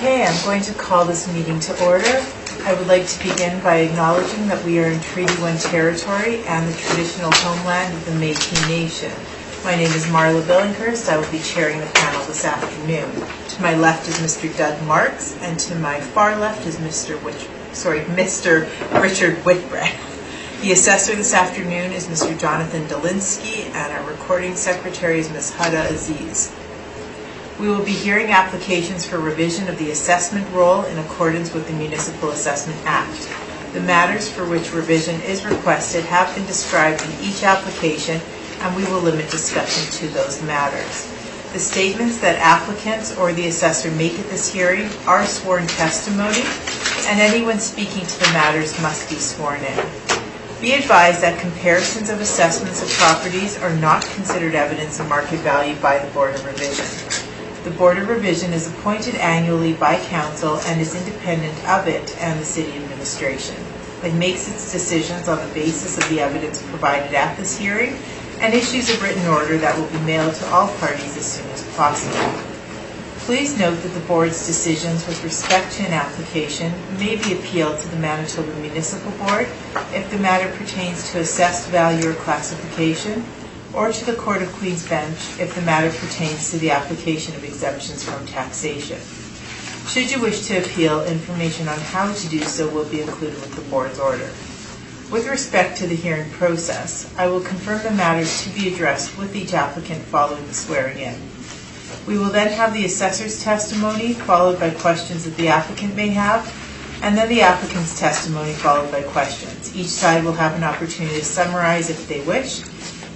Okay, I'm going to call this meeting to order. I would like to begin by acknowledging that we are in Treaty 1 territory and the traditional homeland of the Métis Nation. My name is Marla Billinghurst. I will be chairing the panel this afternoon. To my left is Mr. Doug Marks, and to my far left is Mr. Richard Whitbread. The assessor this afternoon is Mr. Jonathan Dolinsky, and our recording secretary is Ms. Huda Aziz. We will be hearing applications for revision of the assessment roll in accordance with the Municipal Assessment Act. The matters for which revision is requested have been described in each application, and we will limit discussion to those matters. The statements that applicants or the assessor make at this hearing are sworn testimony, and anyone speaking to the matters must be sworn in. Be advised that comparisons of assessments of properties are not considered evidence of market value by the Board of Revision. The Board of Revision is appointed annually by Council and is independent of it and the City Administration. It makes its decisions on the basis of the evidence provided at this hearing and issues a written order that will be mailed to all parties as soon as possible. Please note that the Board's decisions with respect to an application may be appealed to the Manitoba Municipal Board if the matter pertains to assessed value or classification, or to the Court of Queen's Bench if the matter pertains to the application of exemptions from taxation. Should you wish to appeal, information on how to do so will be included with the Board's order. With respect to the hearing process, I will confirm the matters to be addressed with each applicant following the swearing in. We will then have the assessor's testimony, followed by questions that the applicant may have, and then the applicant's testimony followed by questions. Each side will have an opportunity to summarize if they wish.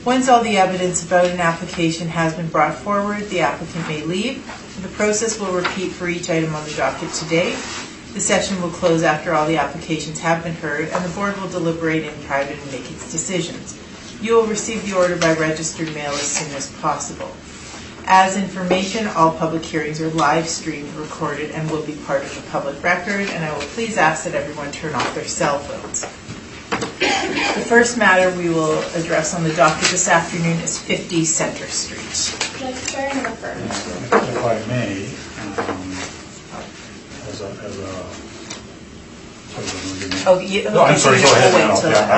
Once all the evidence about an application has been brought forward, the applicant may leave. The process will repeat for each item on the docket today. The session will close after all the applications have been heard, and the Board will deliberate in private and make its decisions. You will receive the order by registered mail as soon as possible. As information, all public hearings are live streamed, recorded, and will be part of the public record, and I will please ask that everyone turn off their cell phones. The first matter we will address on the docket this afternoon is 50 Centre Street. Would you like to start or refer? If I may, I'm sorry, go ahead. I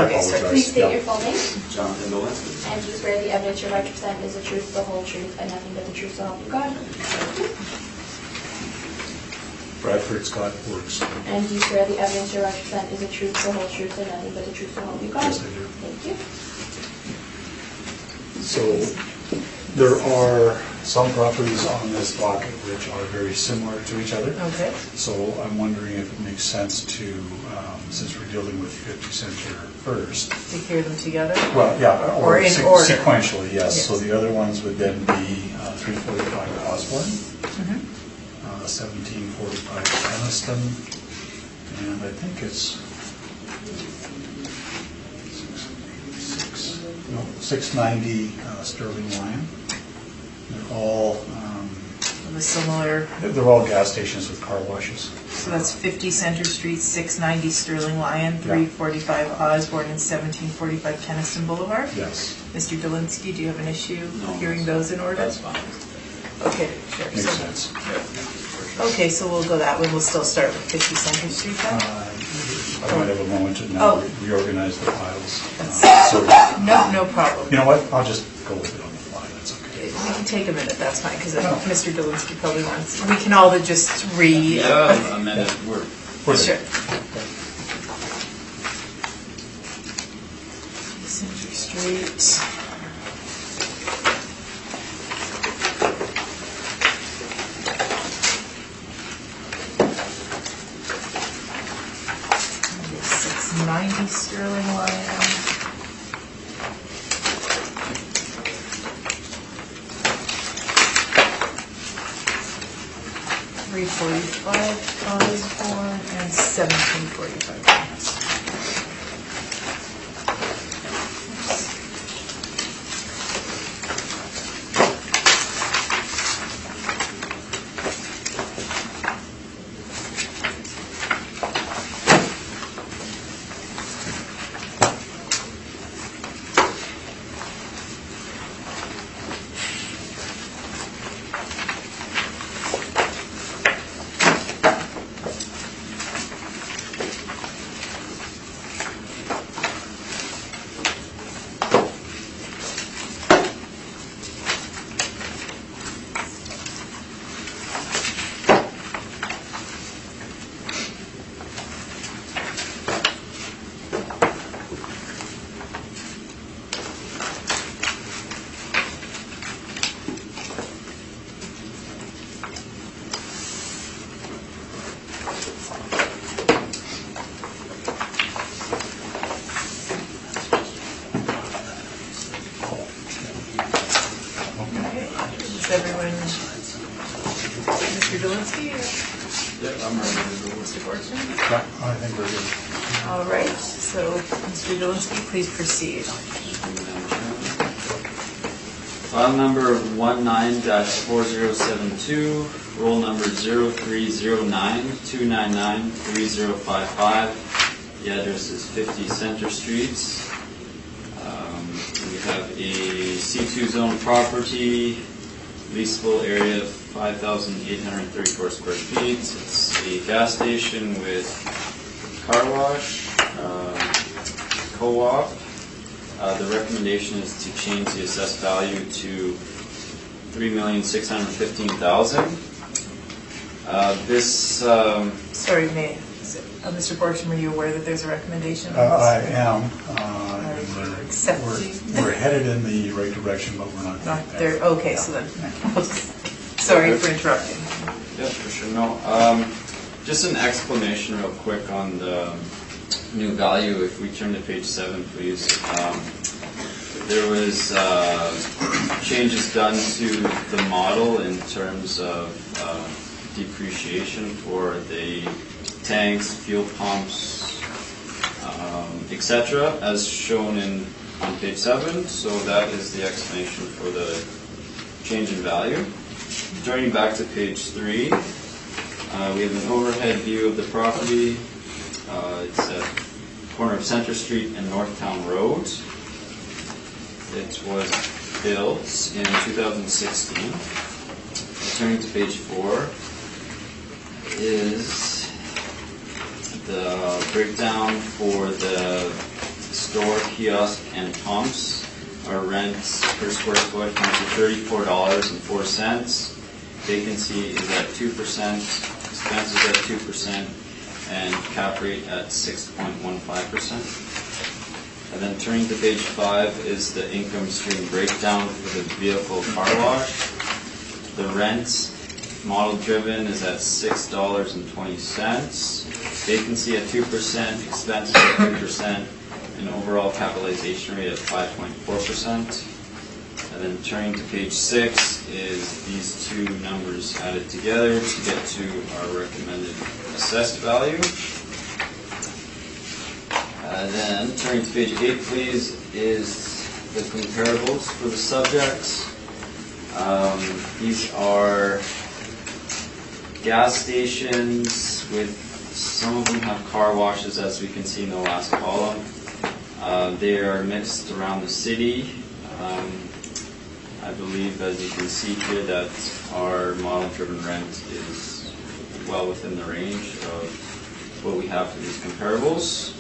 apologize. Please state your full name. Jonathan Dolinsky. And do you swear the evidence you're about to present is the truth, the whole truth, and nothing but the truth, so help you God? Bradford Scott Works. And do you swear the evidence you're about to present is the truth, the whole truth, and nothing but the truth, so help you God? Yes, I do. Thank you. So there are some properties on this docket which are very similar to each other. Okay. So I'm wondering if it makes sense to, since we're dealing with 50 Centre first. To hear them together? Well, yeah, Or in order. Sequentially, yes. Yes. So the other ones would then be 345 Osborne. Mm-hmm. 1745 Keniston, and I think it's 690 Sterling Lion. They're all Similar. they're all gas stations with car washes. So that's 50 Centre Street, 690 Sterling Lion, 345 Osborne, and 1745 Keniston Boulevard. Yes. Mr. Dolinsky, do you have an issue No, hearing those in order? That's fine. Okay, sure. Makes So- sense. Okay, so we'll go that way. We'll still start with 50 Centre Street then? I might have a moment to now reorganize the files. So, No problem. you know what? I'll just go with it on the fly. That's okay. We can take a minute, that's fine, because Mr. Dolinsky probably wants, we can all just Yeah, a minute, we're Sure. Centre Street. $690 Sterling Lion. $345 Osborne and $1745. Yep, I'm ready to go. Mr. Borson? Yeah, I think we're good. All right, so Mr. Dolinsky, please proceed. File number 19-4072, roll number 0309-299-3055. The address is 50 Center Street. We have a C2 zone property, leasable area of 5,834 square feet. It's a gas station with car wash, co-op. The recommendation is to change the assessed value to $3,615,000. Sorry, Mr. Borson, were you aware that there's a recommendation on this? I am. Accepting. We're headed in the right direction, but we're not Not there. there, okay, so then, sorry for interrupting. Yeah, for sure. No, just an explanation real quick on the new value. If we turn to page 7, please. There was changes done to the model in terms of depreciation for the tanks, fuel pumps, etc., as shown on page 7. So that is the explanation for the change in value. Turning back to page 3, we have an overhead view of the property. It's at the corner of Center Street and Northtown Road. It was built in 2016. Turning to page 4 is the breakdown for the store, kiosk, and pumps. Our rent per square foot comes to $34.04. Vacancy is at 2%, expenses at 2%, and cap rate at 6.15%. And then turning to page 5 is the income stream breakdown for the vehicle car wash. The rent, model driven, is at $6.20. Vacancy at 2%, expenses at 2%, and overall capitalization rate at 5.4%. And then turning to page 6 is these two numbers added together to get to our recommended assessed value. Then turning to page 8, please, is the comparables for the subjects. These are gas stations with, some of them have car washes, as we can see in the last column. They are mixed around the city. I believe, as you can see here, that our model-driven rent is well within the range of what we have for these comparables.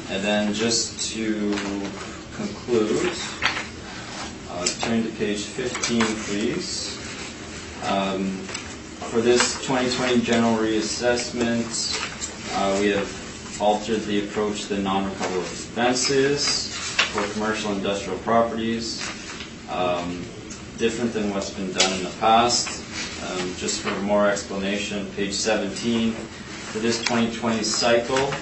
And then just to conclude, turn to page 15, please. For this 2020 general reassessment, we have altered the approach to the non-recoverable expenses for commercial and industrial properties, different than what's been done in the past. Just for more explanation, page 17, for this 2020 cycle,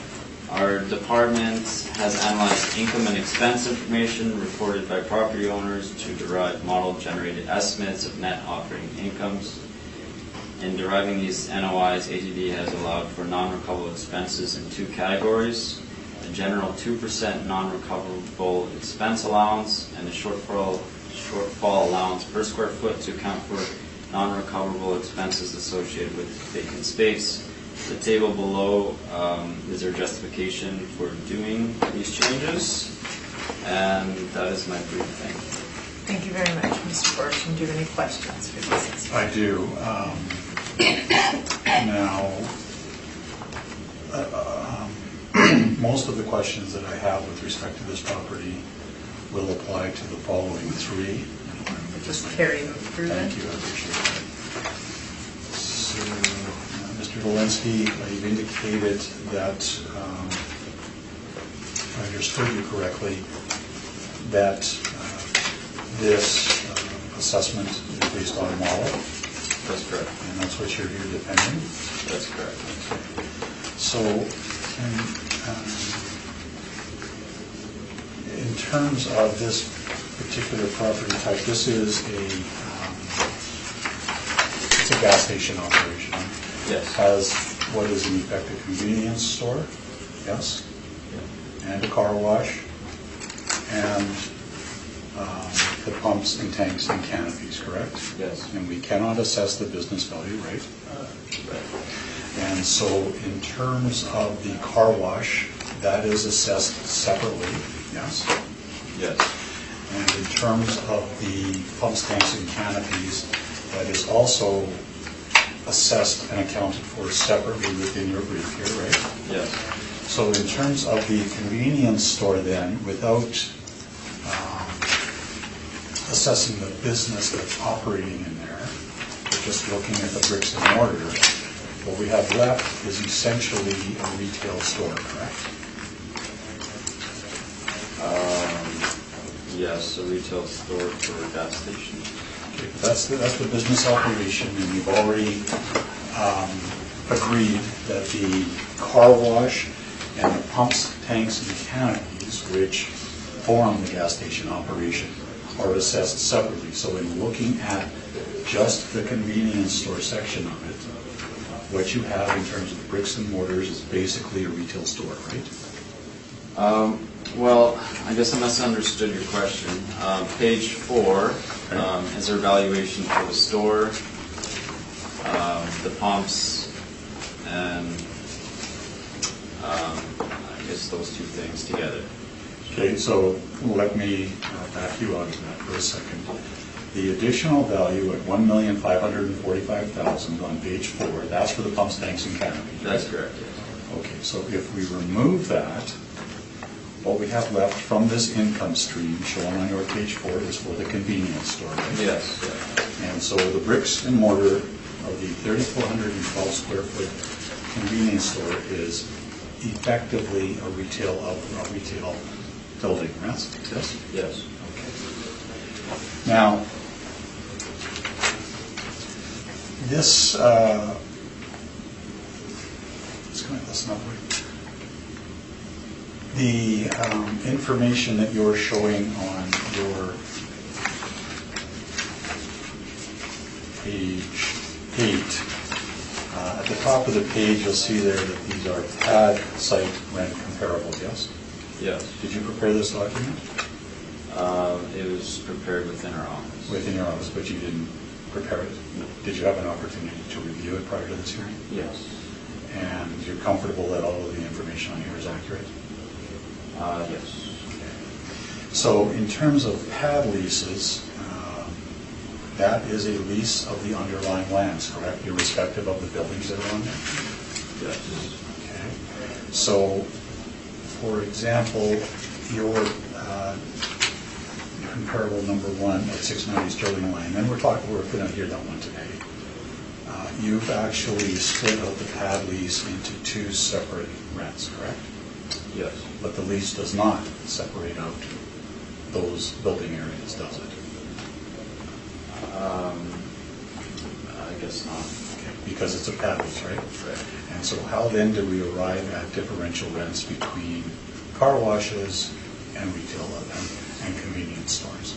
our department has analyzed income and expense information reported by property owners to derive model-generated estimates of net operating incomes. In deriving these NOIs, ATD has allowed for non-recoverable expenses in 2 categories: a general 2% non-recoverable expense allowance and a shortfall allowance per square foot to account for non-recoverable expenses associated with vacant space. The table below is our justification for doing these changes, and that is my brief thing. Thank you very much, Mr. Borson. Do you have any questions for this? I do. Now, most of the questions that I have with respect to this property will apply to the following 3. We'll just carry them through then. Thank you, I appreciate that. So, Mr. Dolinsky, you've indicated that, if I understood you correctly, that this assessment is based on a model. That's correct. And that's what you're here defending? That's correct. So, in terms of this particular property type, this is it's a gas station operation Yes. has what is in effect a convenience store, yes? And a car wash, and the pumps and tanks and canopies, correct? Yes. And we cannot assess the business value, right? And so in terms of the car wash, that is assessed separately, yes? Yes. And in terms of the pumps, tanks, and canopies, that is also assessed and accounted for separately within your brief here, right? Yes. So in terms of the convenience store then, without assessing the business that's operating in there, we're just looking at the bricks and mortar, what we have left is essentially a retail store, correct? Yes, a retail store for a gas station. Okay, that's the business operation, and you've already agreed that the car wash and the pumps, tanks, and canopies, which form the gas station operation, are assessed separately. So in looking at just the convenience store section of it, what you have in terms of bricks and mortars is basically a retail store, right? Well, I guess I misunderstood your question. Page 4 is our valuation for the store, the pumps, and I guess those two things together. Okay, so let me back you out of that for a second. The additional value at $1,545,000 on page 4, that's for the pumps, tanks, and canopies. That's correct, yes. Okay, so if we remove that, what we have left from this income stream shown on your page 4 is for the convenience store, right? Yes. And so the bricks and mortar of the 3,412 square foot convenience store is effectively a retail building, yes? Yes. Okay. Now, this, that's not right. The information that you're showing on your page 8, at the top of the page, you'll see there that these are pad site rent comparables, yes? Yes. Did you prepare this document? It was prepared within our office. Within your office, but you didn't prepare it? No. Did you have an opportunity to review it prior to this hearing? Yes. And you're comfortable that all of the information on here is accurate? Yes. So in terms of pad leases, that is a lease of the underlying lands, correct? Irrespective of the buildings that are on there? Yes. Okay. So, for example, your comparable number 1 at 690 Sterling Lane, and we're going to hear that one today. You've actually split out the pad lease into 2 separate rents, correct? Yes. But the lease does not separate out those building areas, does it? I guess not. Okay, because it's a pad lease, right? Right. And so how then do we arrive at differential rents between car washes and retail and convenience stores?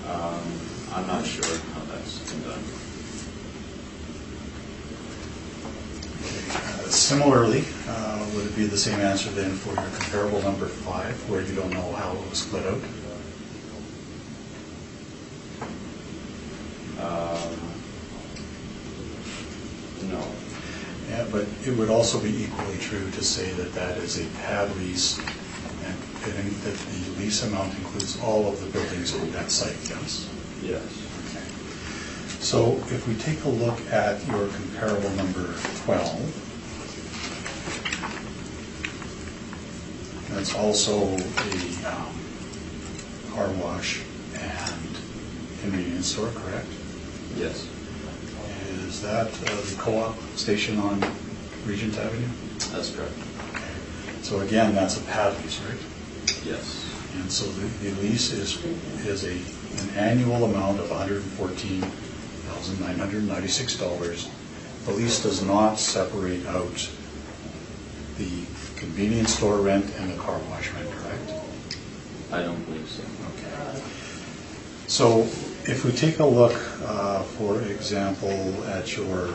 I'm not sure how that's been done. Similarly, would it be the same answer then for your comparable number 5, where you don't know how it was split out? No. Yeah, but it would also be equally true to say that that is a pad lease, and that the lease amount includes all of the buildings on that site, yes? Yes. Okay. So if we take a look at your comparable number 12, that's also a car wash and convenience store, correct? Yes. Is that the co-op station on Regent Avenue? That's correct. Okay. So again, that's a pad lease, right? Yes. And so the lease is an annual amount of $114,996. The lease does not separate out the convenience store rent and the car wash rent, correct? I don't believe so. Okay. So If we take a look, for example, at your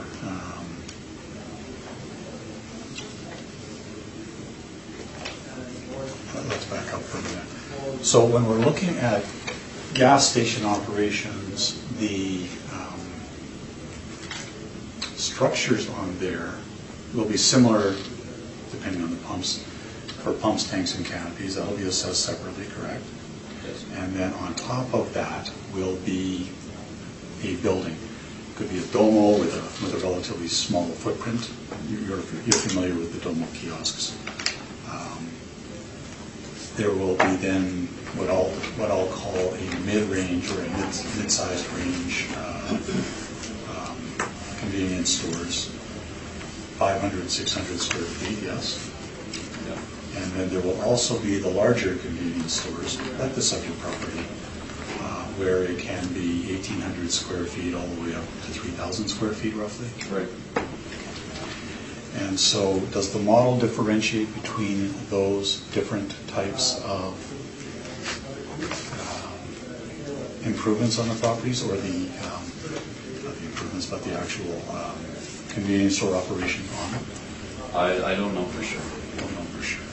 let's back up for a minute. So when we're looking at gas station operations, the structures on there will be similar depending on the pumps. For pumps, tanks, and canopies, that'll be assessed separately, correct? Yes. And then on top of that will be a building. Could be a domo with a relatively small footprint. You're familiar with the domo kiosks. There will be then what I'll call a mid-range or a mid-sized range convenience stores, 500, 600 square feet, yes. Yeah. And then there will also be the larger convenience stores, like the subject property, where it can be 1,800 square feet all the way up to 3,000 square feet roughly. Right. And so does the model differentiate between those different types of improvements on the properties, or the, not the improvements, but the actual convenience store operation on it? I don't know for sure. Don't know for sure.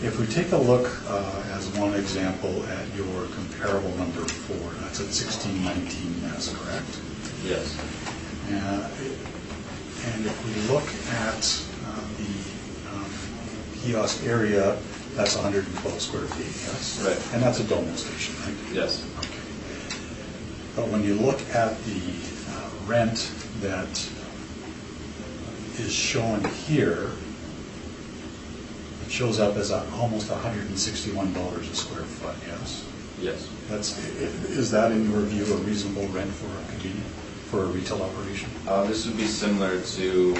If we take a look as one example at your comparable number 4, that's at 1619, that's correct? Yes. And if we look at the kiosk area, that's 112 square feet, yes? Right. And that's a domo station, right? Yes. Okay. But when you look at the rent that is shown here, it shows up as almost $161 a square foot, yes? Yes. Is that, in your view, a reasonable rent for a retail operation? This would be similar to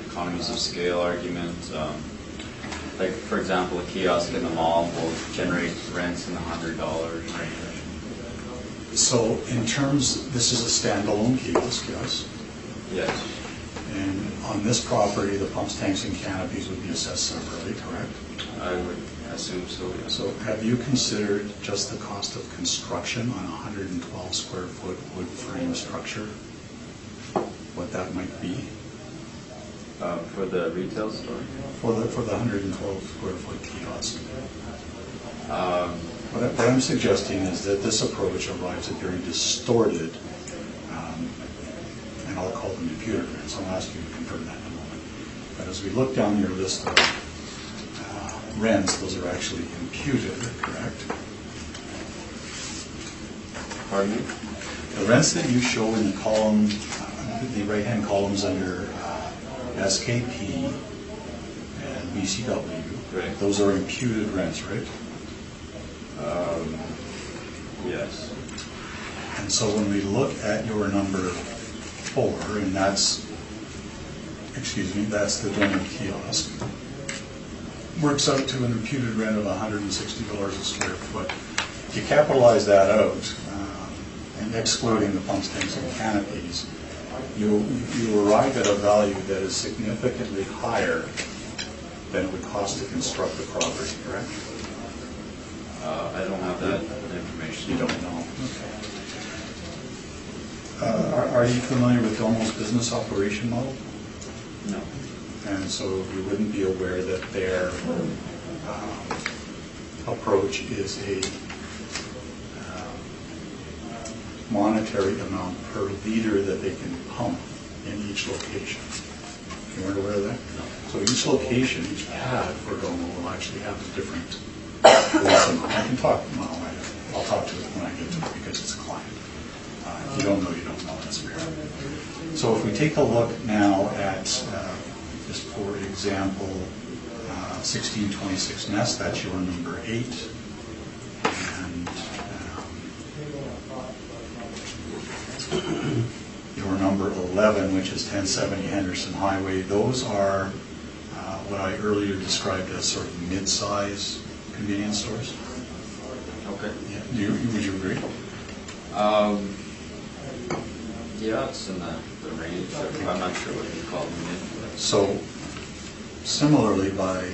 economies of scale argument. Like, for example, a kiosk in the mall will generate rents in the $100 range. So in terms, this is a standalone kiosk, yes? Yes. And on this property, the pumps, tanks, and canopies would be assessed separately, correct? I would assume so, yes. So have you considered just the cost of construction on a 112 square foot wood frame structure? What that might be? For the retail store? For the 112 square foot kiosk. What I'm suggesting is that this approach arrives at very distorted, and I'll call them imputed rents. I'll ask you to confirm that in a moment. But as we look down your list of rents, those are actually imputed, correct? Pardon me? The rents that you show in the column, the right-hand columns under SKP and BCW, Right. those are imputed rents, right? Yes. And so when we look at your number 4, and that's the domo kiosk, works out to an imputed rent of $160 a square foot. If you capitalize that out, and excluding the pumps, tanks, and canopies, you arrive at a value that is significantly higher than it would cost to construct the property, correct? I don't have that information. You don't know. Okay. Are you familiar with Domo's business operation model? No. And so you wouldn't be aware that their approach is a monetary amount per liter that they can pump in each location. You weren't aware of that? No. So each location, each pad for Domo will actually have a different lease amount. I can talk, well, I'll talk to it when I get to it because it's a client. If you don't know, you don't know, that's fair. So if we take a look now at, just for example, 1626 Nest, that's your number 8. And your number 11, which is 1070 Henderson Highway, those are what I earlier described as sort of mid-size convenience stores. Okay. Yeah. Would you agree? Yeah, it's in the range. I'm not sure what you call them. So, similarly, by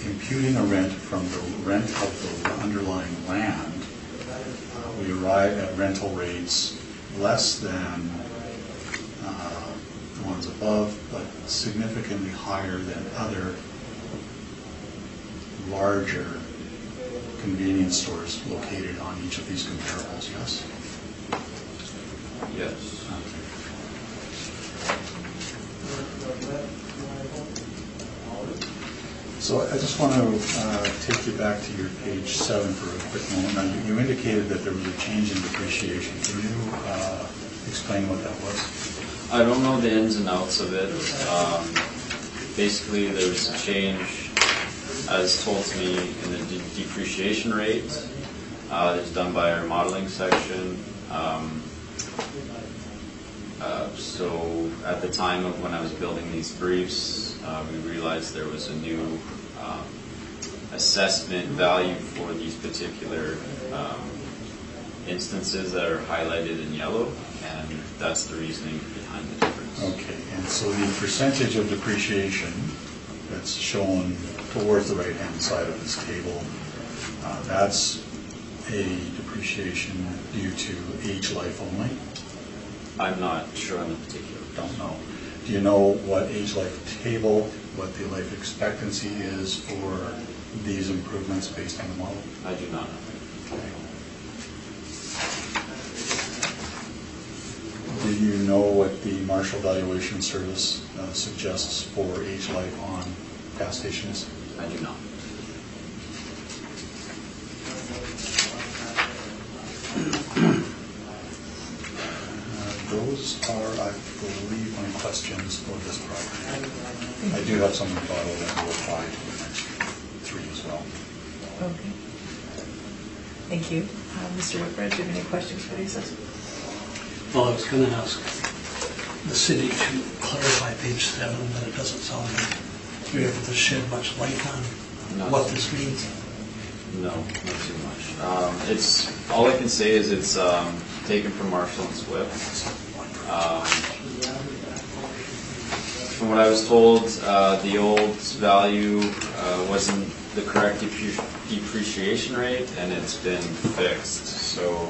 imputing a rent from the rent of the underlying land, we arrive at rental rates less than the ones above, but significantly higher than other larger convenience stores located on each of these comparables, yes? Yes. Okay. So I just want to take you back to your page 7 for a quick moment. Now, you indicated that there was a change in depreciation. Can you explain what that was? I don't know the ins and outs of it. Basically, there was a change, as told to me, in the depreciation rate. It's done by our modeling section. So at the time of when I was building these briefs, we realized there was a new assessment value for these particular instances that are highlighted in yellow, and that's the reasoning behind the difference. Okay, and so the percentage of depreciation that's shown towards the right-hand side of this table, that's a depreciation due to age life only? I'm not sure on the particular. Don't know. Do you know what age life table, what the life expectancy is for these improvements based on the model? I do not know. Okay. Do you know what the Marshall Valuation Service suggests for age life on gas stations? I do not. Those are, I believe, my questions for this property. I do have some rebuttal that will apply to the next 3 as well. Okay. Thank you. Mr. Whitbread, do you have any questions for the assessor? Well, I was going to ask the city to clarify page 7, but it doesn't sound like you're able to shed much light on what this means. No, not too much. It's all I can say is it's taken from Marshall and Swift. From what I was told, the old value wasn't the correct depreciation rate, and it's been fixed. So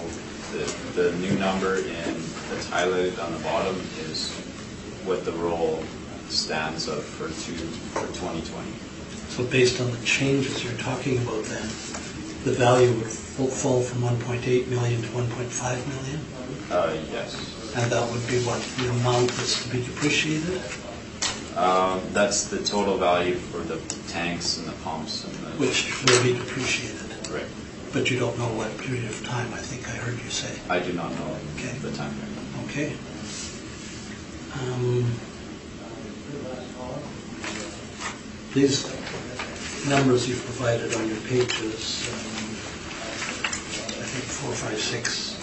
the new number that's highlighted on the bottom is what the roll stands of for 2020. So based on the changes you're talking about then, the value would fall from 1.8 million to 1.5 million? Yes. And that would be what the amount that's to be depreciated? That's the total value for the tanks and the pumps and the... Which will be depreciated. Right. But you don't know what period of time, I think I heard you say. I do not know Okay. the time frame. Okay. These numbers you provided on your pages, I think 4, 5, 6,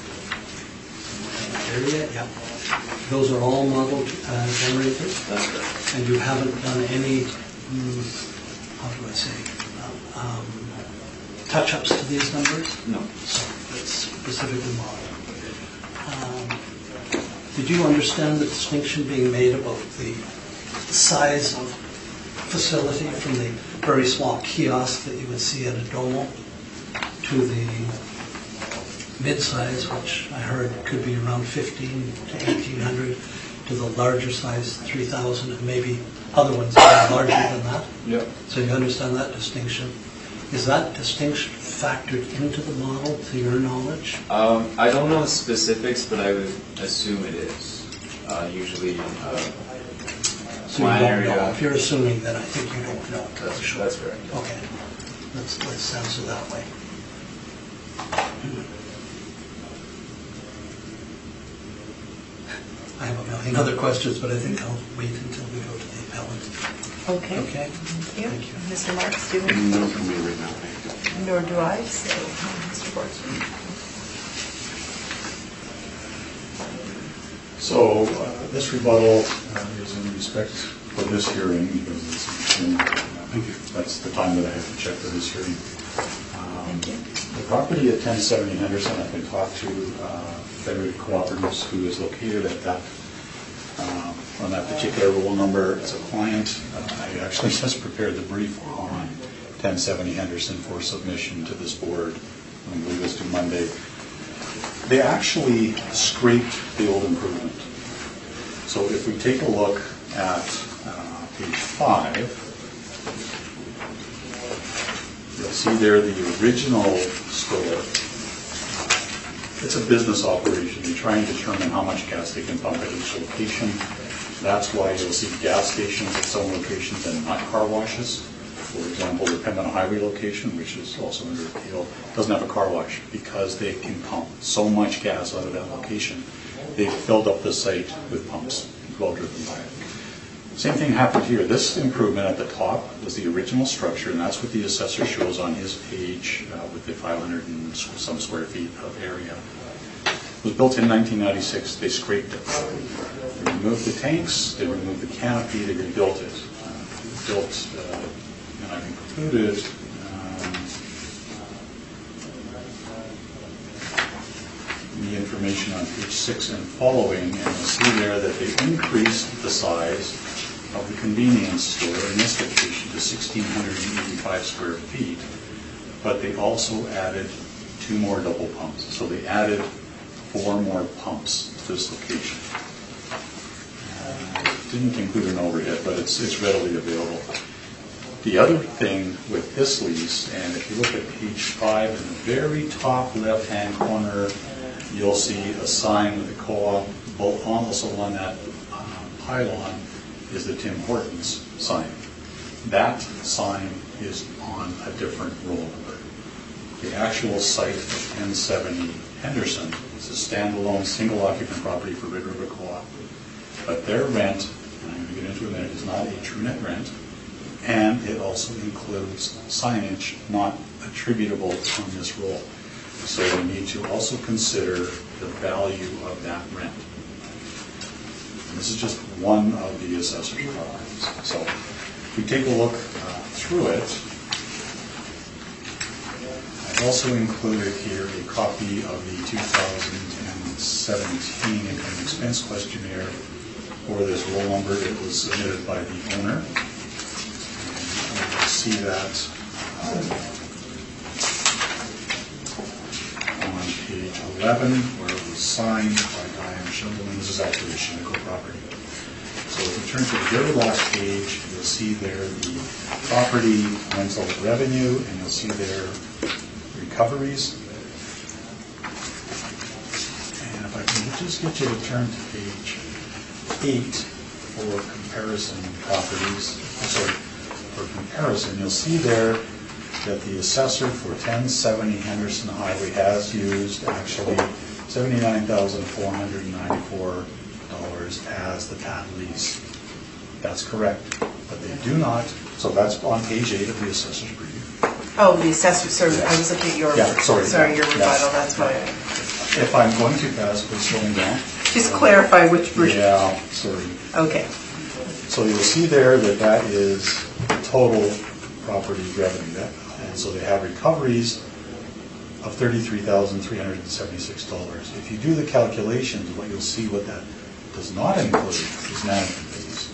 area, yeah. Those are all model generators? That's correct. And you haven't done any, how do I say, touch-ups to these numbers? No. So it's specifically modeled. Did you understand the distinction being made about the size of facility from the very small kiosk that you would see at a Domo to the mid-size, which I heard could be around 15 to 1,800, to the larger size, 3,000, and maybe other ones that are larger than that? Yep. So you understand that distinction? Is that distinction factored into the model, to your knowledge? I don't know the specifics, but I would assume it is. Usually, So you don't know. If you're assuming, then I think you don't know. That's correct. Okay. Let's answer that way. I have a million other questions, but I think I'll wait until we go to the appellant. Okay. Okay? Thank you. Thank you. Mr. Marks, do you have any? No for me right now, thank you. Nor do I, so Mr. Boardroom. So this rebuttal is in respect for this hearing, because that's the time that I have to check for this hearing. Thank you. The property at 1070 Henderson, I've been talked to Federated Cooperatives, who is located at that on that particular roll number. It's a client. I actually just prepared the brief on 1070 Henderson for submission to this board. I believe it was due Monday. They actually scraped the old improvement. So if we take a look at page 5, you'll see there the original store. It's a business operation. They try and determine how much gas they can pump at each location. That's why you'll see gas stations at some locations and not car washes. For example, the Pembina Highway location, which is also under appeal, doesn't have a car wash because they can pump so much gas out of that location. They filled up the site with pumps, well driven by it. Same thing happened here. This improvement at the top was the original structure, and that's what the assessor shows on his page with the 500 and some square feet of area. It was built in 1996. They scraped it. They removed the tanks, they removed the canopy, they rebuilt it. And I've included the information on page 6 and following, and you'll see there that they increased the size of the convenience store in this location to 1,685 square feet, but they also added 2 more double pumps. So they added 4 more pumps to this location. Didn't include an overhead, but it's readily available. The other thing with this lease, and if you look at page 5, in the very top left-hand corner, you'll see a sign with the co-op. Also on that pylon is the Tim Hortons sign. That sign is on a different roll number. The actual site of 1070 Henderson is a standalone single-occupant property for Red River Co-op. But their rent, and I'm going to get into it in a minute, is not a true net rent, and it also includes signage not attributable on this roll. So we need to also consider the value of that rent. And this is just one of the assessor's properties. So if we take a look through it, I've also included here a copy of the 2017 income and expense questionnaire for this roll number. It was submitted by the owner. And you'll see that on page 11, where it was signed by Diane Schimmelman. This is actually a Shimmico property. So if you turn to the very last page, you'll see there the property rental revenue, and you'll see there recoveries. And if I can just get you to turn to page 8 for comparison properties, for comparison, you'll see there that the assessor for 1070 Henderson Highway has used actually $79,494 as the pad lease. That's correct, but they do not. So that's on page 8 of the assessor's brief. Oh, the assessor, sorry, I was looking at your, your rebuttal, that's why. If I'm going too fast, please slow me down. Just clarify which brief. Yeah, sorry. Okay. So you'll see there that that is total property revenue. And so they have recoveries of $33,376. If you do the calculations, what you'll see what that does not include is management fees.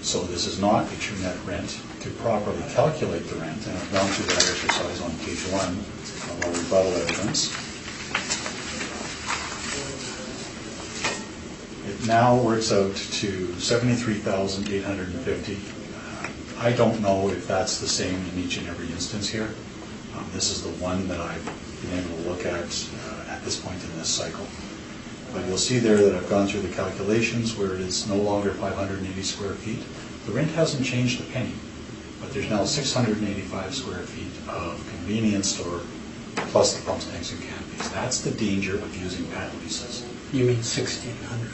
So this is not a true net rent. To properly calculate the rent, and I've gone through that exercise on page 1 of our rebuttal evidence, it now works out to $73,850. I don't know if that's the same in each and every instance here. This is the one that I've been able to look at this point in this cycle. But you'll see there that I've gone through the calculations where it is no longer 580 square feet. The rent hasn't changed a penny, but there's now 685 square feet of convenience store plus the pumps, tanks, and canopies. That's the danger of using pad leases. You mean 1,600?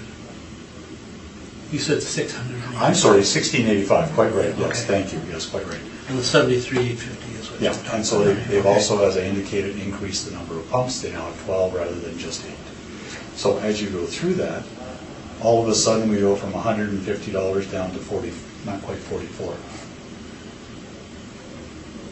You said 600. I'm sorry, 1685, quite right, yes, Okay. thank you, yes, quite right. And the 73,850 is what you're talking Yeah, and so about. they've also, as I indicated, increased the number of pumps. They now have 12 rather than just 8. So as you go through that, all of a sudden we go from $150 down to 40, not quite 44,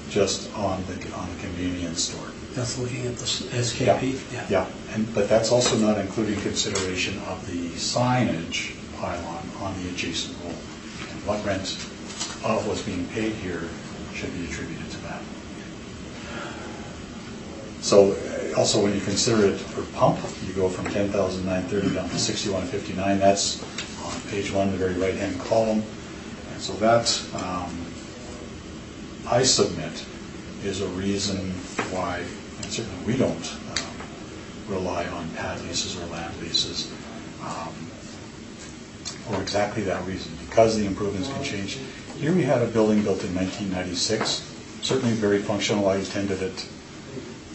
just on the convenience store. That's looking at the SKP? Yeah, but that's also not including consideration of the signage pylon on the adjacent roll. And what rent was being paid here should be attributed to that. So also when you consider it per pump, you go from 10,930 down to 6159. That's on page 1, the very right-hand column. And so that, I submit, is a reason why, and certainly we don't rely on pad leases or land leases for exactly that reason, because the improvements can change. Here we had a building built in 1996, certainly very functional. I attended it,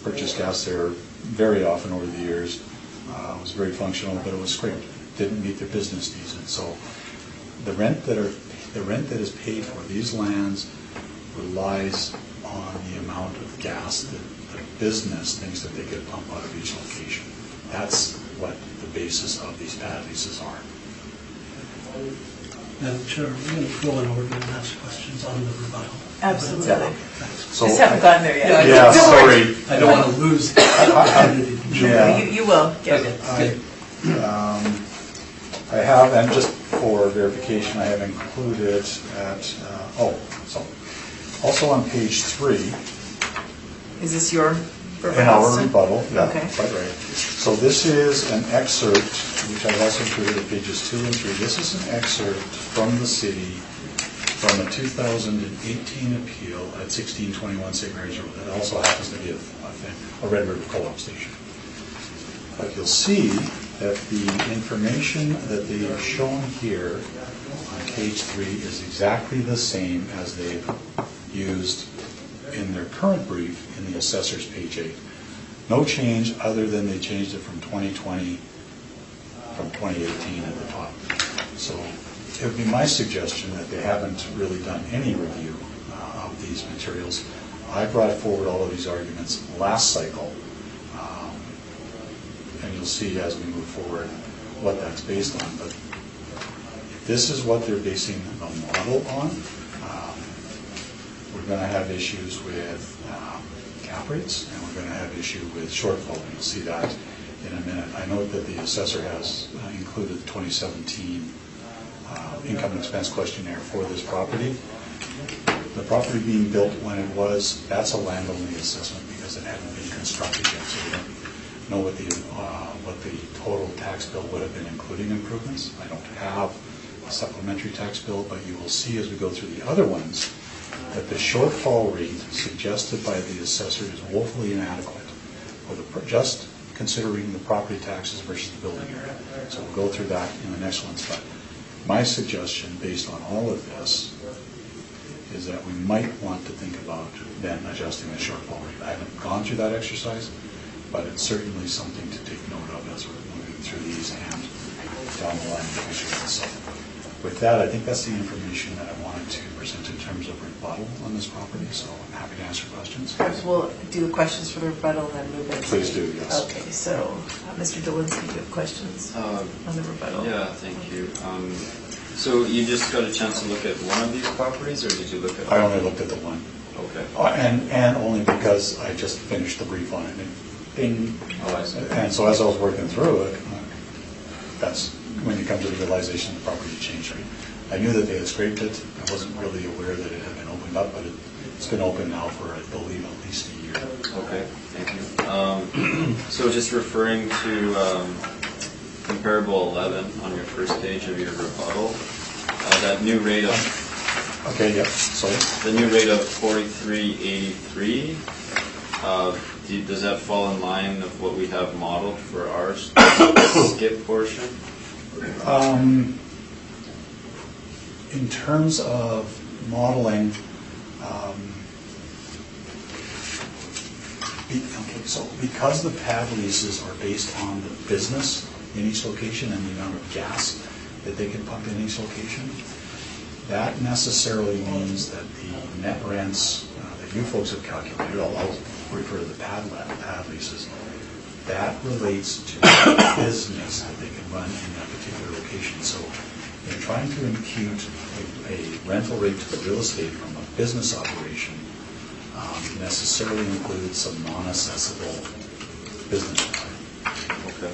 purchased gas there very often over the years. It was very functional, but it was scraped. Didn't meet their business needs, and so the rent that is paid for these lands relies on the amount of gas that the business thinks that they could pump out of each location. That's what the basis of these pad leases are. Madam Chair, we're going to go in order and ask questions on the rebuttal. Absolutely. Yeah. So, Just haven't gotten there yet. yeah, sorry. I don't want to lose the opportunity to jump Yeah. in. You will. Yes. Okay. I have, and just for verification, I have included at, also on page 3, Is this your in our rebuttal, yeah, Okay. quite right. So this is an excerpt, which I've also included at pages 2 and 3. This is an excerpt from the city from a 2018 appeal at 1621 St. Mary's Road. That also happens to be a Red River co-op station. But you'll see that the information that they have shown here on page 3 is exactly the same as they've used in their current brief in the assessor's page 8. No change other than they changed it from 2020 from 2018 at the top. So it would be my suggestion that they haven't really done any review of these materials. I brought forward all of these arguments last cycle, and you'll see as we move forward what that's based on. But if this is what they're basing the model on, we're going to have issues with cap rates, and we're going to have issue with shortfall. You'll see that in a minute. I note that the assessor has included the 2017 income and expense questionnaire for this property. The property being built when it was, that's a land-only assessment because it hadn't been constructed yet, so we don't know what the total tax bill would have been, including improvements. I don't have a supplementary tax bill, but you will see as we go through the other ones that the shortfall rate suggested by the assessor is woefully inadequate for just considering the property taxes versus the building area. So we'll go through that in the next ones. But my suggestion, based on all of this, is that we might want to think about then adjusting the shortfall rate. I haven't gone through that exercise, but it's certainly something to take note of as we're moving through these and down the line in the future. So with that, I think that's the information that I wanted to present in terms of rebuttal on this property, so I'm happy to answer questions. Perhaps we'll do the questions for the rebuttal and then move into... Please do, yes. Okay, so Mr. Dolinsky, do you have questions on the rebuttal? Yeah, thank you. So you just got a chance to look at one of these properties, or did you look at all? I only looked at the one. Okay. And only because I just finished the brief on it. And ding. Oh, I see. And so as I was working through it, that's when you come to the realization the property changed. I knew that they had scraped it. I wasn't really aware that it had been opened up, but it's been open now for, I believe, at least a year. Okay, thank you. So just referring to comparable 11 on your first page of your rebuttal, that new rate of... Okay, yep, sorry. The new rate of 43.83, does that fall in line of what we have modeled for our skip portion? In terms of modeling, so because the pad leases are based on the business in each location and the amount of gas that they can pump in each location, that necessarily means that the net rents that you folks have calculated, I'll refer to the pad leases, that relates to the business that they can run in that particular location. So in trying to impute a rental rate to the real estate from a business operation necessarily includes some non-accessible business. Okay.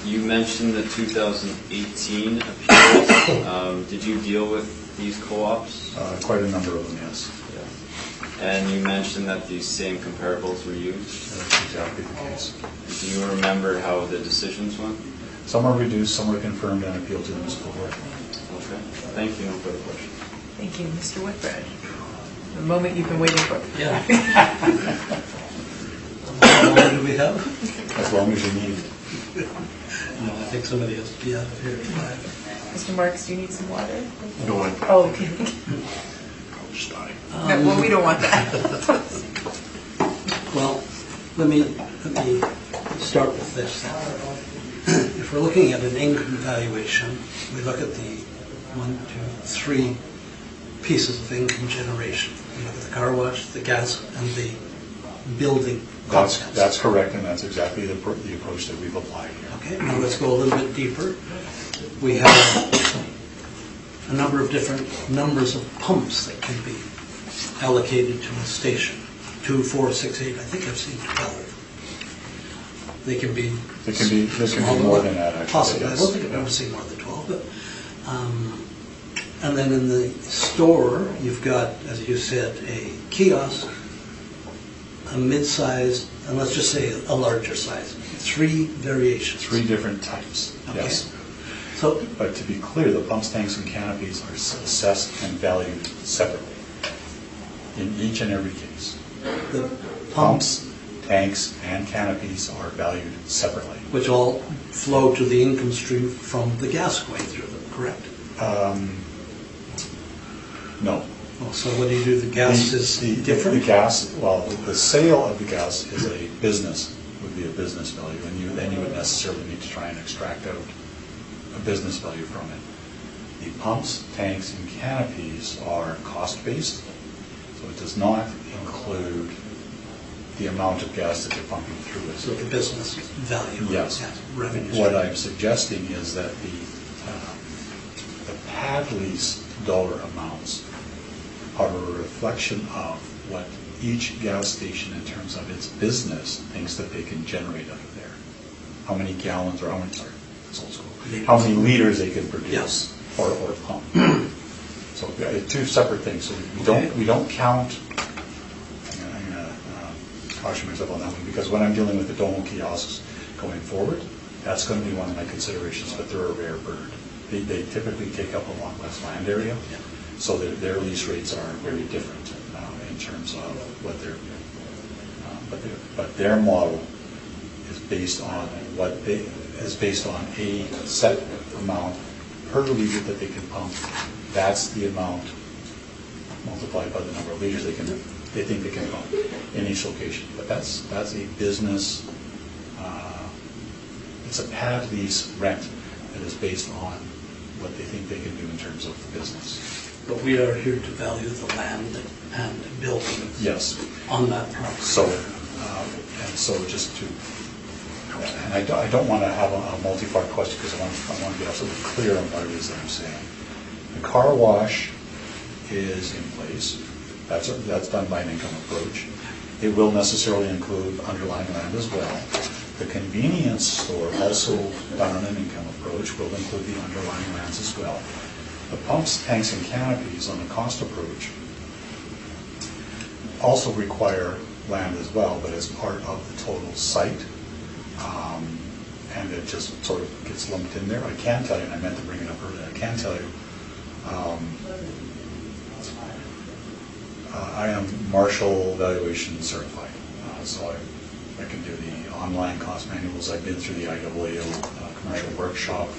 You mentioned the 2018 appeals. Did you deal with these co-ops? Quite a number of them, yes. And you mentioned that these same comparables were used. That's exactly the case. Do you remember how the decisions went? Some are reduced, some are confirmed and appealed to the municipal court. Okay. Thank you. No further questions. Thank you, Mr. Whitbread. The moment you've been waiting for. Yeah. How long do we have? As long as you need. No, I think somebody has to be out of here at 5. Mr. Marks, do you need some water? No one. Oh, okay. I'll just die. No, well, we don't want that. Well, let me start with this. If we're looking at an income valuation, we look at the 1, 2, 3 pieces of income generation. We look at the car wash, the gas, and the building costs. That's correct, and that's exactly the approach that we've applied here. Okay, now let's go a little bit deeper. We have a number of different numbers of pumps that can be allocated to a station. 2, 4, 6, 8, I think I've seen 12. They can be more than that, actually. Possibly, yes. I don't think I've ever seen more than 12. But, and then in the store, you've got, as you said, a kiosk, a mid-size, and let's just say a larger size. 3 variations. 3 different types, Okay. yes. So, But to be clear, the pumps, tanks, and canopies are assessed and valued separately in each and every case. the Pumps, tanks, and canopies are valued separately. which all flow to the income stream from the gas going through them, correct? No. Well, so what do you do? The gas is different? The gas, well, the sale of the gas is a business, would be a business value, and then you would necessarily need to try and extract out a business value from it. The pumps, tanks, and canopies are cost-based, so it does not include the amount of gas that they're pumping through it. So the business value. Yes. Revenue. What I'm suggesting is that the pad lease dollar amounts are a reflection of what each gas station, in terms of its business, thinks that they can generate out of there. How many gallons, or how many, sorry, it's old school, how many liters they can produce. Yes. Or pump. So 2 separate things. So we don't count. I'm going to caution myself on that one, because when I'm dealing with the Domo kiosks going forward, that's going to be one of my considerations, but they're a rare bird. They typically take up a lot less land area, so their lease rates are very different in terms of what they're. But their model is based on a set amount per liter that they can pump. That's the amount multiplied by the number of liters they think they can pump in each location. But that's a business. It's a pad lease rent that is based on what they think they can do in terms of the business. But we are here to value the land and buildings. Yes. On that property. So, just to, and I don't want to have a multi-part question, because I want to be absolutely clear on what it is that I'm saying. The car wash is in place. That's done by an income approach. It will necessarily include underlying land as well. The convenience store, also done on an income approach, will include the underlying lands as well. The pumps, tanks, and canopies on the cost approach also require land as well, but as part of the total site. And it just sort of gets lumped in there. I can tell you, and I meant to bring it up earlier, I can tell you, I am Marshall valuation certified, so I can do the online cost manuals. I've been through the IAAO commercial workshop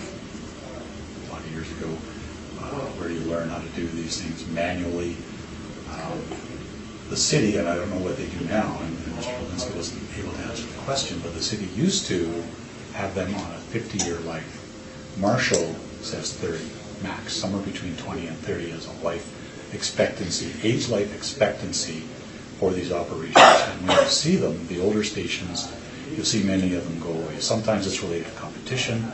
a lot of years ago, where you learn how to do these things manually. The city, and I don't know what they do now, and Mr. Linsky wasn't able to answer the question, but the city used to have them on a 50-year life. Marshall says 30 max, somewhere between 20 and 30 as a life expectancy, age life expectancy for these operations. And when you see them, the older stations, you'll see many of them go away. Sometimes it's related to competition,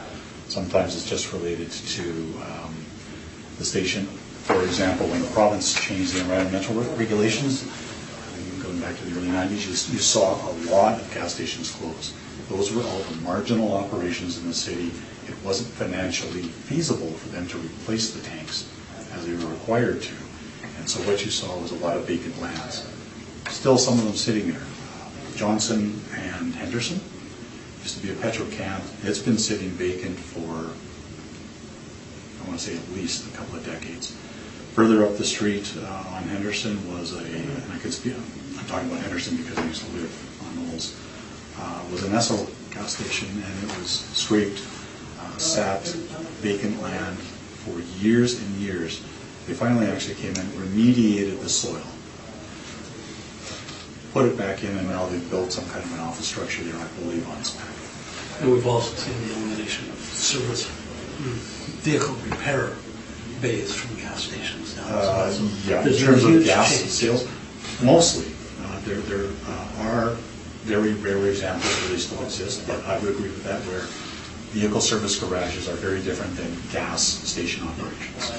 sometimes it's just related to the station. For example, when the province changed the environmental regulations, going back to the early 90s, you saw a lot of gas stations close. Those were all the marginal operations in the city. It wasn't financially feasible for them to replace the tanks as they were required to. And so what you saw was a lot of vacant lands. Still some of them sitting there. Johnson and Henderson used to be a petrochem. It's been sitting vacant for, I want to say, at least a couple of decades. Further up the street on Henderson was and I could speak, I'm talking about Henderson because I used to live on Knowles, was an Esso gas station, and it was scraped, sat, vacant land for years and years. They finally actually came in, remediated the soil, put it back in, and now they've built some kind of an office structure there, I believe, on its back. And we've also seen the elimination of service vehicle repair bays from gas stations now. Yeah, in There's terms been a of huge gas change. sales, mostly. There are very rare examples where they still exist, but I would agree with that, where vehicle service garages are very different than gas station operations.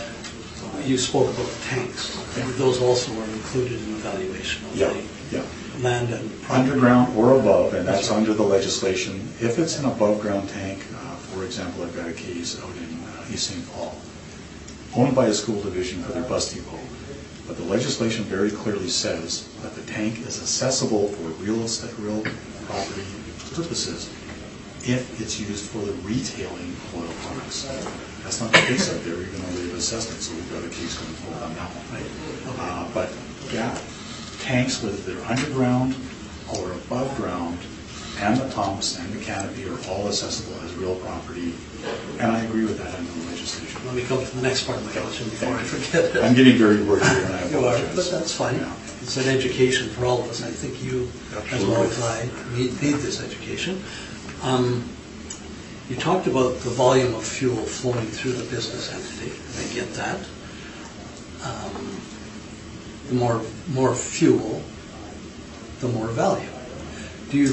You spoke about the tanks. Those also are included in the valuation of Yeah, the yeah. land and property. Underground or above, and that's under the legislation. If it's an above-ground tank, for example, I've got a case out in East St. Paul, owned by a school division for their bus depot. But the legislation very clearly says that the tank is accessible for real property purposes if it's used for the retailing of oil products. That's not the case out there, even though they've assessed it, so we've got a case going forward on that one. Right. But yeah, tanks, whether they're underground or above ground, and the pumps and the canopy are all accessible as real property, and I agree with that under the legislation. Let me come to the next part of my question before I forget it. I'm getting very wordy here, and I You are, apologize. but that's fine. Yeah. It's an education for all of us. I think you, as well as I, need this education. You talked about the volume of fuel flowing through the business entity. I get that. The more fuel, the more value. Do you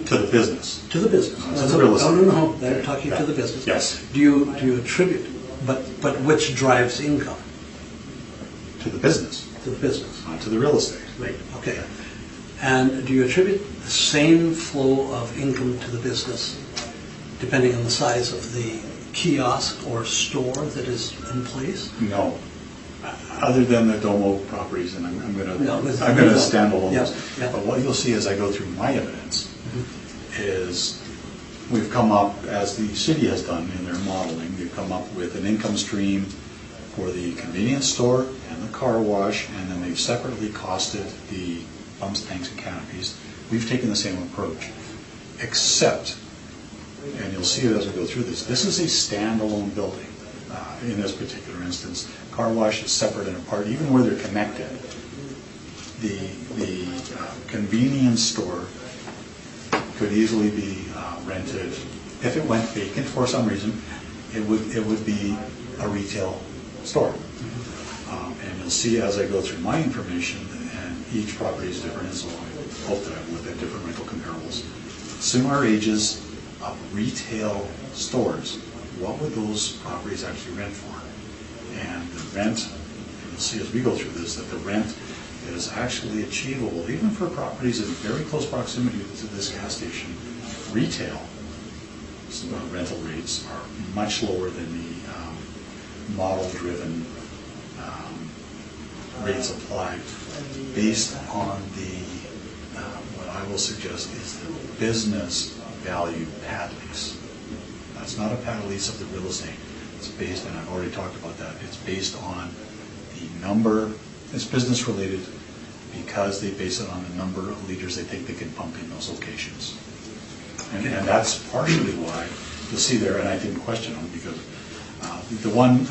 To the business. to the business? To the real estate. No. They're talking to the business. Yes. Do you attribute? But which drives income To the business, to the business? not to the real estate. Right. Okay. And do you attribute the same flow of income to the business, depending on the size of the kiosk or store that is in place? No. Other than the Domo properties, and I'm going No, to stand alone. Yeah, yeah. But what you'll see as I go through my evidence is we've come up, as the city has done in their modeling, we've come up with an income stream for the convenience store and the car wash, and then they've separately costed the pumps, tanks, and canopies. We've taken the same approach, except, and you'll see it as we go through this is a standalone building. In this particular instance, car wash is separate and apart, even where they're connected. The convenience store could easily be rented. If it went vacant for some reason, it would be a retail store. And you'll see as I go through my information, and each property is different, and so I hope that I've looked at different rental comparables. Similar ages of retail stores, what would those properties actually rent for? And the rent, and you'll see as we go through this, that the rent is actually achievable, even for properties in very close proximity to this gas station. Retail rental rates are much lower than the model-driven rates applied based on the, what I will suggest is the business value pad lease. It's not a pad lease of the real estate. It's based, and I've already talked about that, it's based on the number, it's business related because they base it on the number of liters they think they can pump in those locations. And that's partially why you'll see there, and I didn't question them because the one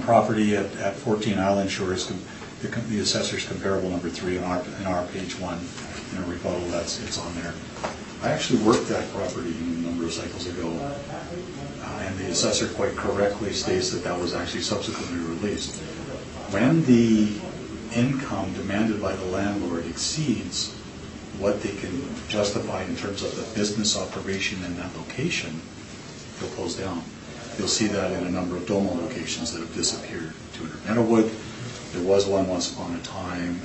property at 14 Island Shore is the assessor's comparable number 3 in our page 1 in a rebuttal. It's on there. I actually worked that property a number of cycles ago, and the assessor quite correctly states that was actually subsequently released. When the income demanded by the landlord exceeds what they can justify in terms of the business operation in that location, they'll close down. You'll see that in a number of Domo locations that have disappeared. 200 Meadowwood, there was one once upon a time.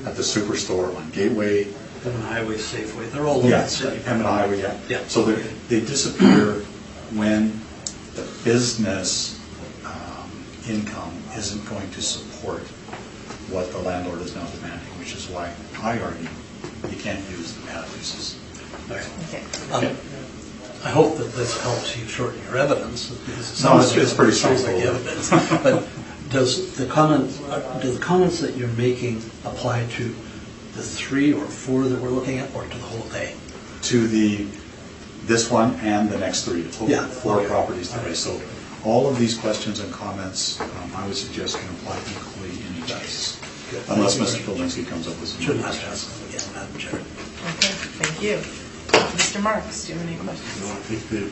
at the Superstore on Gateway. Emmett Highway, Safeway, they're all over the Yes, city. Emmett Highway, yeah. Yeah. So they disappear when the business income isn't going to support what the landlord is now demanding, which is why I argue you can't use the pad leases. Okay. Okay. I hope that this helps you shorten your evidence, because it No, sounds it's pretty sounds like straightforward. evidence. But do the comments that you're making apply to the 3 or 4 that we're looking at, or to the whole thing? To this one and the next 3, Yeah. 4 Okay. properties today. So all of these questions and comments, I would suggest can apply equally in each case, unless Mr. Dolinsky comes up with some. Shouldn't have to ask them again, Madam Chair. Okay, thank you. Mr. Marks, do you have any questions? No, I think that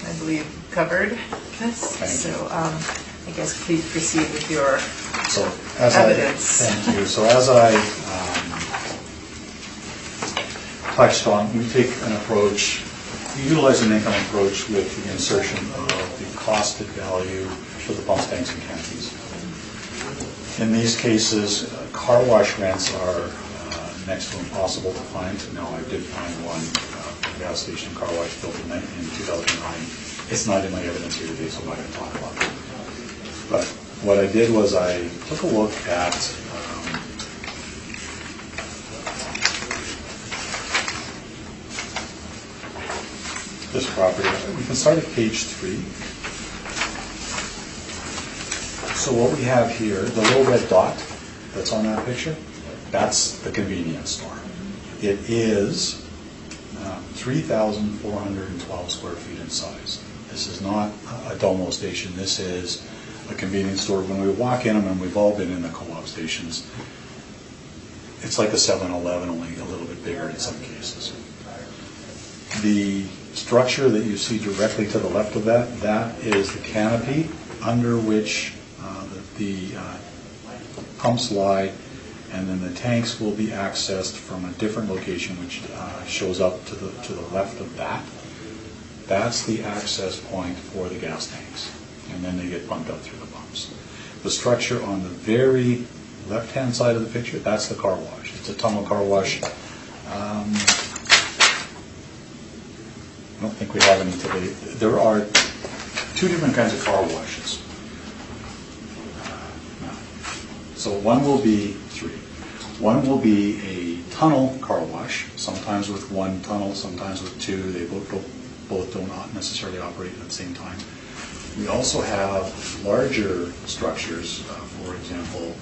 I believe covered this, Thank you. so I guess please proceed with your So evidence. Thank you. So as I touched on, we take an approach, we utilize an income approach with the insertion of the costed value for the pumps, tanks, and canopies. In these cases, car wash rents are next to impossible to find. Now, I did find one gas station car wash built in 2009. It's not in my evidence here today, so I'm not going to talk about it. But what I did was I took a look at this property. We can start at page 3. So what we have here, the little red dot that's on that picture, that's the convenience store. It is 3,412 square feet in size. This is not a Domo station. This is a convenience store. When we walk in them, and we've all been in the co-op stations, it's like a 7-Eleven, only a little bit bigger in some cases. The structure that you see directly to the left of that, that is the canopy under which the pumps lie, and then the tanks will be accessed from a different location, which shows up to the left of that. That's the access point for the gas tanks, and then they get pumped up through the pumps. The structure on the very left-hand side of the picture, that's the car wash. It's a tunnel car wash. I don't think we have any today. There are 2 different kinds of car washes. So one will be 3. One will be a tunnel car wash, sometimes with 1 tunnel, sometimes with 2. They both do not necessarily operate at the same time. We also have larger structures, for example,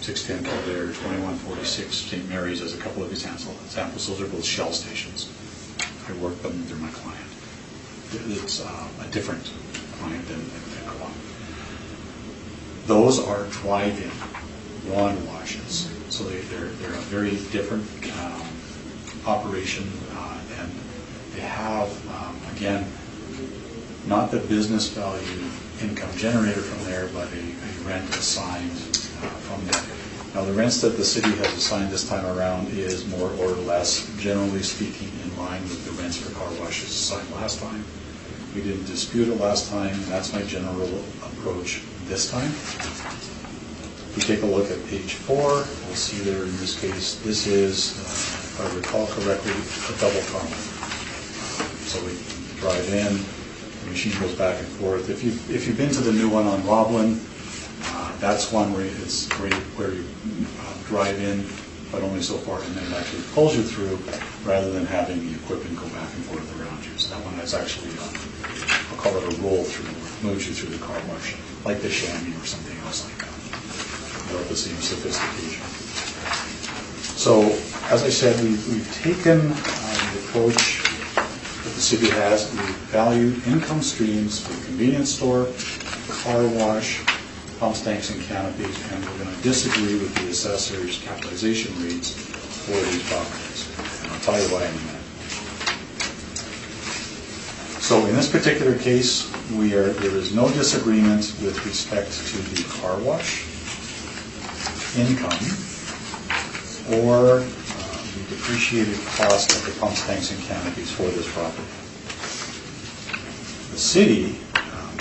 610 Kildare, 2146 St. Mary's as a couple of examples. Those are both Shell stations. I work them, they're my client. It's a different client than co-op. Those are drive-in lawn washes. So they're a very different operation, and they have, again, not the business value income generator from there, but a rent assigned from there. Now, the rents that the city has assigned this time around is more or less, generally speaking, in line with the rents for car washes assigned last time. We didn't dispute it last time, and that's my general approach this time. If we take a look at page 4, we'll see there in this case, this is, if I recall correctly, a double tunnel. So we drive in, the machine goes back and forth. If you've been to the new one on Roblin, that's one where you drive in, but only so far, and then it actually pulls you through, rather than having the equipment go back and forth around you. So that one is actually, I'll call it a roll through, where it moves you through the car wash, like the chamois or something else like that, without the same sophistication. So, as I said, we've taken the approach that the city has. We've valued income streams for convenience store, car wash, pumps, tanks, and canopies, and we're going to disagree with the assessor's capitalization rates for these properties. And I'll tell you why in a minute. So in this particular case, there is no disagreement with respect to the car wash income or the depreciated cost of the pumps, tanks, and canopies for this property. The city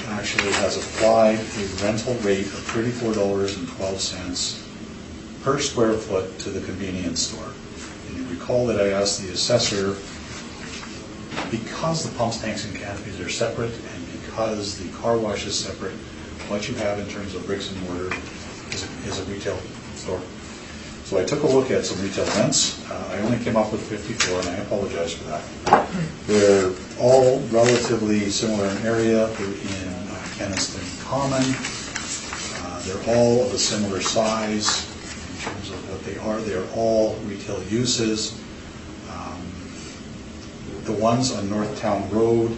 actually has applied a rental rate of $34.12 per square foot to the convenience store. And you recall that I asked the assessor, because the pumps, tanks, and canopies are separate, and because the car wash is separate, what you have in terms of bricks and mortar is a retail store. So I took a look at some retail rents. I only came up with 54, and I apologize for that. They're all relatively similar in area. They're in Kenniston Common. They're all of a similar size in terms of what they are. They're all retail uses. The ones on Northtown Road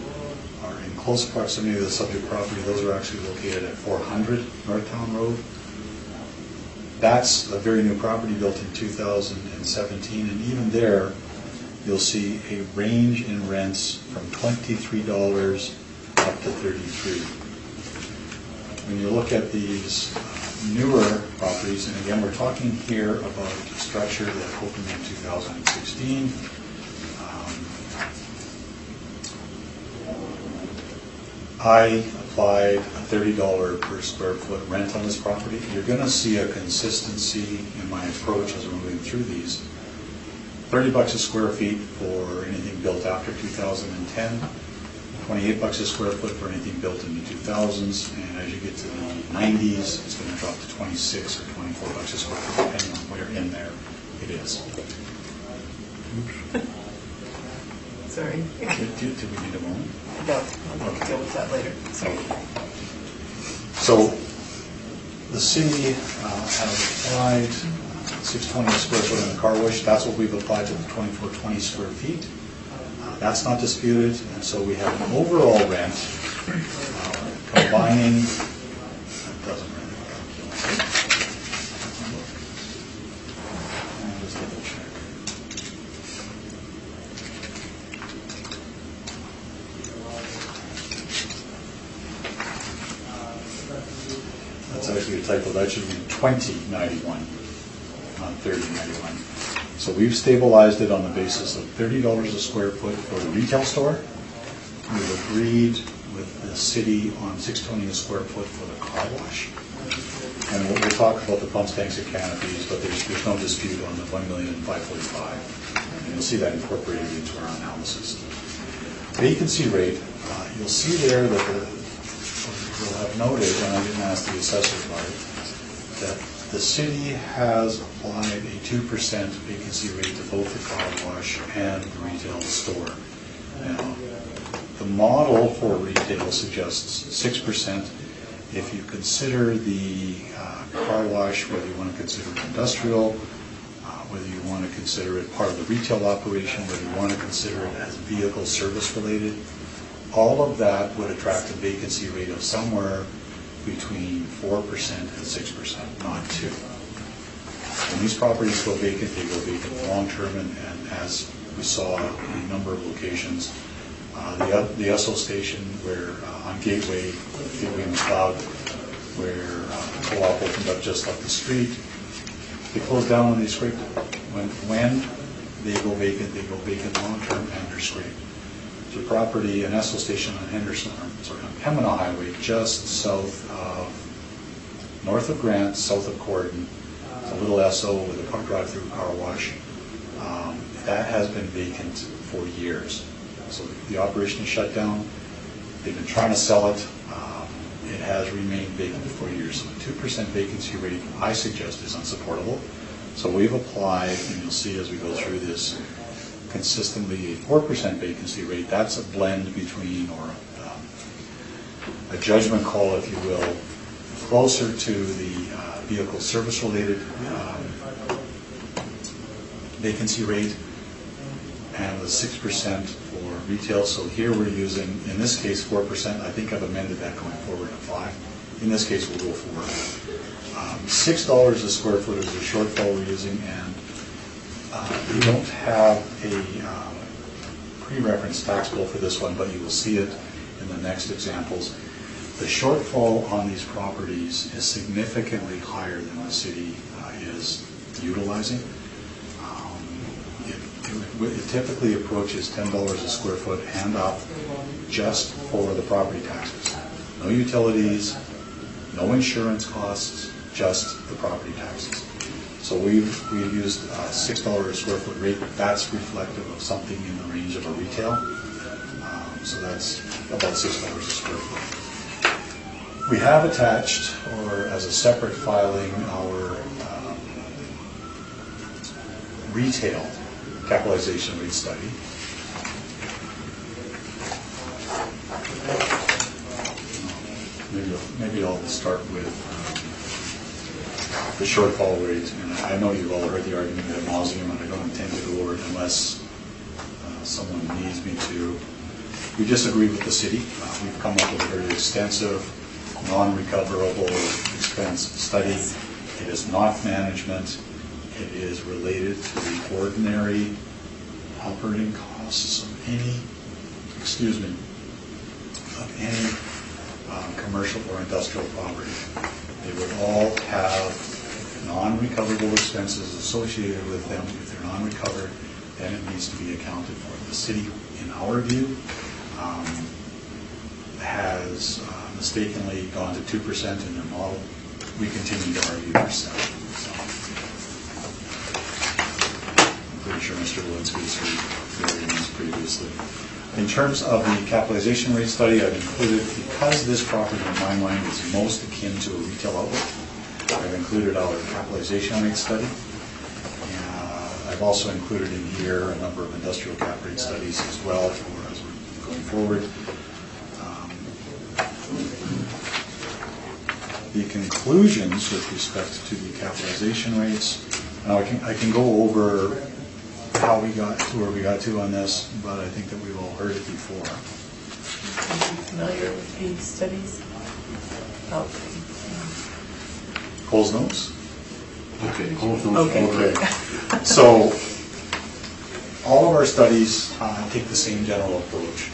are in close proximity to the subject property. Those are actually located at 400 Northtown Road. That's a very new property built in 2017, and even there, you'll see a range in rents from $23 up to $33. When you look at these newer properties, and again, we're talking here about a structure that opened in 2016. I applied a $30 per square foot rent on this property. You're going to see a consistency in my approach as we're moving through these. $30 a square feet for anything built after 2010, $28 a square foot for anything built in the 2000s, and as you get to the 90s, it's going to drop to 26 or $24 a square foot, depending on where in there it is. Sorry. Do we need a moment? No, I'll deal with that later. Sorry. So the city has applied $6.20 a square foot on the car wash. That's what we've applied to the 2420 square feet. That's not disputed, and so we have an overall rent combining. That doesn't really calculate. I'll just double check. That's actually a typo. That should be 2091, not 3091. So we've stabilized it on the basis of $30 a square foot for the retail store. We've agreed with the city on $6.20 a square foot for the car wash. And we'll talk about the pumps, tanks, and canopies, but there's no dispute on the $1,545,000. And you'll see that incorporated into our analysis. Vacancy rate, you'll see there that you'll have noted, and I didn't ask the assessor about it, that the city has applied a 2% vacancy rate to both the car wash and the retail store. Now, the model for retail suggests 6%. If you consider the car wash, whether you want to consider it industrial, whether you want to consider it part of the retail operation, whether you want to consider it as vehicle service related, all of that would attract a vacancy rate of somewhere between 4% and 6%, not 2%. When these properties go vacant, they go vacant long-term, and as we saw in a number of locations, the Esso station where on Gateway and McLeod, where co-op opened up just up the street, they closed down and they scraped it. When they go vacant long-term and they're scraped. The property, an Esso station on on Pembina Highway, just north of Grant, south of Cordon. It's a little Esso with a drive-through car wash. That has been vacant for years. So the operation is shut down. They've been trying to sell it. It has remained vacant for years. So a 2% vacancy rate, I suggest, is unsupportable. So we've applied, and you'll see as we go through this, consistently a 4% vacancy rate. That's a blend between, or a judgment call, if you will, closer to the vehicle service related vacancy rate, and the 6% for retail. So here we're using, in this case, 4%. I think I've amended that going forward to 5%. In this case, we'll go for $6 a square foot is the shortfall we're using, and we don't have a pre-reference tax bill for this one, but you will see it in the next examples. The shortfall on these properties is significantly higher than the city is utilizing. It typically approaches $10 a square foot and up just for the property taxes. no utilities, no insurance costs, just the property taxes. So we've used $6 a square foot rate. That's reflective of something in the range of a retail. So that's about $6 a square foot. We have attached, or as a separate filing, our retail capitalization rate study. Maybe I'll start with the shortfall rate. And I know you've all heard the argument ad nauseum, and I don't intend to go over it unless someone needs me to. We disagree with the city. We've come up with a very extensive, non-recoverable expense study. It is not management. It is related to the ordinary operating costs of any, commercial or industrial property. They would all have non-recoverable expenses associated with them. If they're non-recovered, then it needs to be accounted for. The city, in our view, has mistakenly gone to 2% in their model. We continue to argue for 7%. So I'm pretty sure Mr. Lewinsky has heard arguments previously. In terms of the capitalization rate study, I've included, because this property in my mind is most akin to a retail outlet, I've included our capitalization rate study. I've also included in here a number of industrial cap rate studies as well for as we're going forward. The conclusions with respect to the capitalization rates. Now I can go over how we got to where we got to on this, but I think that we've all heard it before. Are you familiar with these studies? Oh. Cole's notes? Okay. Okay. So all of our studies take the same general approach.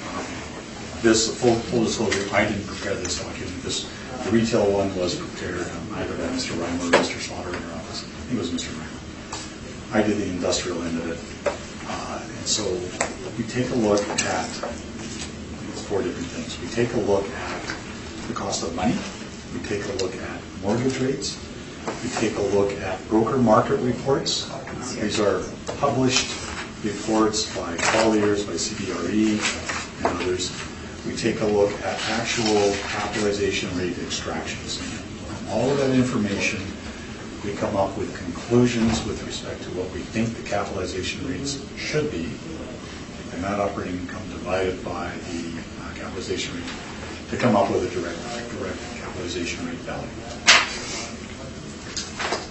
This, full disclosure, I didn't prepare this document. The retail one was prepared either by Mr. Reimer or Mr. Slaughter in your office. I think it was Mr. Reimer. I did the industrial end of it. And so we take a look at, it's 4 different things. We take a look at the cost of money. We take a look at mortgage rates. We take a look at broker market reports. These are published reports by Colliers, by CBRE, and others. We take a look at actual capitalization rate extractions. From all of that information, we come up with conclusions with respect to what we think the capitalization rates should be, and that operating income divided by the capitalization rate to come up with a direct capitalization rate value.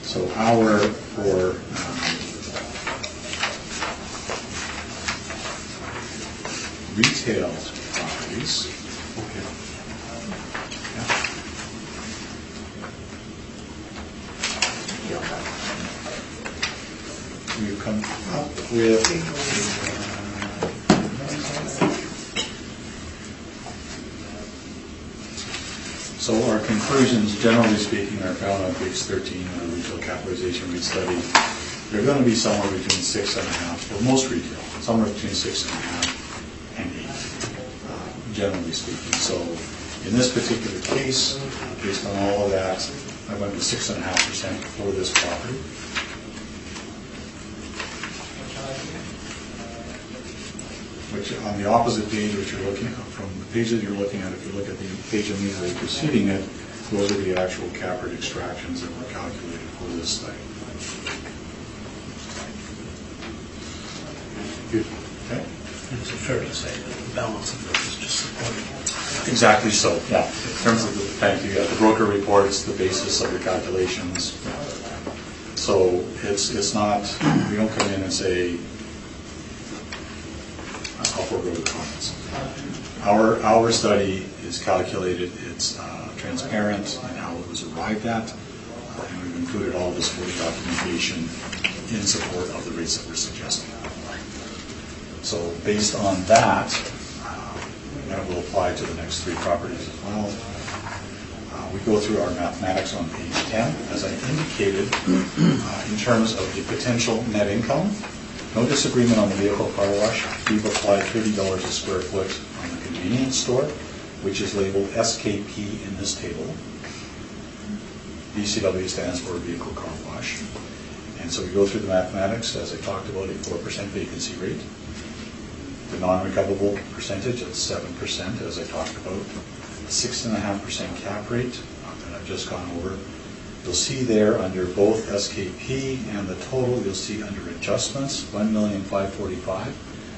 So for retail properties, we've come up with so our conclusions, generally speaking, are found on page 13 of the retail capitalization rate study. They're going to be somewhere between 6.5 for most retail, somewhere between 6.5 and 8, generally speaking. So in this particular case, based on all of that, I went with 6.5% for this property. Which on the opposite page, which you're looking at, from the page that you're looking at, if you look at the page immediately preceding it, those are the actual cap rate extractions that were calculated for this study. Good. Okay. Is it fair to say that the balance of this is just supporting? Exactly so. Yeah. In terms of the, thank you. Yeah, the broker reports, the basis of the calculations. So it's not. We don't come in and say. I'll forego the comments. Our study is calculated, it's transparent in how it was arrived at, and we've included all this full documentation in support of the rates that we're suggesting. So based on that, that will apply to the next 3 properties as well. We go through our mathematics on page 10. As I indicated, in terms of the potential net income, no disagreement on the vehicle car wash. We've applied $30 a square foot on the convenience store. which is labeled SKP in this table. VCW stands for Vehicle Car Wash. And so we go through the mathematics, as I talked about, a 4% vacancy rate. The non-recoverable percentage at 7%, as I talked about. A 6.5% cap rate that I've just gone over. You'll see there under both SKP and the total, you'll see under adjustments, $1,545,000.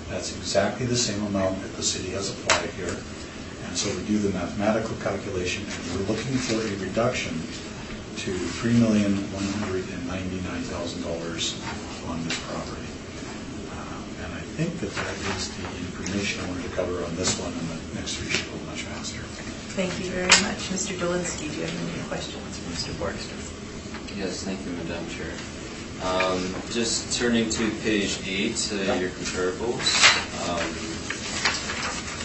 That's exactly the same amount that the city has applied here. And so we do the mathematical calculation, and we're looking for a reduction to $3,199,000 on this property. And I think that is the information I wanted to cover on this one, and the next three should go much faster. Thank you very much. Mr. Dolinsky, do you have any questions for Mr. Borgstrom? Yes, thank you, Madam Chair. Just turning to page 8, your comparables.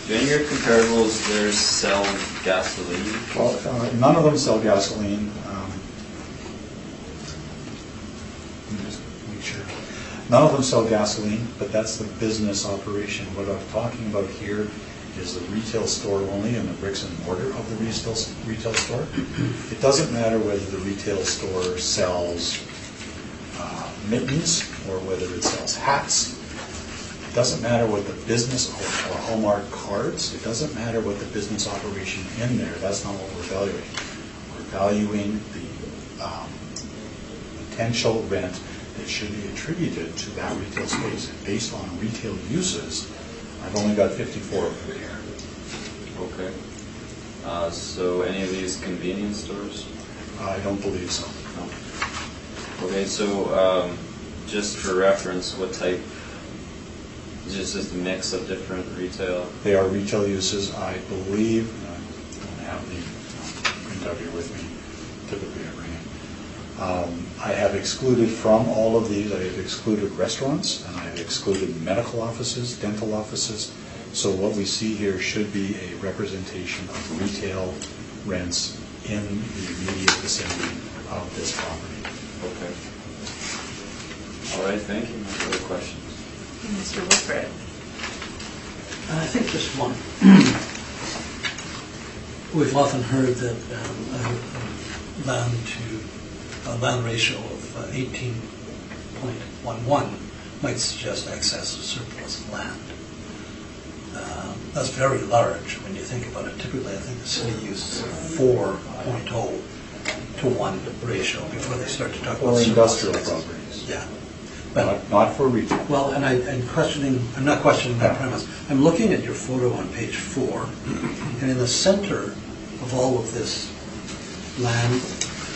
Do any of your comparables there sell gasoline? Well, none of them sell gasoline. Let me just make sure. None of them sell gasoline, but that's the business operation. What I'm talking about here is the retail store only and the bricks and mortar of the retail store. It doesn't matter whether the retail store sells mittens or whether it sells hats. It doesn't matter what the business or Hallmark cards. It doesn't matter what the business operation in there. That's not what we're valuing. We're valuing the potential rent that should be attributed to that retail space. And based on retail uses, I've only got 54 of them here. Okay. So any of these convenience stores? I don't believe so. No. Okay, so just for reference, what type? Just a mix of different retail? They are retail uses, I believe. I don't have the printout here with me. Typically I bring it. I have excluded from all of these, I have excluded restaurants, and I have excluded medical offices, dental offices. So what we see here should be a representation of retail rents in the immediate vicinity of this property. Okay. All right, thank you. No further questions. Mr. Wilfred. I think just one. We've often heard that a land ratio of 18.11 might suggest excess of surplus land. That's very large when you think about it. Typically, I think the city uses a 4.0 to 1 ratio before they start to talk about Or surplus. industrial properties. Yeah. But Not for retail. well, and I'm not questioning that premise. I'm looking at your photo on page 4, and in the center of all of this land,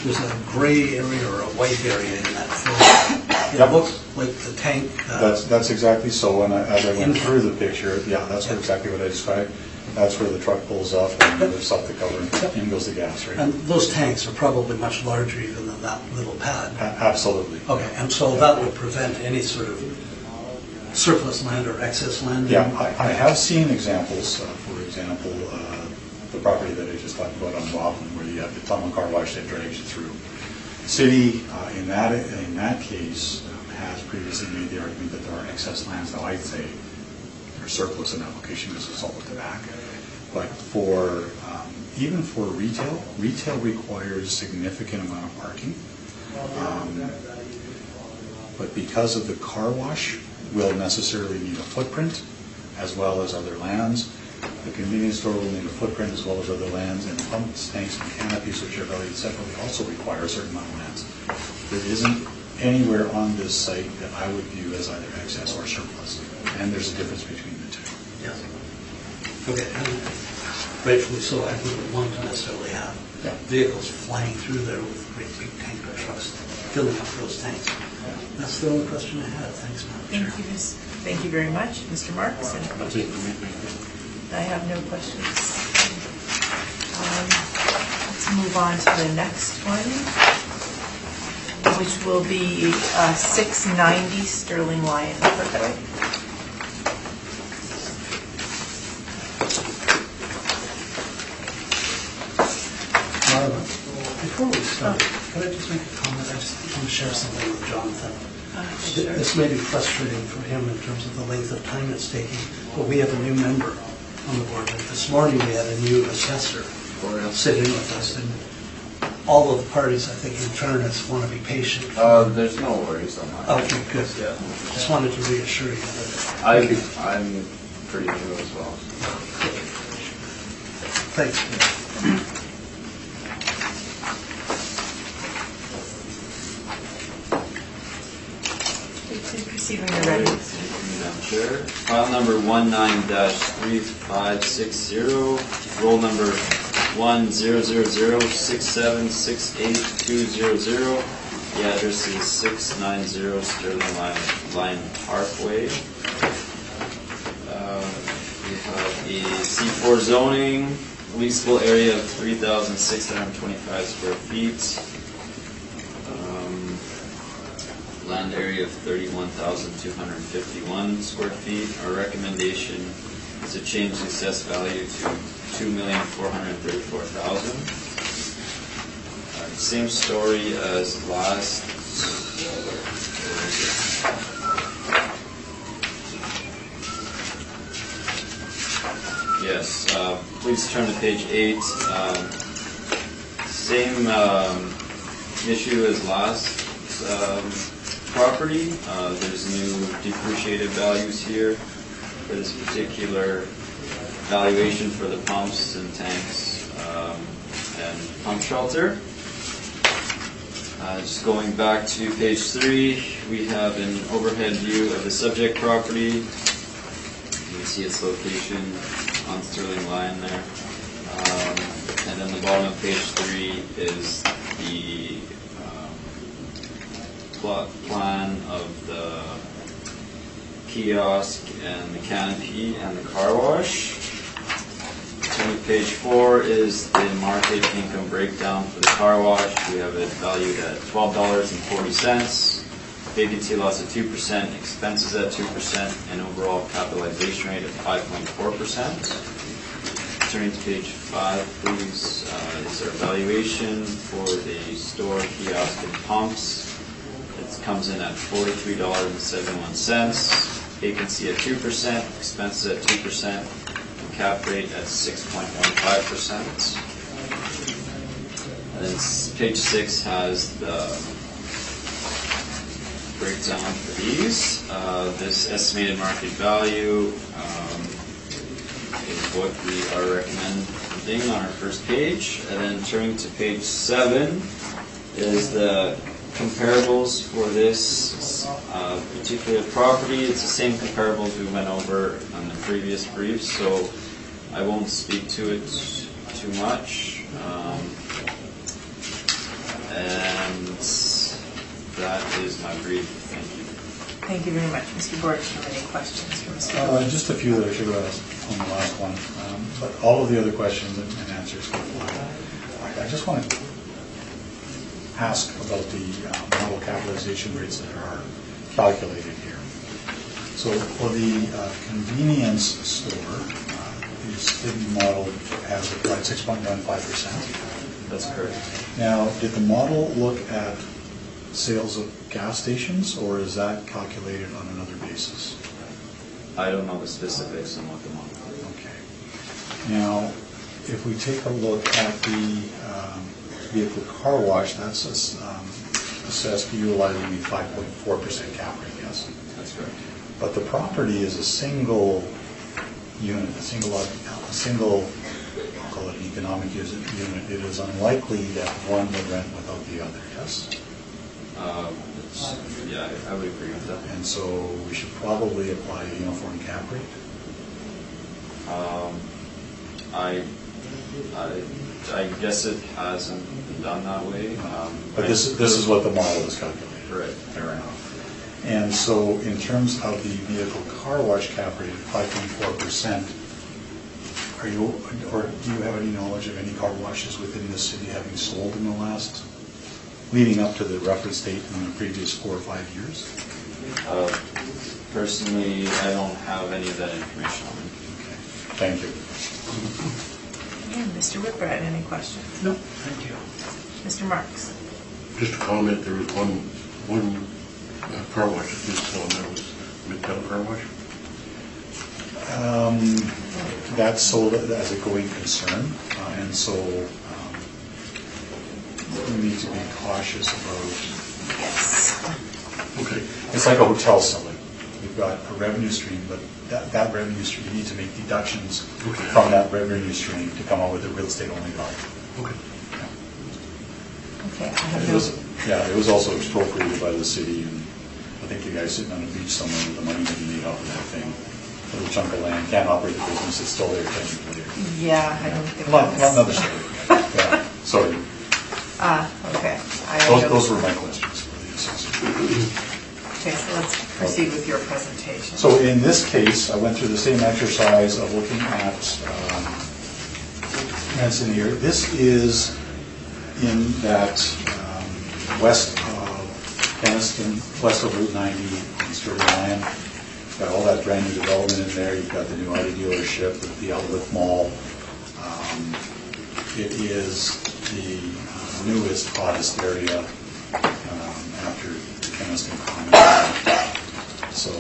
there's a gray area or a white area in that photo. It Yep. looks like the tank. That's exactly so. And as I went through the picture, yeah, that's exactly what I described. That's where the truck pulls up and lifts up the cover and in goes the gas, right? And those tanks are probably much larger even than that little pad. Absolutely. Okay, and so that would prevent any sort of surplus land or excess land? Yeah, I have seen examples, for example, the property that I just talked about on Rockland, where you have the tunnel car wash that drags you through. City, in that case, has previously made the argument that there are excess lands. Now, I'd say they're surplus in application because it's all at the back. But for even for retail requires significant amount of parking. But because of the car wash, will necessarily need a footprint as well as other lands. The convenience store will need a footprint as well as other lands, and pumps, tanks, and canopies, which are valued separately, also require a certain amount of lands. There isn't anywhere on this site that I would view as either excess or surplus, and there's a difference between the two. Yes. Okay, and rightfully so, I wouldn't want to necessarily have vehicles flying through there with great big tanker trucks filling up those tanks. That's the only question I had. Thanks, Madam Chair. Thank you very much. Mr. Marks, any questions? I have no questions. Let's move on to the next one, which will be 690 Sterling Lion Parkway. Before we start, could I just make a comment? I just want to share something with Jonathan. This may be frustrating for him in terms of the length of time it's taking, but we have a new member on the board, but this morning we had a new assessor sitting with us, and all of the parties, I think, in fairness, want to be patient. There's no worries on that. Okay, good. Yeah. Just wanted to reassure you that. I'm pretty new as well. Thanks. Please proceed when you're ready. Madam Chair. File number 19-3560, roll number 10006768200. The address is 690 Sterling Line Parkway. We have a C4 zoning, leasable area of 3,625 square feet. Land area of 31,251 square feet. Our recommendation is to change the assessed value to $2,434,000. Same story as last. Yes, please turn to page 8. Same issue as last property. There's new depreciated values here for this particular valuation for the pumps and tanks and pump shelter. Just going back to page 3, we have an overhead view of the subject property. You can see its location on Sterling Line there. And then the bottom of page 3 is the plot plan of the kiosk and the canopy and the car wash. Turning to page 4 is the market income breakdown for the car wash. We have it valued at $12.40, vacancy loss of 2%, expenses at 2%, and overall capitalization rate of 5.4%. Turning to page 5, please, is our valuation for the store, kiosk, and pumps. It comes in at $43.71, vacancy at 2%, expenses at 2%, cap rate at 6.15%. And then page 6 has the breakdown for these. This estimated market value is what we are recommending on our first page. And then turning to page 7 is the comparables for this particular property. It's the same comparables we went over on the previous brief, so I won't speak to it too much. And that is my brief. Thank you. Thank you very much. Mr. Boardroom, any questions for Mr. Boardroom? Just a few that I should have asked on the last one, but all of the other questions and answers were fine. I just want to ask about the model capitalization rates that are calculated here. So for the convenience store, the city model has applied 6.15%. That's correct. Now, did the model look at sales of gas stations, or is that calculated on another basis? I don't know the specifics on what the model is. Okay. Now, if we take a look at the vehicle car wash, that's assessed utilizing the 5.4% cap rate, yes? That's correct. But the property is a single unit, a single, I'll call it an economic unit. It is unlikely that one would rent without the other, yes? Yeah, I would agree with that. And so we should probably apply a uniform cap rate? I guess it hasn't been done that way. But this is what the model is calculated. Right. Fair enough. And so in terms of the vehicle car wash cap rate of 5.4%, are you, or do you have any knowledge of any car washes within the city having sold in the last, leading up to the reference date in the previous 4 or 5 years? Personally, I don't have any of that information on me. Okay. Thank you. And Mr. Whitbread, any questions? No, thank you. Mr. Marks? Just a comment, there was one car wash that did sell, and that was Midtown Car Wash. that's sold as a going concern, and so we need to be cautious about. Yes. Okay. It's like a hotel selling. You've got a revenue stream, but that revenue stream, you need to make deductions from that revenue stream to come up with a real estate only value. Okay. Okay, I have It was also expropriated by the city, and I think you guys sitting on a beach somewhere with the money that you made off of that thing. A little chunk of land, can't operate the business, it's still there technically. Yeah, I don't think Well, that's... another story. Yeah, sorry. Okay. Those were my questions for the assessor. Okay, so let's proceed with your presentation. So in this case, I went through the same exercise of looking at rents in here. This is in that west of Peniston, west of Route 90 in Sterling Land. You've got all that brand new development in there. You've got the new Audi dealership, the outlet mall. It is the newest, hottest area after Peniston Common. So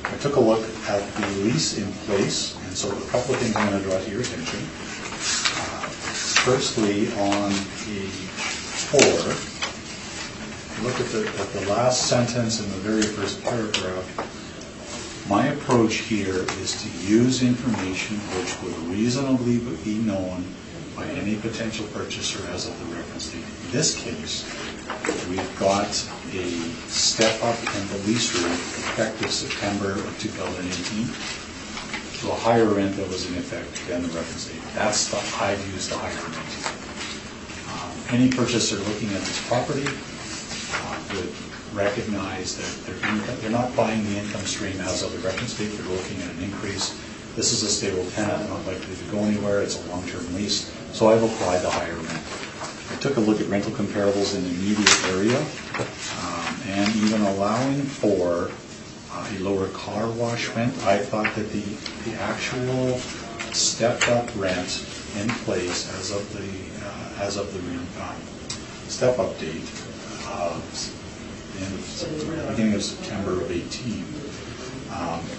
I took a look at the lease in place, and so a couple of things I'm going to draw to your attention. Firstly, on page 4, look at the last sentence in the very first paragraph. My approach here is to use information which would reasonably be known by any potential purchaser as of the reference date. In this case, we've got a step up in the lease rate effective September of 2018 to a higher rent that was in effect than the reference date. That's the I've used the higher rent. Any purchaser looking at this property would recognize that they're not buying the income stream as of the reference date. They're looking at an increase. This is a stable tenant, not likely to go anywhere. It's a long-term lease. So I've applied the higher rent. I took a look at rental comparables in the immediate area, and even allowing for a lower car wash rent, I thought that the actual stepped-up rent in place as of the step-up date beginning of September of 18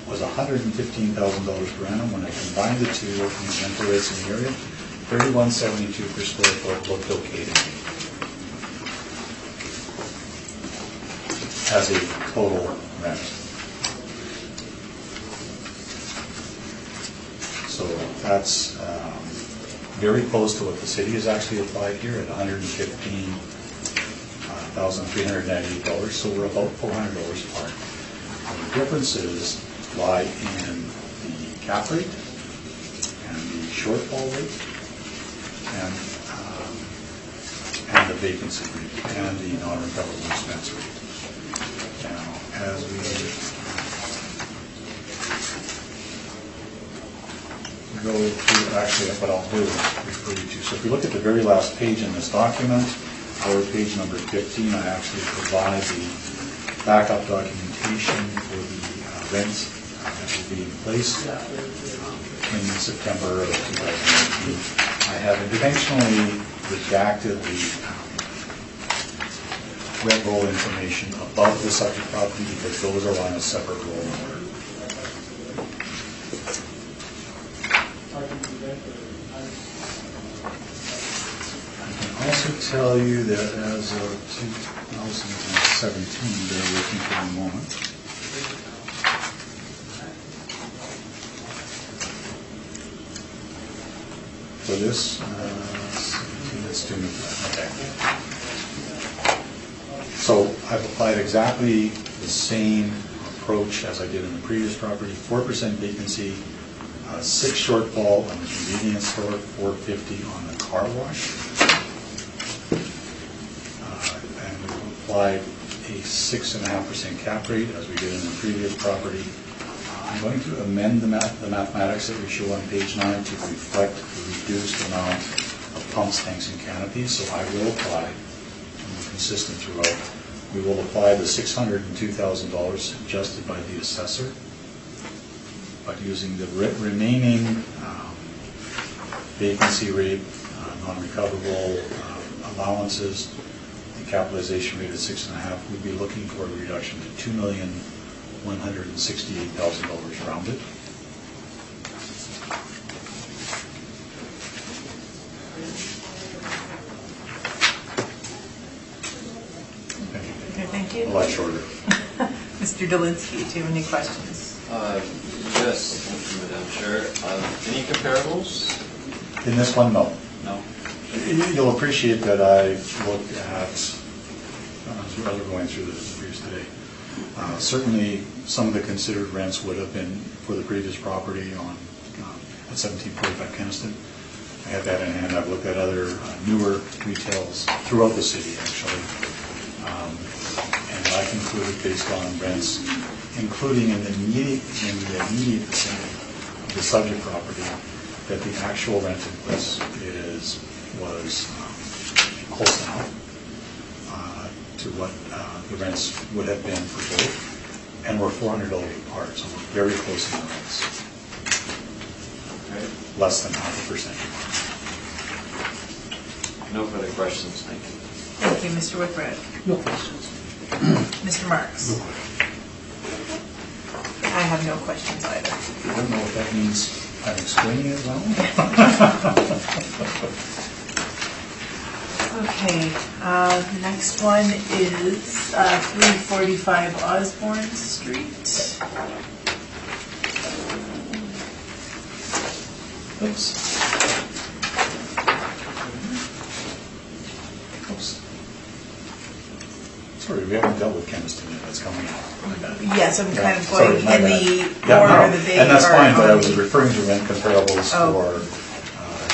was $115,000 per annum. When I combined the two in the rental rates in the area, $31.72 per square foot looked okay to me as a total rent. So that's very close to what the city has actually applied here at $115,398. So we're about $400 apart. And the differences lie in the cap rate and the shortfall rate and the vacancy rate and the non-recoverable expense rate. Now, as we go through, actually, what I'll do is refer you to. So if you look at the very last page in this document, or page number 15, I actually provide the backup documentation for the rents that will be in place in September of 2019. I have intentionally redacted the rent roll information above the subject property because those are on a separate roll number. I can also tell you that as of 2017, bear with me for a moment. For this, let's do okay. So I've applied exactly the same approach as I did in the previous property. 4% vacancy, 6 shortfall on the convenience store, 450 on the car wash. And we've applied a 6.5% cap rate as we did in the previous property. I'm going to amend the mathematics that we show on page 9 to reflect the reduced amount of pumps, tanks, and canopies. So I will apply, and we're consistent throughout, we will apply the $602,000 suggested by the assessor, but using the remaining vacancy rate, non-recoverable allowances, the capitalization rate of 6.5, we'd be looking for a reduction to $2,168,000 rounded. do you? A lot shorter. Mr. Dolinsky, do you have any questions? Yes, thank you, Madam Chair. Any comparables? In this one, no. No. You'll appreciate that I've looked at, as we're going through the briefs today, certainly some of the considered rents would have been for the previous property on at 1745 Keniston. I have that in hand. I've looked at other newer retails throughout the city, actually. And I concluded based on rents, including in the immediate vicinity of the subject property, that the actual rent in place was close enough to what the rents would have been for both, and we're $400 apart, so we're very close in the rents. Okay. Less than 0.5%. No further questions, thank you. Thank you, Mr. Whitbread. No questions. Mr. Marks? I have no questions either. I don't know if that means I'm explaining it well. Okay, the next one is 345 Osborne Street. Oops. Oops. Sorry, we haven't dealt with Keniston yet. That's coming up. My bad. Yes, I'm kind of Sorry, going my in bad. the Yeah, order no, that they and that's are fine, but I on was the- referring to rent comparables Oh. for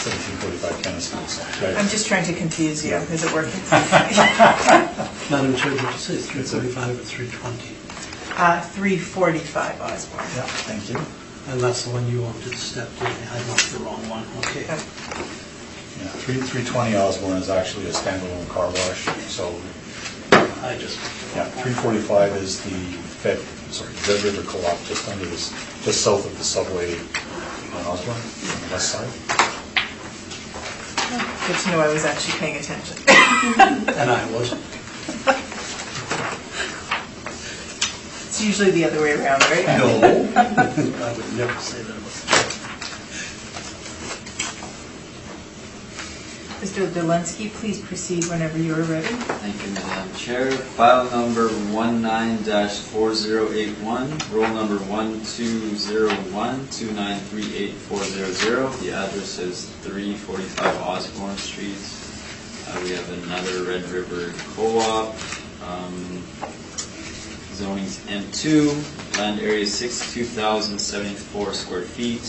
1745 Keniston. Right? I'm just trying to confuse you. Is it working? Madam Chair, did you say 335 or 320? 345 Osborne. Yeah, thank you. And that's the one you wanted stepped in. I marked the wrong one. Okay. Okay. Yeah, 320 Osborne is actually a standalone car wash, so I just. yeah, 345 is the Red River Co-op just under this, just south of the subway on Osborne, on the west side. Good to know I was actually paying attention. And I wasn't. It's usually the other way around, right? No. I would never say that about Mr. Dolinsky, please proceed whenever you are ready. Thank you, Madam Chair. File number 19-4081, roll number 1201293840. The address is 345 Osborne Street. We have another Red River Co-op. Zoning's M2. Land area 62,074 square feet.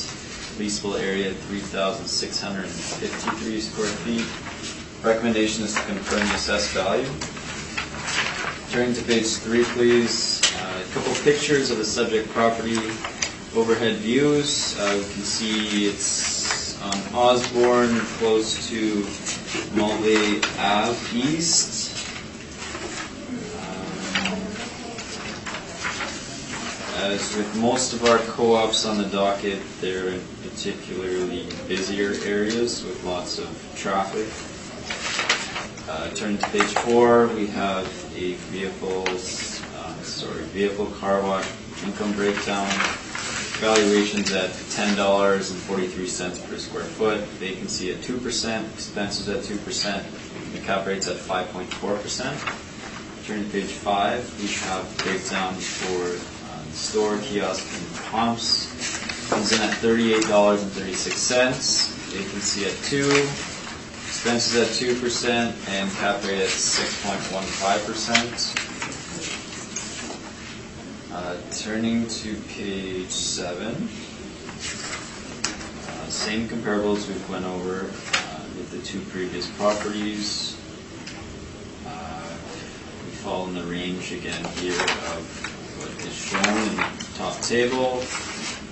Leasable area 3,653 square feet. Recommendation is to confirm the assessed value. Turning to page 3, please. A couple pictures of the subject property. Overhead views. We can see it's on Osborne, close to Mulvey Ave East. As with most of our co-ops on the docket, they're in particularly busier areas with lots of traffic. Turning to page 4, we have a vehicle car wash income breakdown. Valuations at $10.43 per square foot. Vacancy at 2%. Expenses at 2%. The cap rate's at 5.4%. Turning to page 5, we have breakdown for store, kiosk, and pumps. Comes in at $38.36. Vacancy at 2%. Expenses at 2%, and cap rate at 6.15%. Turning to page 7, same comparables we've went over with the two previous properties. We fall in the range again here of what is shown in the top table,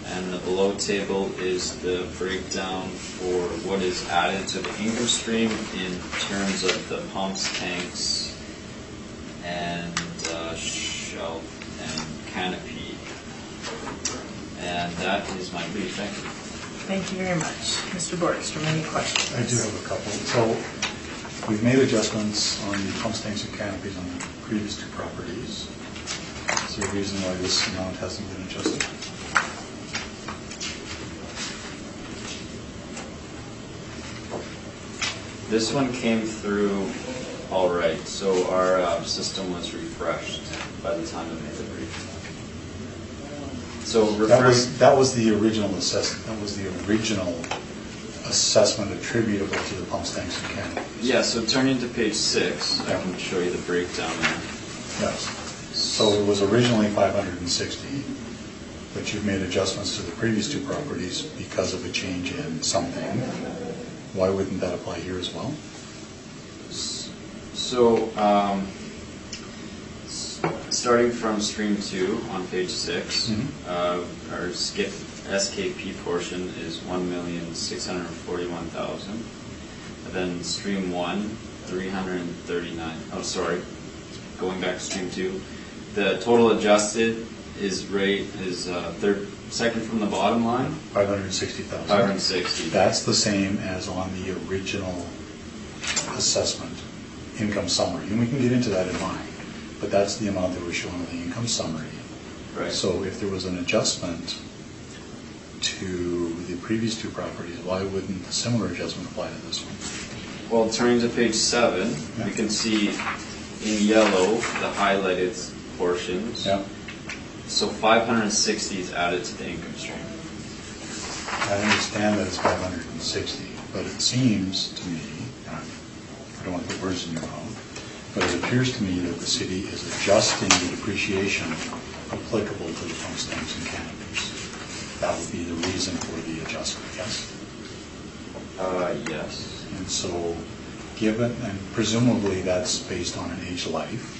and the below table is the breakdown for what is added to the income stream in terms of the pumps, tanks, and shelf and canopy. And that is my brief. Thank you. Thank you very much. Mr. Borgstrom, any questions? I do have a couple. So we've made adjustments on the pumps, tanks, and canopies on the previous two properties. Is there a reason why this amount hasn't been adjusted? This one came through All right, so our system was refreshed by the time it made the brief. So That was the original assessment. That was the original assessment attributable to the pumps, tanks, and canopies. Yeah, so turning to page 6, I can show you the breakdown there. Yes. So it was originally 560, but you've made adjustments to the previous two properties because of a change in something. Why wouldn't that apply here as well? So, starting from stream 2 on page 6, our SKP portion is 1,641,000. And then stream 1, 339. Oh, sorry. Going back to stream 2, the total adjusted rate is second from the bottom line. 560,000. 560. That's the same as on the original assessment income summary, and we can get into that in mine. But that's the amount that was shown in the income summary. Right. So if there was an adjustment to the previous two properties, why wouldn't a similar adjustment apply to this one? Well, turning to page 7, we can see in yellow the highlighted portions. Yeah. So 560 is added to the income stream. I understand that it's 560, but it seems to me, and I don't want to put words in your mouth, but it appears to me that the city is adjusting the depreciation applicable to the pumps, tanks, and canopies. That would be the reason for the adjustment, yes? Yes. And so, given, and presumably that's based on an age life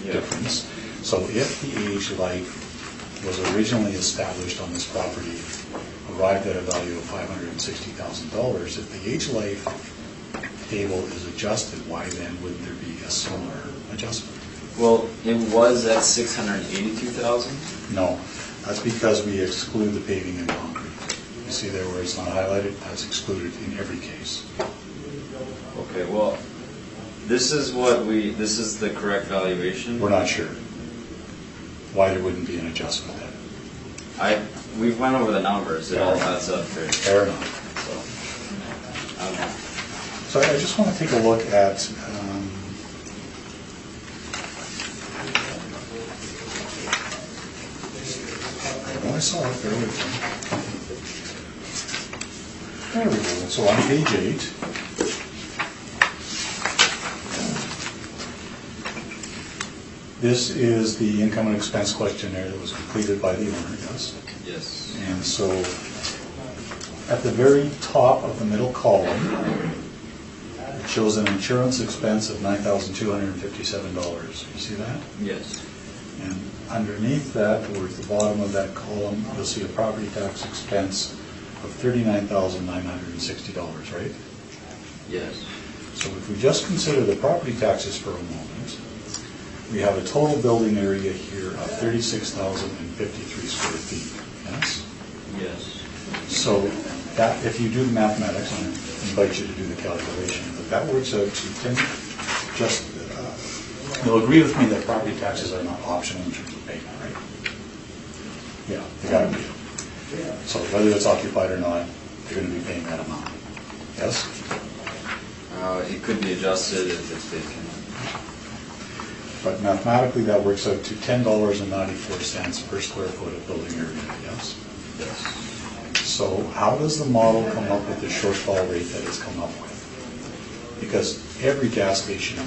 difference. So if the age life was originally established on this property, arrived at a value of $560,000, if the age life table is adjusted, why then wouldn't there be a similar adjustment? Well, it was at 682,000. No, that's because we exclude the paving and concrete. You see there where it's not highlighted, that's excluded in every case. Okay, well, this is the correct valuation. We're not sure why there wouldn't be an adjustment then. We went over the numbers, it all adds up there. Fair enough. So I just want to take a look at I saw it, bear with me. There we go. So on page 8, this is the income and expense questionnaire that was completed by the owner, yes? Yes. And so at the very top of the middle column, it shows an insurance expense of $9,257. You see that? Yes. And underneath that, towards the bottom of that column, you'll see a property tax expense of $39,960, right? Yes. So if we just consider the property taxes for a moment, we have a total building area here of 36,053 square feet, yes? Yes. So that, if you do the mathematics, and I invite you to do the calculation, but that works out to you'll agree with me that property taxes are not optional in terms of payment, right? Yeah, they gotta be. So whether it's occupied or not, they're gonna be paying that amount. Yes? It could be adjusted if it's vacant. But mathematically, that works out to $10.94 per square foot of building area, yes? Yes. So how does the model come up with the shortfall rate that it's come up with? Because every gas station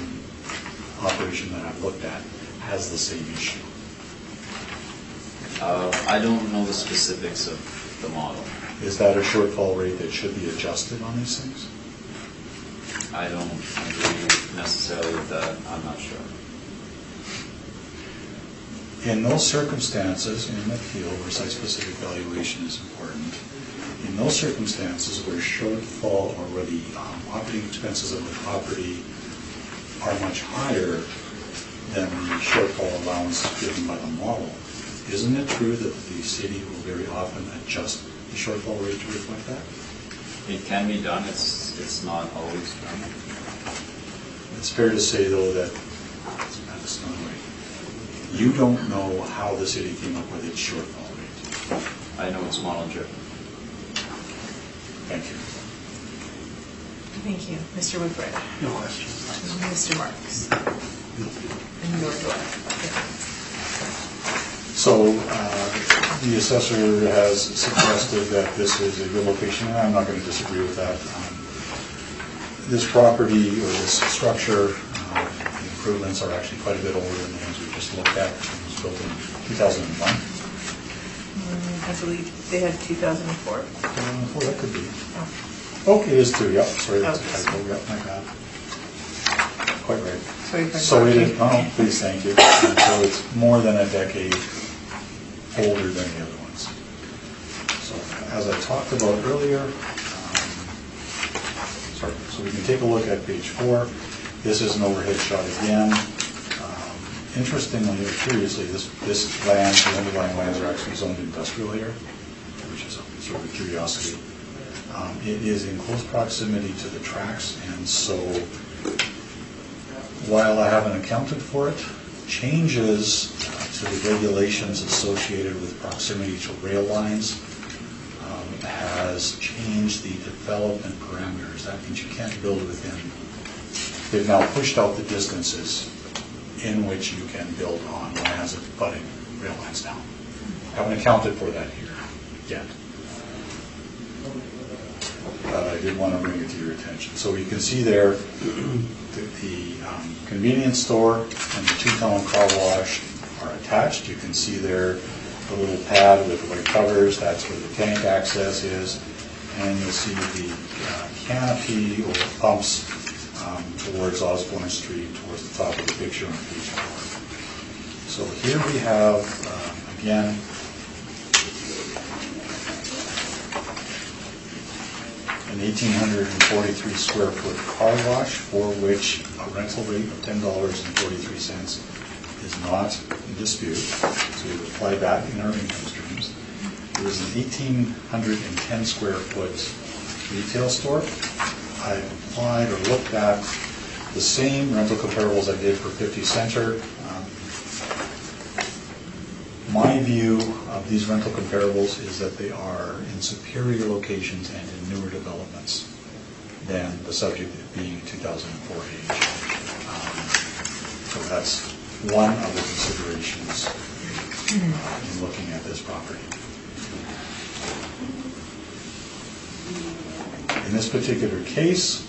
operation that I've looked at has the same issue. I don't know the specifics of the model. Is that a shortfall rate that should be adjusted on these things? I don't agree necessarily with that. I'm not sure. In those circumstances, in the field where site-specific valuation is important, in those circumstances where shortfall or where the operating expenses of the property are much higher than the shortfall allowance given by the model, isn't it true that the city will very often adjust the shortfall rate to reflect that? It can be done. It's not always done. It's fair to say, though, that that's not right. You don't know how the city came up with its shortfall rate. I know it's model driven. Thank you. Thank you. Mr. Woodward? No questions. Mr. Marks? And nor do I. So the assessor has suggested that this is a good location, and I'm not going to disagree with that. This property or this structure, the improvements are actually quite a bit older than the ones we just looked at. It was built in 2001. I believe they had 2004. Well, that could be. Oh. Oh, it is too, yep, sorry, that's a Okay. typo, yep, my bad. Quite right. Sorry if I So it is, interrupted. oh, please, thank you. And so it's more than a decade older than the other ones. So as I talked about earlier, so we can take a look at page 4. This is an overhead shot again. Interestingly or curiously, this land, the underlying lands are actually zoned industrial here, which is a sort of a curiosity. It is in close proximity to the tracks, and so while I haven't accounted for it, changes to the regulations associated with proximity to rail lines has changed the development parameters. That means you can't build within. They've now pushed out the distances in which you can build on lands that are butting rail lines now. Haven't accounted for that here yet. But I did want to bring it to your attention. So you can see there the convenience store and the two-tone car wash are attached. You can see there the little pad with the white covers, that's where the tank access is. And you'll see the canopy or the pumps towards Osborne Street, towards the top of the picture on page 4. So here we have, again, an 1,843 square foot car wash for which a rental rate of $10.43 is not in dispute. So we apply that in our income streams. There is an 1,810 square foot retail store. I applied or looked at the same rental comparables I did for 50 Center. My view of these rental comparables is that they are in superior locations and in newer developments than the subject being 2004 age. So that's one of the considerations in looking at this property. In this particular case,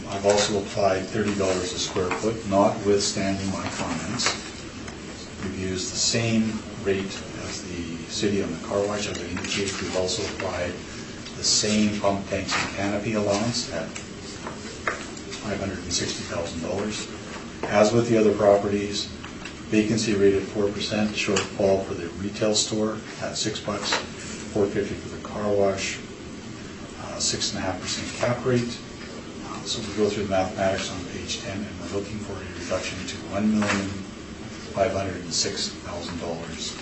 I've also applied $30 a square foot, notwithstanding my comments. We've used the same rate as the city on the car wash. As I indicated, we've also applied the same pump tanks and canopy allowance at $560,000. As with the other properties, vacancy rate at 4%, shortfall for the retail store at $6, $4.50 for the car wash, 6.5% cap rate. So we go through the mathematics on page 10, and we're looking for a reduction to $1,506,000.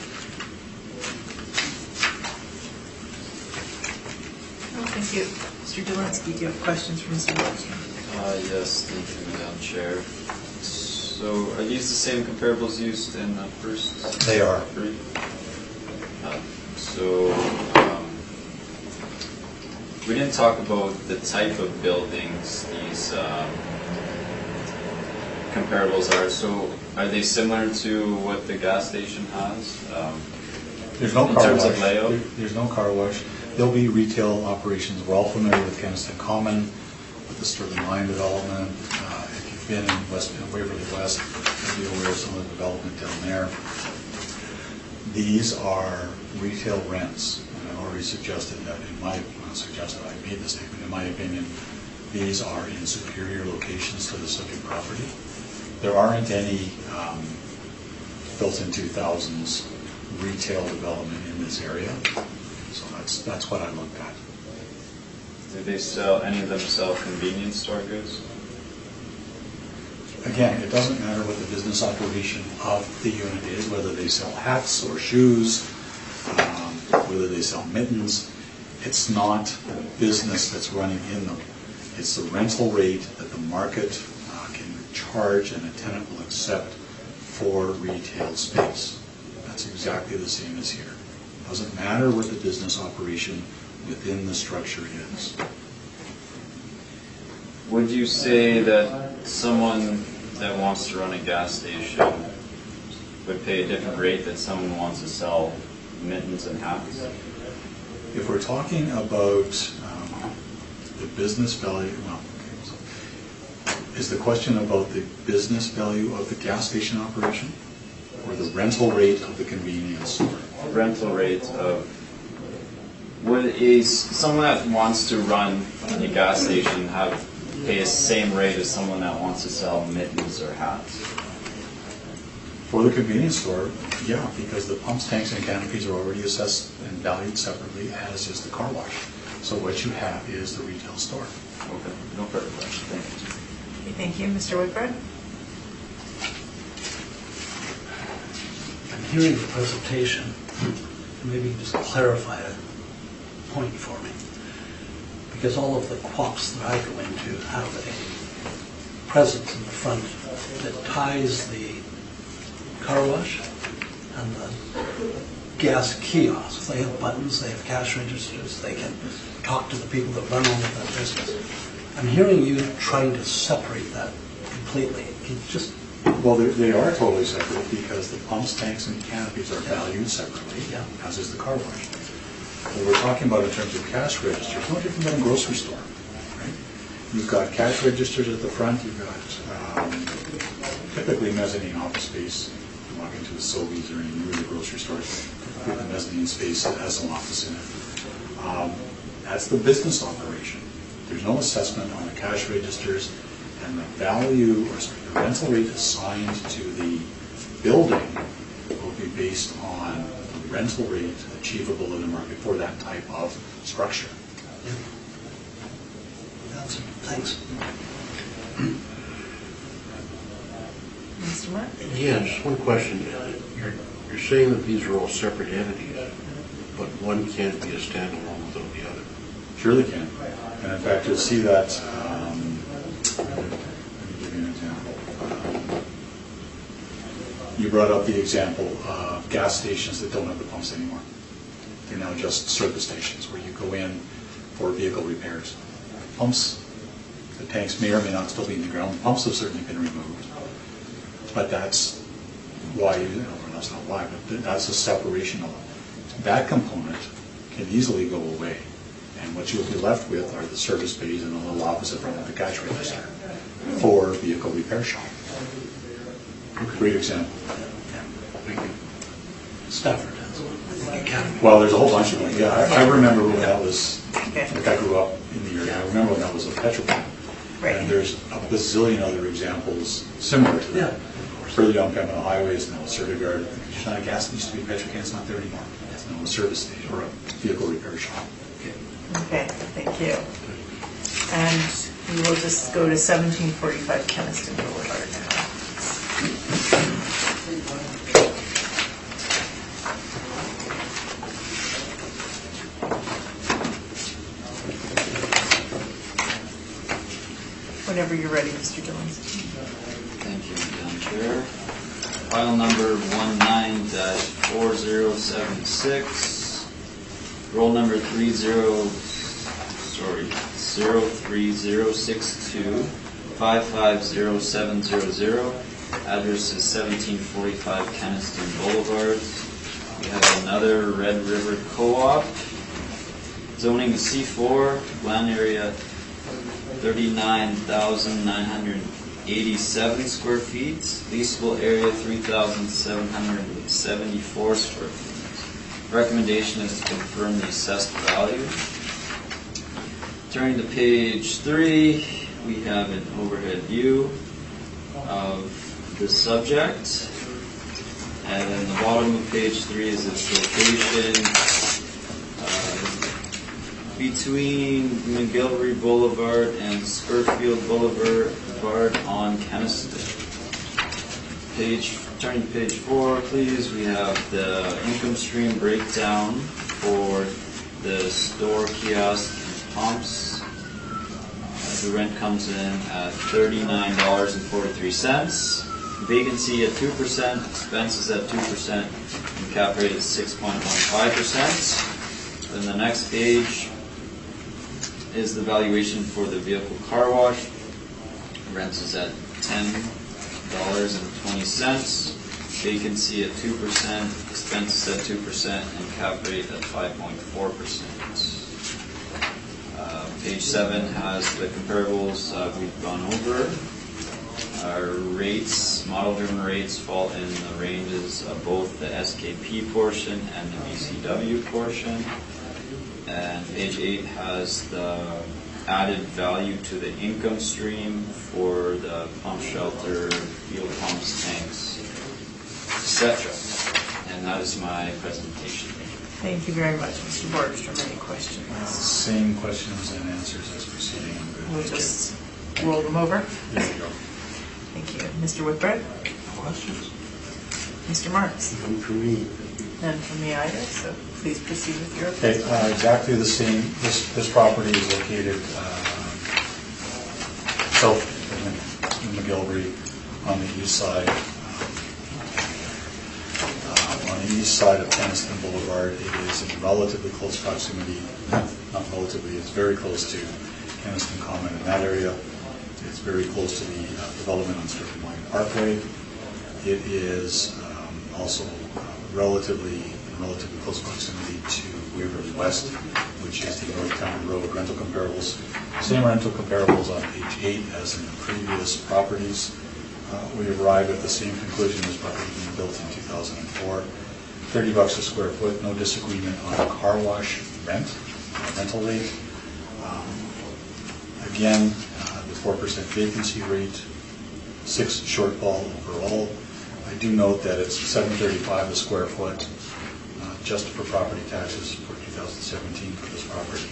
Thank you. Mr. Delansky, do you have questions for Mr. Markstrom? Yes, thank you, Madam Chair. So are these the same comparables used in the first? They are. We didn't talk about the type of buildings these comparables are. So are they similar to what the gas station has? There's no in car terms wash. of layout? There's no car wash. There'll be retail operations. We're all familiar with Kenniston Common, with the Sterling Line development. If you've been in Waverly West, you'll be aware of some of the development down there. These are retail rents, and I've already suggested that I made the statement, in my opinion, these are in superior locations to the subject property. There aren't any built in 2000s retail development in this area, so that's what I looked at. Do any of them sell convenience store goods? Again, it doesn't matter what the business operation of the unit is, whether they sell hats or shoes, whether they sell mittens. It's not the business that's running in them. It's the rental rate that the market can charge and a tenant will accept for retail space. That's exactly the same as here. It doesn't matter what the business operation within the structure is. Would you say that someone that wants to run a gas station would pay a different rate than someone who wants to sell mittens and hats? If we're talking about the business value, well, is the question about the business value of the gas station operation or the rental rate of the convenience store? Rental rate of, would someone that wants to run a gas station pay the same rate as someone that wants to sell mittens or hats? For the convenience store, yeah, because the pumps, tanks, and canopies are already assessed and valued separately, as is the car wash. So what you have is the retail store. Okay, no further questions. Thank you. Okay, thank you. Mr. Whitbread? I'm hearing the presentation. Maybe you can just clarify a point for me. Because all of the quaps that I go into have a presence in the front that ties the car wash and the gas kiosks. They have buttons, they have cash registers, they can talk to the people that run all of that business. I'm hearing you trying to separate that completely. Can you just... Well, they are totally separate because the pumps, tanks, and canopies are valued separately, Yeah. as is the car wash. What we're talking about in terms of cash registers, no different than a grocery store, right? You've got cash registers at the front, you've got typically mezzanine office space. You walk into a Sobeys or any of the grocery stores, you have the mezzanine space that has an office in it. That's the business operation. There's no assessment on the cash registers, and the value, or sorry, the rental rate assigned to the building will be based on the rental rate achievable in the market for that type of structure. That's it. Thanks. Mr. Mark? Yeah, just one question. You're saying that these are all separate entities, but one can't be a standalone without the other. Sure they can. And in fact, you'll see that, let me give you an example. You brought up the example of gas stations that don't have the pumps anymore. They're now just service stations where you go in for vehicle repairs. Pumps, the tanks may or may not still be in the ground. The pumps have certainly been removed. But that's why, or that's not why, but that's a separation of it. That component can easily go away. And what you'll be left with are the service bays and a little office in front of the cash register for vehicle repair shop. Great example. Thank you. Stafford has one. Academy. Well, there's a whole bunch of them. Yeah, I remember when that was, Okay. like I grew up in the area, I remember when that was a petrol plant. Right. And there's a bazillion other examples similar to that. Further down Pembina Highway is now a Certigard. It's not a gas, it used to be a Petrocan, it's not there anymore. It's now a service station or a vehicle repair shop. Okay, thank you. And we will just go to 1745 Keniston Boulevard now. Whenever you're ready, Mr. Dillon. Thank you, Madam Chair. File number 19-4076, roll number 03062-550-700. Address is 1745 Keniston Boulevard. We have another Red River Co-op. Zoning is C4, land area 39,987 square feet, leasable area 3,774 square feet. Recommendation is to confirm the assessed value. Turning to page 3, we have an overhead view of the subject. And then the bottom of page 3 is its location between McGillivray Boulevard and Spurfield Boulevard on Keniston. Turning to page 4, please. We have the income stream breakdown for the store, kiosk, and pumps. The rent comes in at $39.43. Vacancy at 2%, expenses at 2%, and cap rate is 6.15%. Then the next page is the valuation for the vehicle car wash. Rent is at $10.20. Vacancy at 2%, expenses at 2%, and cap rate at 5.4%. Page 7 has the comparables we've gone over. Our rates, model-driven rates, fall in the ranges of both the SKP portion and the BCW portion. And page 8 has the added value to the income stream for the pump shelter, fuel pumps, tanks, etc. And that is my presentation. Thank you very much, Mr. Boardroom. Any questions? Same questions and answers as preceding. I'm good. We'll just roll them over. There you go. Thank you. Mr. Whitbread? No questions? Mr. Marks? None for me. None from me either, so please proceed with your Okay, exactly the same. This property is located south of McGilvery on the east side. On the east side of Keniston Boulevard, it is in relatively close proximity, not relatively, it's very close to Keniston Common in that area. It's very close to the development on Sterling Line Parkway. It is also relatively close proximity to Waverly West, which is the North County Road rental comparables. Same rental comparables on page 8 as in the previous properties. We arrived at the same conclusion. This property being built in 2004. $30 a square foot, no disagreement on a car wash rental rate. Again, the 4% vacancy rate, 6 shortfall overall. I do note that it's $7.35 a square foot just for property taxes for 2017 for this property.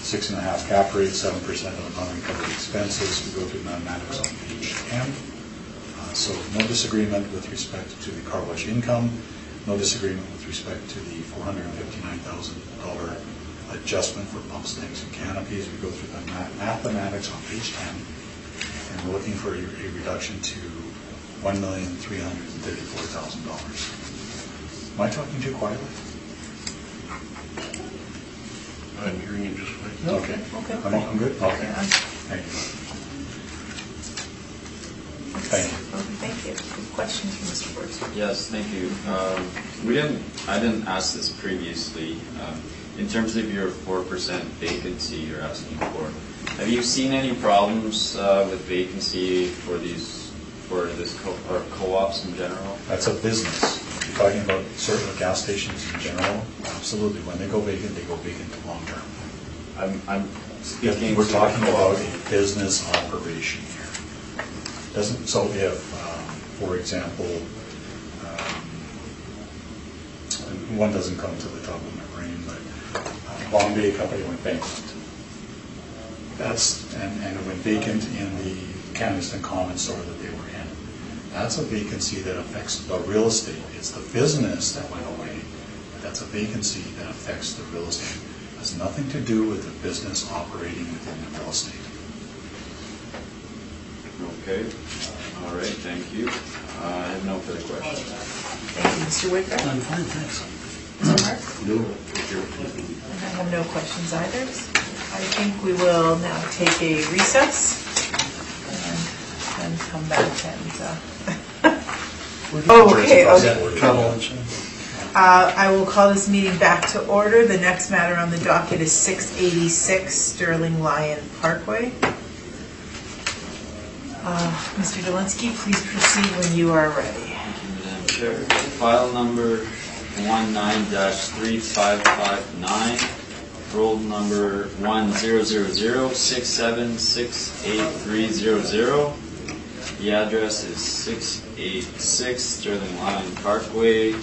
6.5 cap rate, 7% on non-recovered expenses. We go through mathematics on page 10. So no disagreement with respect to the car wash income, no disagreement with respect to the $459,000 adjustment for pumps, tanks, and canopies. We go through the mathematics on page 10, and we're looking for a reduction to $1,334,000. Am I talking too quietly? I'm hearing you just fine. Okay. Okay. I'm good? Okay. Yeah. Thank you. Thank you. Okay, thank you. Good questions from Mr. Boardroom. Yes, thank you. I didn't ask this previously. In terms of your 4% vacancy you're asking for, have you seen any problems with vacancy for this co-ops in general? That's a business. If you're talking about certain gas stations in general, absolutely. When they go vacant long term. I'm speaking. We're talking about a business operation here. So if, for example, one doesn't come to the top of my brain, but Bombay Company went bankrupt. And it went vacant in the Keniston Common store that they were in. That's a vacancy that affects the real estate. It's the business that went away, but that's a vacancy that affects the real estate. It has nothing to do with the business operating within the real estate. Okay. All right. Thank you. I have no further questions. Thank you, Mr. Whitbread. I'm fine, thanks. Mr. Marks? No. And I have no questions either. I think we will now take a recess and come back and. Oh, okay. Travel insurance. I will call this meeting back to order. The next matter on the docket is 686 Sterling Lion Parkway. Mr. Dolinsky, please proceed when you are ready. Madam Chair, file number 19-3559, roll number 1000676830. The address is 686 Sterling Lion Parkway. We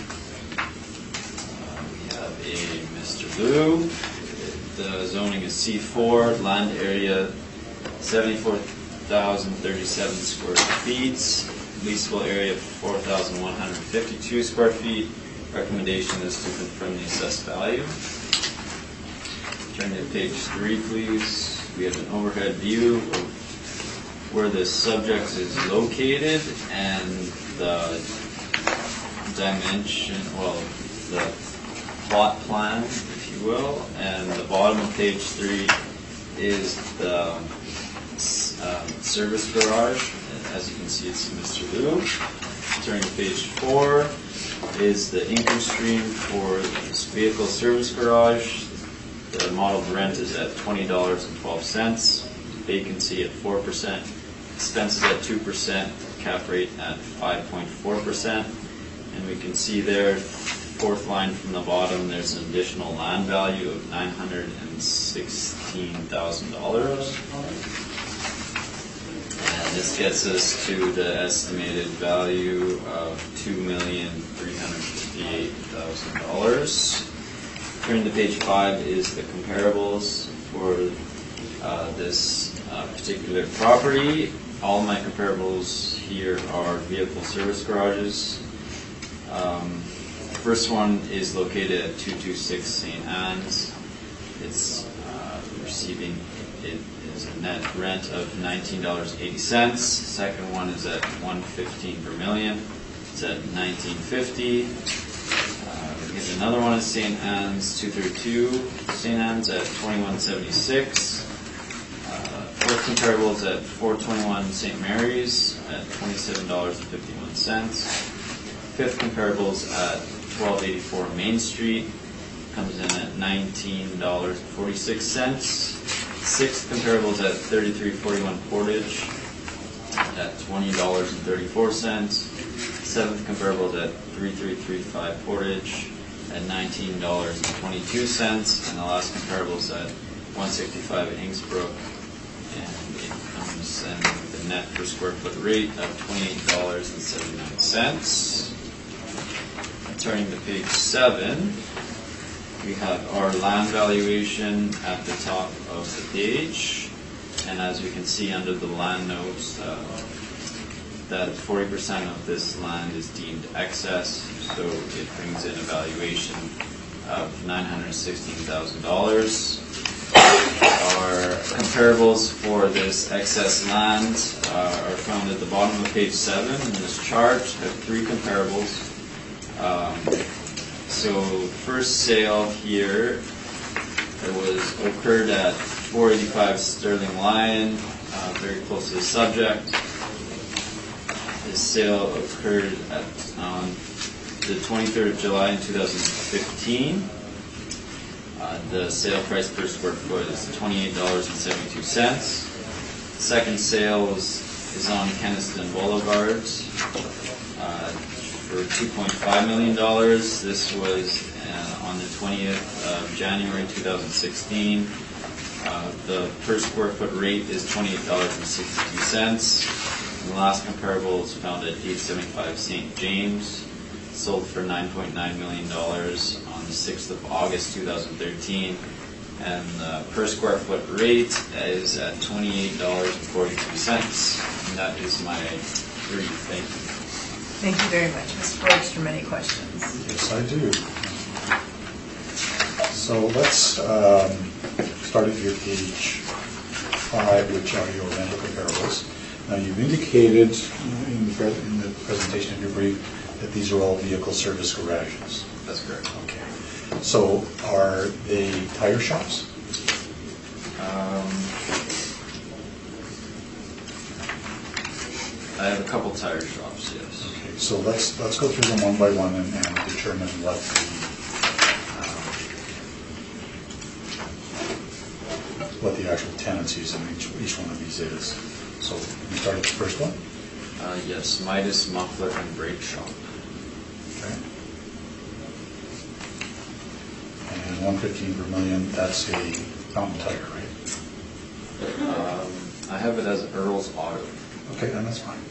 have a Mr. Liu. The zoning is C4, land area 74,037 square feet, leasable area 4,152 square feet. Recommendation is to confirm the assessed value. Turn to page 3, please. We have an overhead view of where the subject is located and the dimension, the plot plan, if you will, and the bottom of page 3 is the service garage. As you can see, it's Mr. Liu. Turning to page 4 is the income stream for this vehicle service garage. The modeled rent is at $20.12, vacancy at 4%, expenses at 2%, cap rate at 5.4%. And we can see there, fourth line from the bottom, there's an additional land value of $916,000. And this gets us to the estimated value of $2,358,000. Turning to page 5 is the comparables for this particular property. All my comparables here are vehicle service garages. First one is located at 226 St. Anne's. It's receiving it is a net rent of $19.80. Second one is at 115 Vermilion. It's at $19.50. Here's another one at St. Anne's, 232 St. Anne's at $21.76. Fourth comparable is at 421 St. Mary's at $27.51. Fifth comparable is at 1284 Main Street, comes in at $19.46. Sixth comparable is at 3341 Portage at $20.34. Seventh comparable is at 3335 Portage at $19.22. And the last comparable is at 165 Innsbrook, and it comes in with a net per square foot rate of $28.79. Turning to page 7, we have our land valuation at the top of the page, and as we can see under the land notes, that 40% of this land is deemed excess, so it brings in a valuation of $916,000. Our comparables for this excess land are found at the bottom of page 7 in this chart. I have 3 comparables. So first sale here, it was occurred at 485 Sterling Lion, very close to the subject. This sale occurred on the 23rd of July in 2015. The sale price per square foot is $28.72. Second sale is on Kenniston Boulevard for $2.5 million. This was on the 20th of January 2016. The per square foot rate is $28.62. And the last comparable is found at 875 St. James, sold for $9.9 million on the 6th of August 2013. And the per square foot rate is at $28.42. And that is my brief. Thank you. Thank you very much. Mr. Borgstrom, any questions? Yes, I do. So let's start at your page 5, which are your rental comparables. Now, you've indicated in the presentation of your brief that these are all vehicle service garages. That's correct. Okay. So are they tire shops? I have a couple tire shops, yes. Okay, so let's go through them one by one and determine what the actual tenancies in each one of these is. So we start at the first one? Yes, Midas Muffler and Brake Shop. Okay. And 115 Vermilion, that's a Fountain Tire, right? I have it as Earl's Auto. Okay, then that's fine.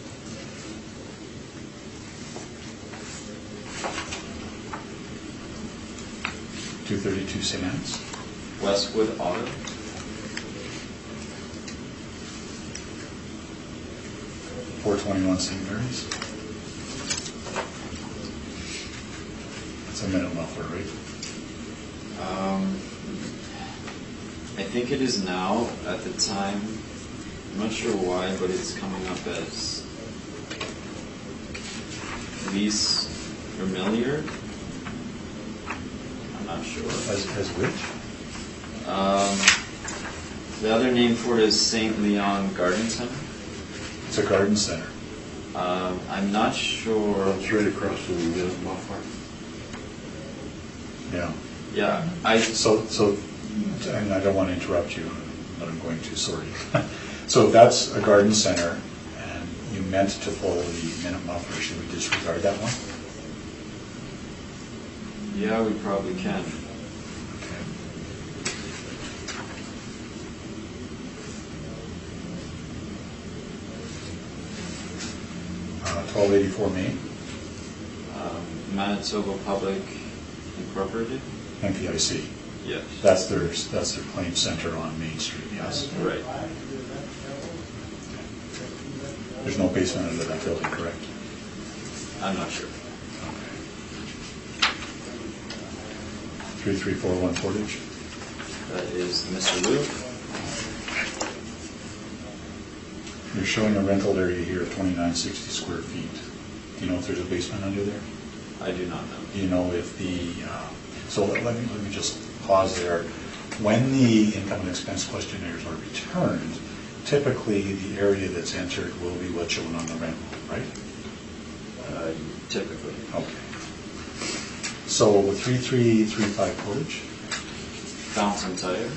$232 St. Anne's. Westwood Auto. $421 St. Mary's. That's a minimum muffler, right? I think it is now. At the time, I'm not sure why, but it's coming up as Lease Vermilion. I'm not sure. As which? The other name for it is St. Leon Garden Center. It's a garden center. I'm not sure. It's right across from the Minute Farm. Yeah. Yeah, So, and I don't want to interrupt you, but I'm going to, sorry. So that's a garden center, and you meant to follow the minute buffer. Should we disregard that one? yeah, we probably can. Okay. 1284 Main, Manitoba Public Incorporated? MPIC. Yes. That's their claim center on Main Street, yes. Right. There's no basement under that building, correct? I'm not sure. Okay. 3341 Portage. That is Mr. Liu. You're showing a rental area here of 2960 square feet. Do you know if there's a basement under there? I do not know. Do you know if the, so let me just pause there. When the income and expense questionnaires are returned, typically the area that's entered will be what's shown on the rent roll, right? Typically. Okay. So 3335 Portage, Fountain Tire.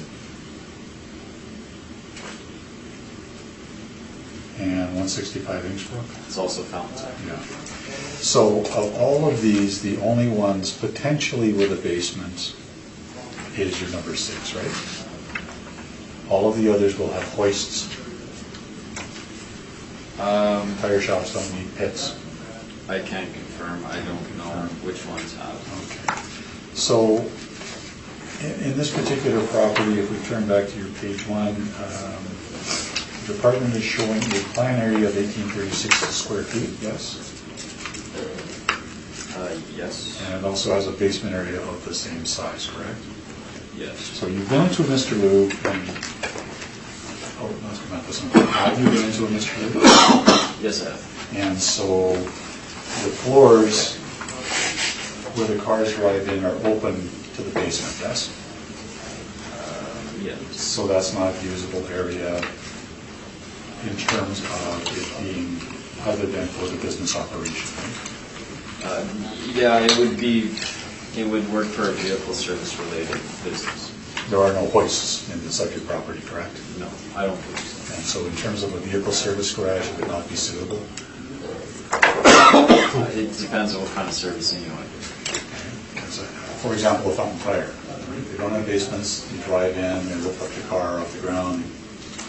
and 165 Innsbruck. It's also Fountain Tire. Yeah. So of all of these, the only ones potentially with a basement is your number 6, right? All of the others will have hoists. Tire shops don't need pits. I can't confirm. I don't know which ones have. Okay. So in this particular property, if we turn back to your page 1, the apartment is showing a plan area of 1836 square feet, yes? Yes. And it also has a basement area of the same size, correct? Yes. So you've been into a Mr. Liu, and, oh, no, it's not this one. Have you been into a Mr. Liu? Yes, I have. And so the floors where the cars drive in are open to the basement, yes? Yes. So that's not a usable area in terms of it being other than for the business operation, right? Yeah, it would work for a vehicle service related business. There are no hoists in the subject property, correct? No, I don't believe so. And so in terms of a vehicle service garage, it would not be suitable? It depends on what kind of servicing you want. For example, a fountain tire. They don't have basements, you drive in, they lift up your car off the ground,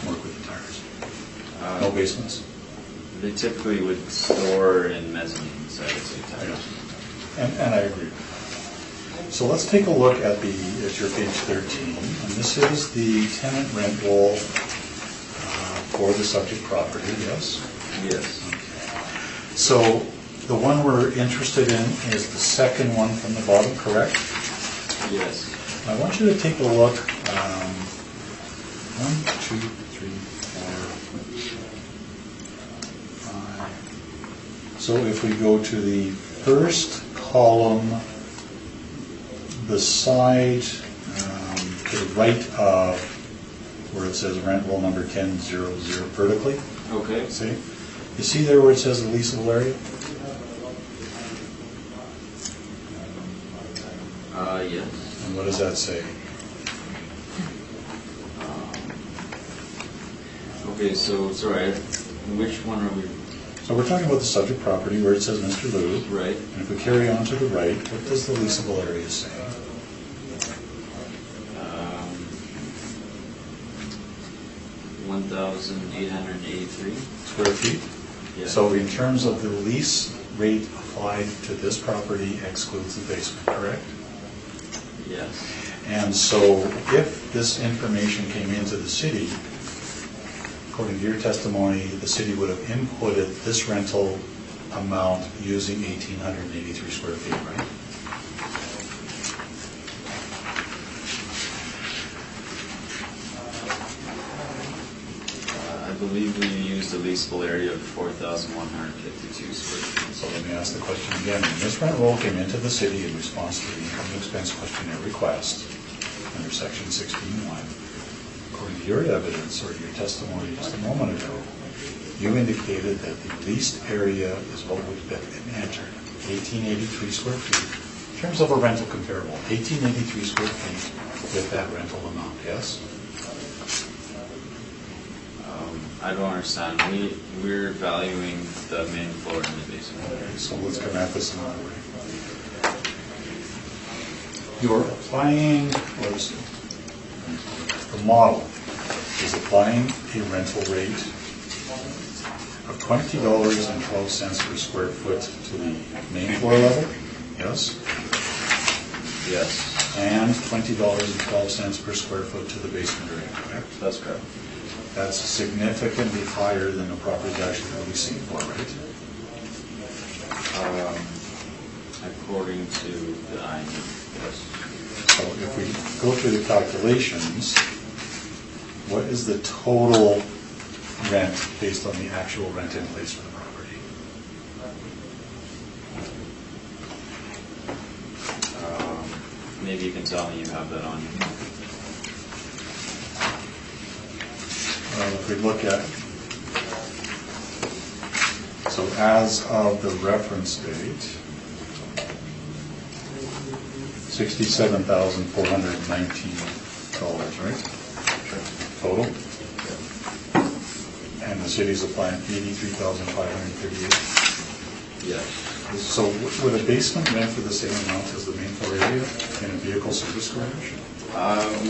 work with the tires. No basements? They typically would store in mezzanines, I would say, tires. And I agree. So let's take a look at your page 13. And this is the tenant rent roll for the subject property, yes? Yes. So the one we're interested in is the second one from the bottom, correct? Yes. I want you to take a look. 1, 2, 3, 4, 5. So if we go to the first column, the side to the right of where it says rent roll number 1000 vertically. Okay. See? You see there where it says the leasable area? Yes. And what does that say? Okay, so, sorry, which one are we? So we're talking about the subject property where it says Mr. Liu. Right. And if we carry on to the right, what does the leasable area say? 1,883. Square feet? Yeah. So in terms of the lease rate applied to this property excludes the basement, correct? Yes. And so if this information came into the city, according to your testimony, the city would have inputted this rental amount using 1,883 square feet, right? I believe we used a leasable area of 4,152 square feet. So let me ask the question again. When this rent roll came into the city in response to the income and expense questionnaire request under section 16.1, according to your evidence or your testimony just a moment ago, you indicated that the leased area is what would have been entered, 1883 square feet, in terms of a rental comparable, 1883 square feet with that rental amount, yes? I don't understand. We're valuing the main floor and the basement. So let's come at this another way. You're applying, the model is applying a rental rate of $20.12 per square foot to the main floor level, yes? Yes, And $20.12 per square foot to the basement area, correct? that's correct. That's significantly higher than the property is actually leasing for, right? According to the INE, yes. So if we go through the calculations, what is the total rent based on the actual rent in place for the property? Maybe you can tell me you have that on you. If we look at, so as of the reference date, $67,419, right? Total? And the city's applying $83,538. Yes. So would a basement rent for the same amount as the main floor area in a vehicle service garage?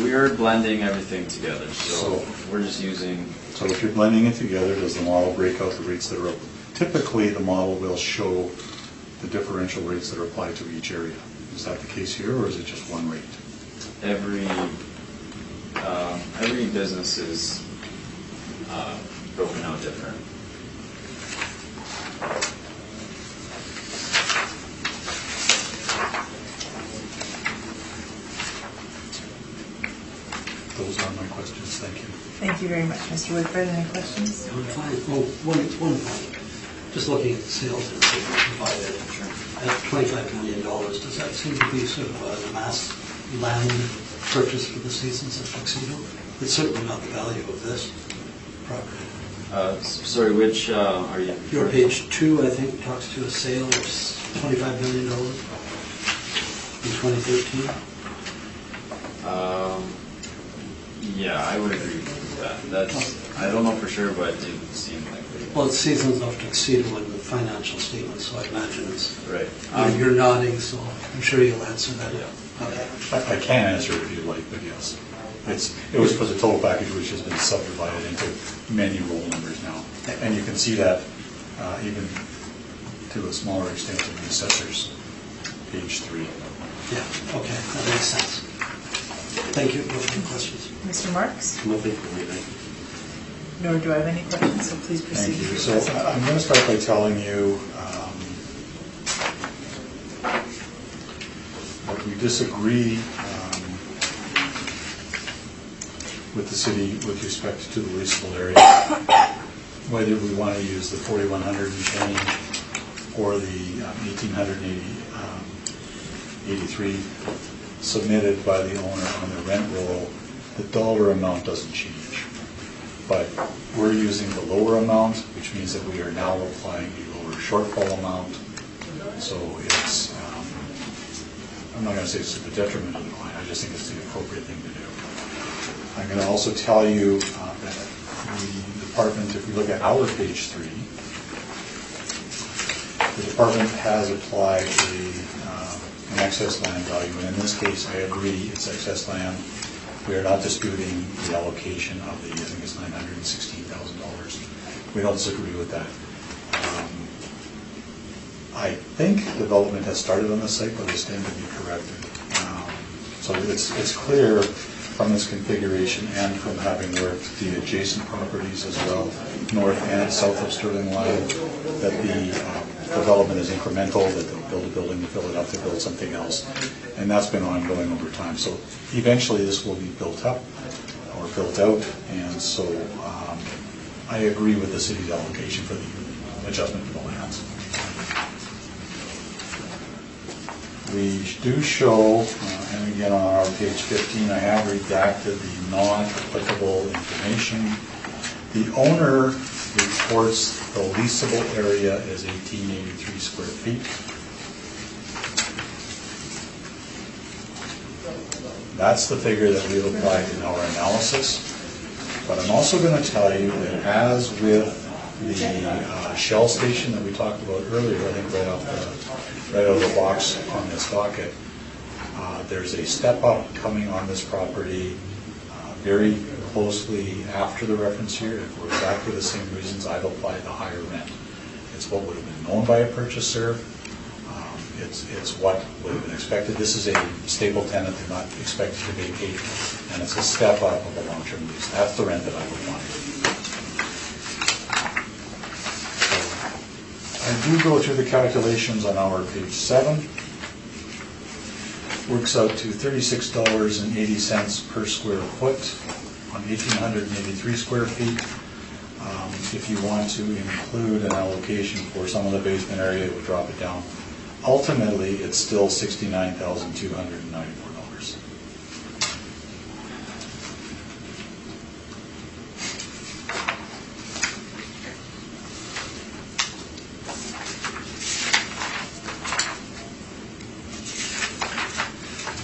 We're blending everything together, so So- we're just using, So if you're blending it together, does the model break out the rates that are, typically the model will show the differential rates that are applied to each area. Is that the case here, or is it just one rate? every business is broken out different. Those are my questions, thank you. Thank you very much, Mr. Woodford. Any questions? I'm fine. Oh, one point. Just looking at the sales that they provided at $25 million, does that seem to be sort of a mass land purchase for the seasons of Tuxedo? It's certainly not the value of this property. Sorry, which are you? Your page 2, I think, talks to a sale of $25 million in 2013. Yeah, I would agree with that. That's, I don't know for sure, but it didn't seem like it. Well, it's seasons of Tuxedo in the financial statements, so I imagine it's, Right. you're nodding, so I'm sure you'll answer that. Yeah. Okay. I can answer it if you'd like, but yes. It was for the total package, which has been subdivided into many roll numbers now. And you can see that even to a smaller extent in the assessors, page 3. Yeah, okay, that makes sense. Thank you. No further questions? Mr. Marks? Nothing for me, thank you. Nor do I have any questions, so please proceed Thank you. with So your presentation. I'm going to start by telling you that we disagree with the city with respect to the leasable area, whether we want to use the 4,100 and change or the 1,883 submitted by the owner on the rent roll. The dollar amount doesn't change, but we're using the lower amount, which means that we are now applying a lower shortfall amount. So it's, I'm not going to say it's to the detriment of the client, I just think it's the appropriate thing to do. I'm going to also tell you that the department, if we look at our page 3, the department has applied an excess land value, and in this case, I agree, it's excess land. We are not disputing the allocation of the, I think it's $916,000. We don't disagree with that. I think development has started on the site, but it's going to be corrected. So it's clear from this configuration and from having worked the adjacent properties as well, north and south of Sterling Line, that the development is incremental, that they'll build a building to fill it up, to build something else. And that's been ongoing over time. So eventually this will be built up or built out. And so I agree with the city's allocation for the adjustment for the lands. We do show And again, on our page 15, I have redacted the non-applicable information. The owner reports the leasable area as 1883 square feet. That's the figure that we've applied in our analysis. But I'm also going to tell you that as with the Shell station that we talked about earlier, I think right out of the box on this docket, there's a step up coming on this property very closely after the reference here. And for exactly the same reasons, I've applied the higher rent. It's what would have been known by a purchaser. It's what would have been expected. This is a stable tenant. They're not expected to vacate, and it's a step up of a long-term lease. That's the rent that I've applied. I do go through the calculations on our page 7. Works out to $36.80 per square foot on 1,883 square feet. If you want to include an allocation for some of the basement area, it would drop it down. Ultimately, it's still $69,294.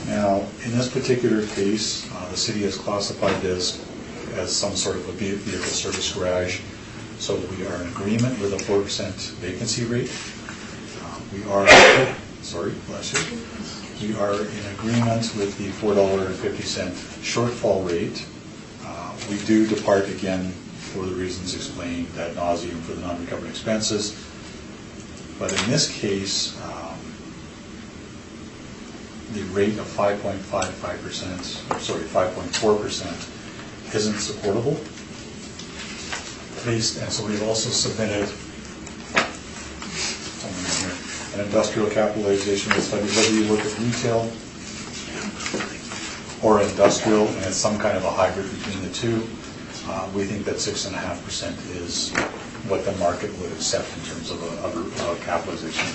Now, in this particular case, the city has classified this as some sort of a vehicle service garage. So we are in agreement with a 4% vacancy rate. We are in agreement with the $4.50 shortfall rate. We do depart again for the reasons explained ad nauseum for the non-recovered expenses. But in this case, the rate of 5.4% isn't supportable. And so we've also submitted an industrial capitalization study. Whether you look at retail or industrial, and it's some kind of a hybrid between the two, we think that 6.5% is what the market would accept in terms of a capitalization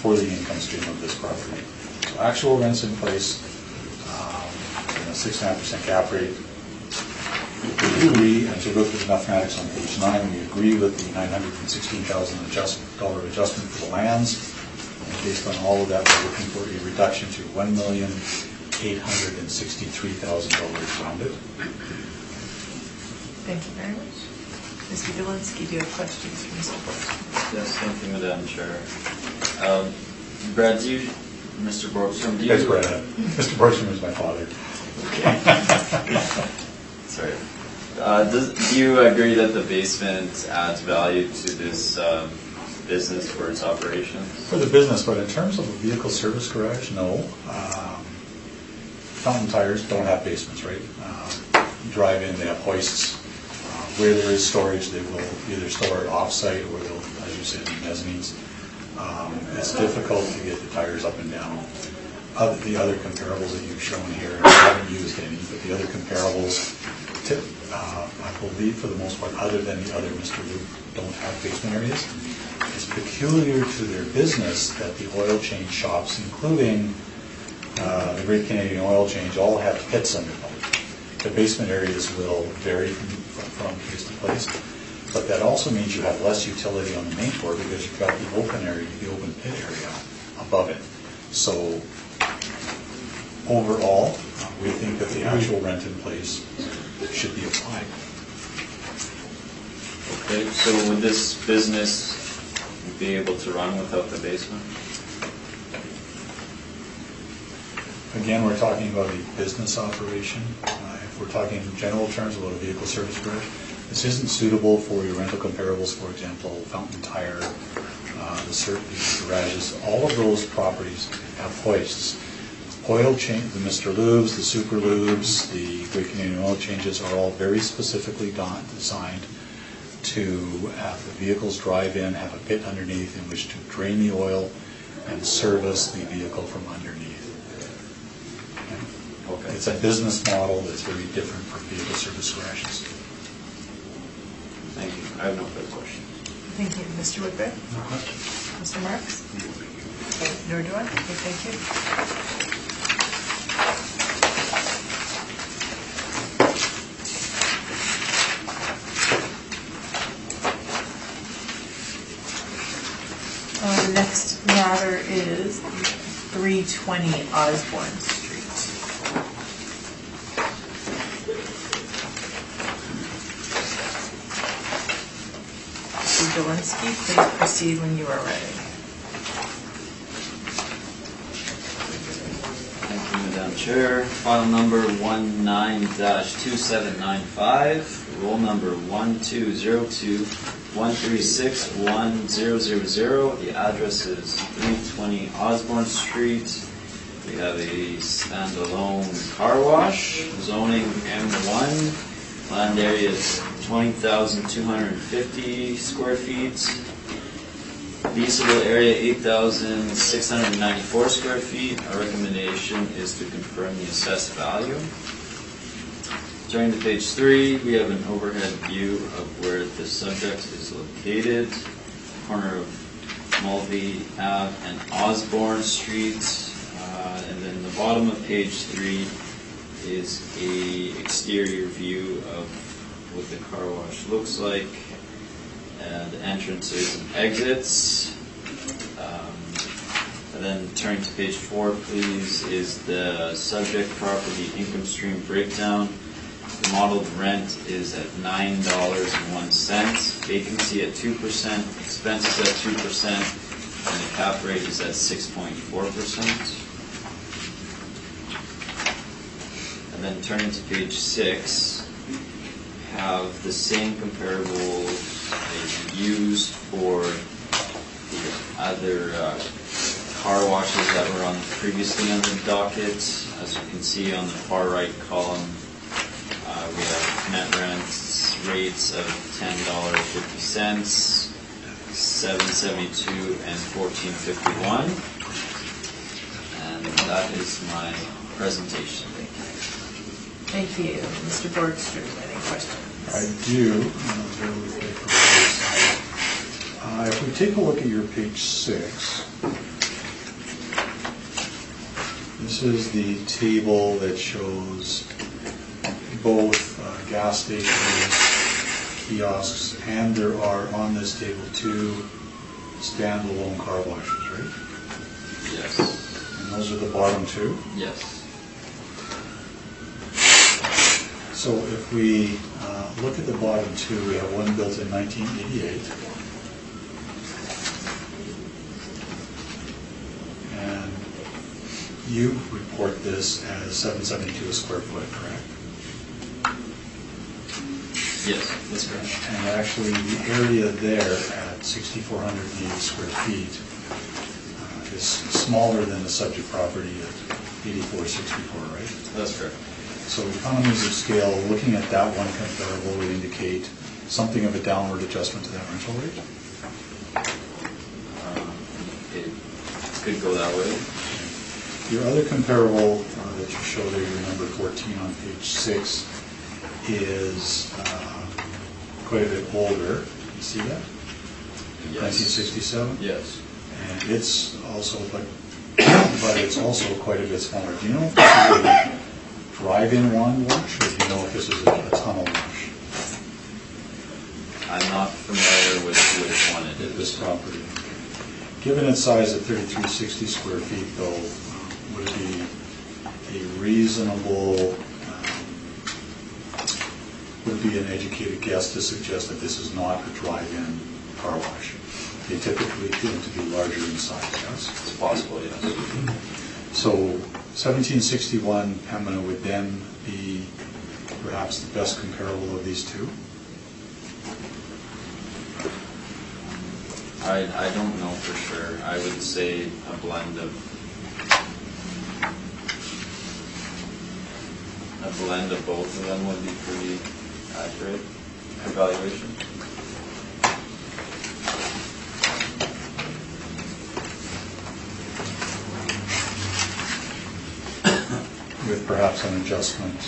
for the income stream of this property. So actual rents in place, 6.5% cap rate. We agree, and to go through the mathematics on page 9, we agree with the $916,000 adjustment for the lands. And based on all of that, we're looking for a reduction to $1,863,000 rounded. Thank you very much. Mr. Dolinsky, do you have questions for Mr. Borgstrom? Yes, thank you, Madam Chair. Brad, Mr. Boardroom, do you... That's Brad. Mr. Boardroom is my father. Sorry. Do you agree that the basement adds value to this business for its operations? For the business, but in terms of a vehicle service garage, no. Fountain tires don't have basements, right? You drive in, they have hoists. Where there is storage, they will either store it off-site or they'll, as you said, in mezzanines. It's difficult to get the tires up and down. The other comparables that you've shown here, I haven't used any, but the other comparables, I believe for the most part, other than the other Mr. Luke, don't have basement areas. It's peculiar to their business that the oil change shops, including the Great Canadian Oil Change, all have pits under them. The basement areas will vary from place to place, but that also means you have less utility on the main floor because you've got the open area, the open pit area above it. So overall, we think that the actual rent in place should be applied. Okay, so would this business be able to run without the basement? Again, we're talking about a business operation. If we're talking in general terms about a vehicle service garage, this isn't suitable for your rental comparables, for example, Fountain Tire, the garages. All of those properties have hoists. Oil change, the Mr. Lubes, the Super Lubes, the Great Canadian Oil Changes are all very specifically designed to have the vehicles drive in, have a pit underneath in which to drain the oil and service the vehicle from underneath. Okay. It's a business model that's very different from vehicle service garages. Thank you. I have no further questions. Thank you. Mr. Woodbury? No questions. Mr. Marks? Nor do I. Okay, thank you. 320 Osborne Street. Mr. Dolinsky, please proceed when you are ready. Thank you, Madam Chair. File number 19-2795, roll number 1202136100. The address is 320 Osborne Street. We have a standalone car wash, zoning M1, land area is 20,250 square feet. Leasable area 8,694 square feet. Our recommendation is to confirm the assessed value. Turning to page 3, we have an overhead view of where the subject is located, corner of Mulvey Ave and Osborne Street. And then the bottom of page 3 is a exterior view of what the car wash looks like. The entrances and exits. And then turning to page 4, please, is the subject property income stream breakdown. The modeled rent is at $9.01, vacancy at 2%, expenses at 2%, and the cap rate is at 6.4%. And then turning to page 6, have the same comparables used for the other car washes that were on previously on the docket. As you can see on the far right column, we have net rents rates of $10.50, $7.72, and $14.51. And that is my presentation. Thank you. Thank you. Mr. Boardroom, any questions? I do. If we take a look at your page 6, this is the table that shows both gas stations, kiosks, and there are on this table 2 standalone car washes, right? Yes. And those are the bottom 2? Yes. So if we look at the bottom 2, we have one built in 1988. And you report this as $7.72 a square foot, correct? Yes, that's correct. And actually the area there at 6,480 square feet is smaller than the subject property at 8464, right? That's correct. So economies of scale, looking at that one comparable would indicate something of a downward adjustment to that rental rate? It could go that way. Your other comparable that you show there, your number 14 on page 6, is quite a bit older. You see that? Yes. 1967? Yes. And it's also, but it's also quite a bit smaller. Do you know if this is a drive-in one wash, or do you know if this is a tunnel wash? I'm not familiar with which one it is. This property. Given its size at 3,360 square feet, though, would it be a reasonable, would it be an educated guess to suggest that this is not a drive-in car wash? They typically tend to be larger in size, yes? It's possible, yes. So 1761 Pembina would then be perhaps the best comparable of these two? I don't know for sure. I would say a blend of both of them would be pretty accurate evaluation. With perhaps an adjustment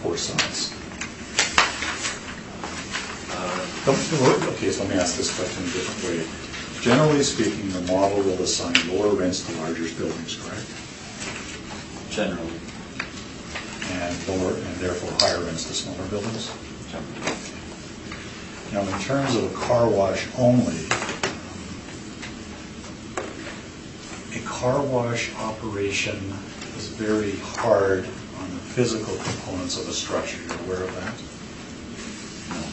for size. Okay, so let me ask this question a different way. Generally speaking, the model will assign lower rents to larger buildings, correct? Generally. And therefore higher rents to smaller buildings? Generally. Now, in terms of a car wash only, a car wash operation is very hard on the physical components of a structure. You're aware of that? No.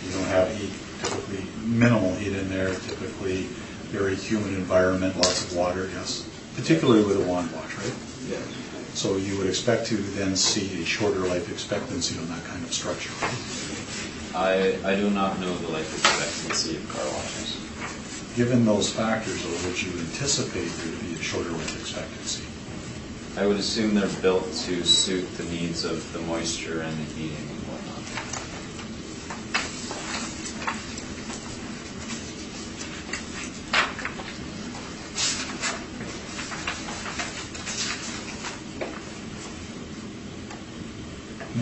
You don't have heat, typically minimal heat in there, typically very humid environment, lots of water, yes. Particularly with a wand wash, right? Yeah. So you would expect to then see a shorter life expectancy on that kind of structure, right? I do not know the life expectancy of car washes. Given those factors, though, would you anticipate there to be a shorter life expectancy? I would assume they're built to suit the needs of the moisture and the heating and whatnot.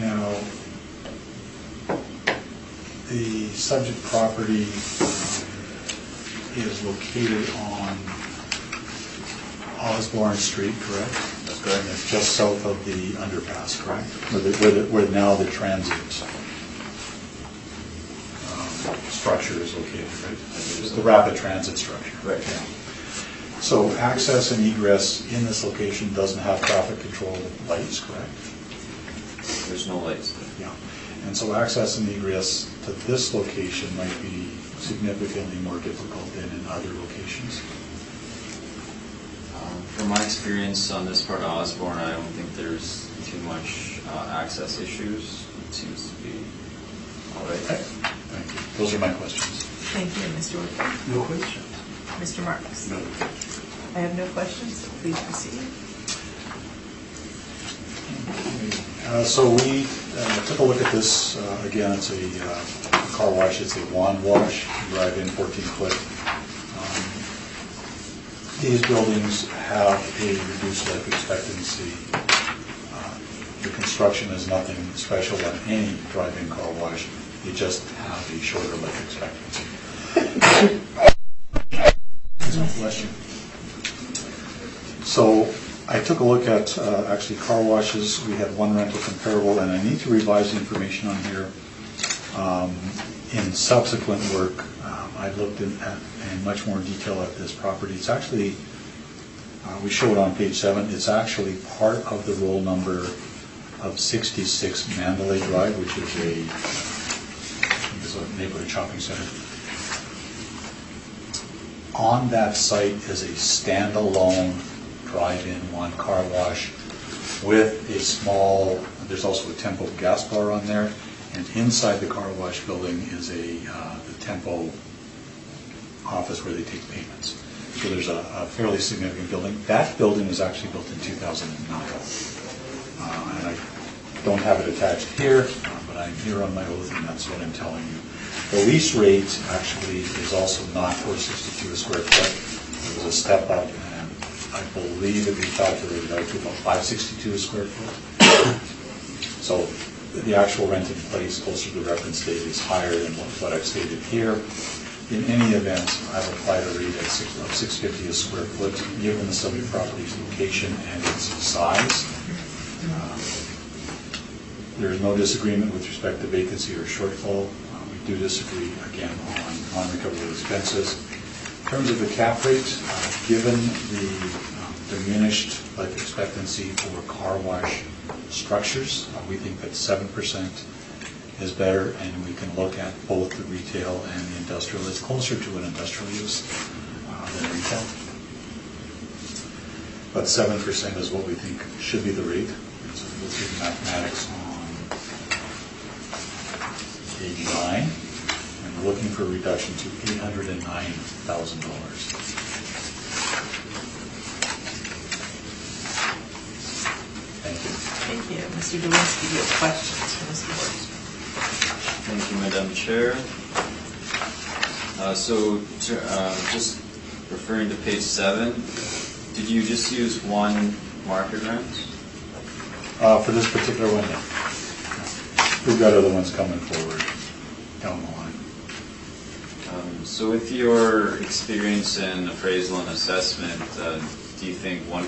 Now, the subject property is located on Osborne Street, correct? That's correct. And it's just south of the underpass, correct? Where now the transit structure is located, right? The rapid transit structure. Right. Yeah. So access and egress in this location doesn't have traffic control lights, correct? There's no lights there. Yeah. And so access and egress to this location might be significantly more difficult than in other locations. From my experience on this part of Osborne, I don't think there's too much access issues. It seems to be all right. Okay. Thank you. Those are my questions. Thank you, Mr. Woodford. No questions? Mr. Marks? No. I have no questions, so please proceed. So we took a look at this. Again, it's a car wash. It's a wand wash. You drive in 14-foot. These buildings have a reduced life expectancy. The construction is nothing special on any drive-in car wash. They just have a shorter life expectancy. Bless you. So I took a look at actually car washes. We had one rental comparable, and I need to revise the information on here. In subsequent work, I looked in much more detail at this property. It's actually, we show it on page 7, it's actually part of the roll number of 66 Mandalay Drive, which is a neighborhood shopping center. On that site is a standalone drive-in one car wash with a small, there's also a Tempo gas bar on there, and inside the car wash building is the Tempo office where they take payments. So there's a fairly significant building. That building was actually built in 2009. And I don't have it attached here, but I'm here on my oath, and that's what I'm telling you. The lease rate actually is also not 462 a square foot. It was a step up, and I believe it we calculated out to about 562 a square foot. So the actual rent in place closer to the reference date is higher than what I've stated here. In any event, I've applied a rate of $650 a square foot, given the subject property's location and its size. There is no disagreement with respect to vacancy or shortfall. We do disagree, again, on non-recoverable expenses. In terms of the cap rate, given the diminished life expectancy for car wash structures, we think that 7% is better, and we can look at both the retail and the industrial. It's closer to an industrial use than retail. But 7% is what we think should be the rate. So we'll do the mathematics on page 9, and we're looking for a reduction to $809,000. Thank you. Thank you. Mr. Delinsky, do you have questions for Mr. Boardroom? Thank you, Madam Chair. Just referring to page 7, did you just use one market rent? For this particular one, no. We've got other ones coming forward down the line. So with your experience in appraisal and assessment, do you think one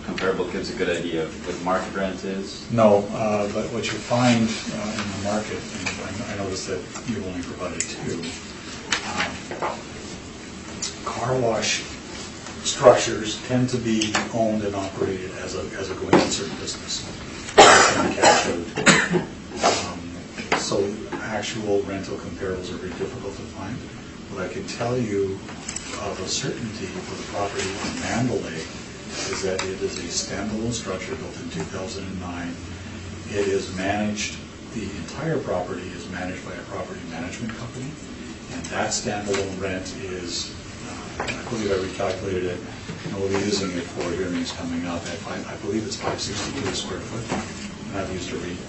comparable gives a good idea of what market rent is? No, but what you find in the market, and I noticed that you only provided 2, car wash structures tend to be owned and operated as a going concern business. Cash out. So actual rental comparables are very difficult to find. What I can tell you of a certainty for the property on Mandalay is that it is a standalone structure built in 2009. It is managed, the entire property is managed by a property management company, and that standalone rent is, I believe I recalculated it, and we'll be using it for hearings coming up at I believe it's 562 a square foot, and I've used a rate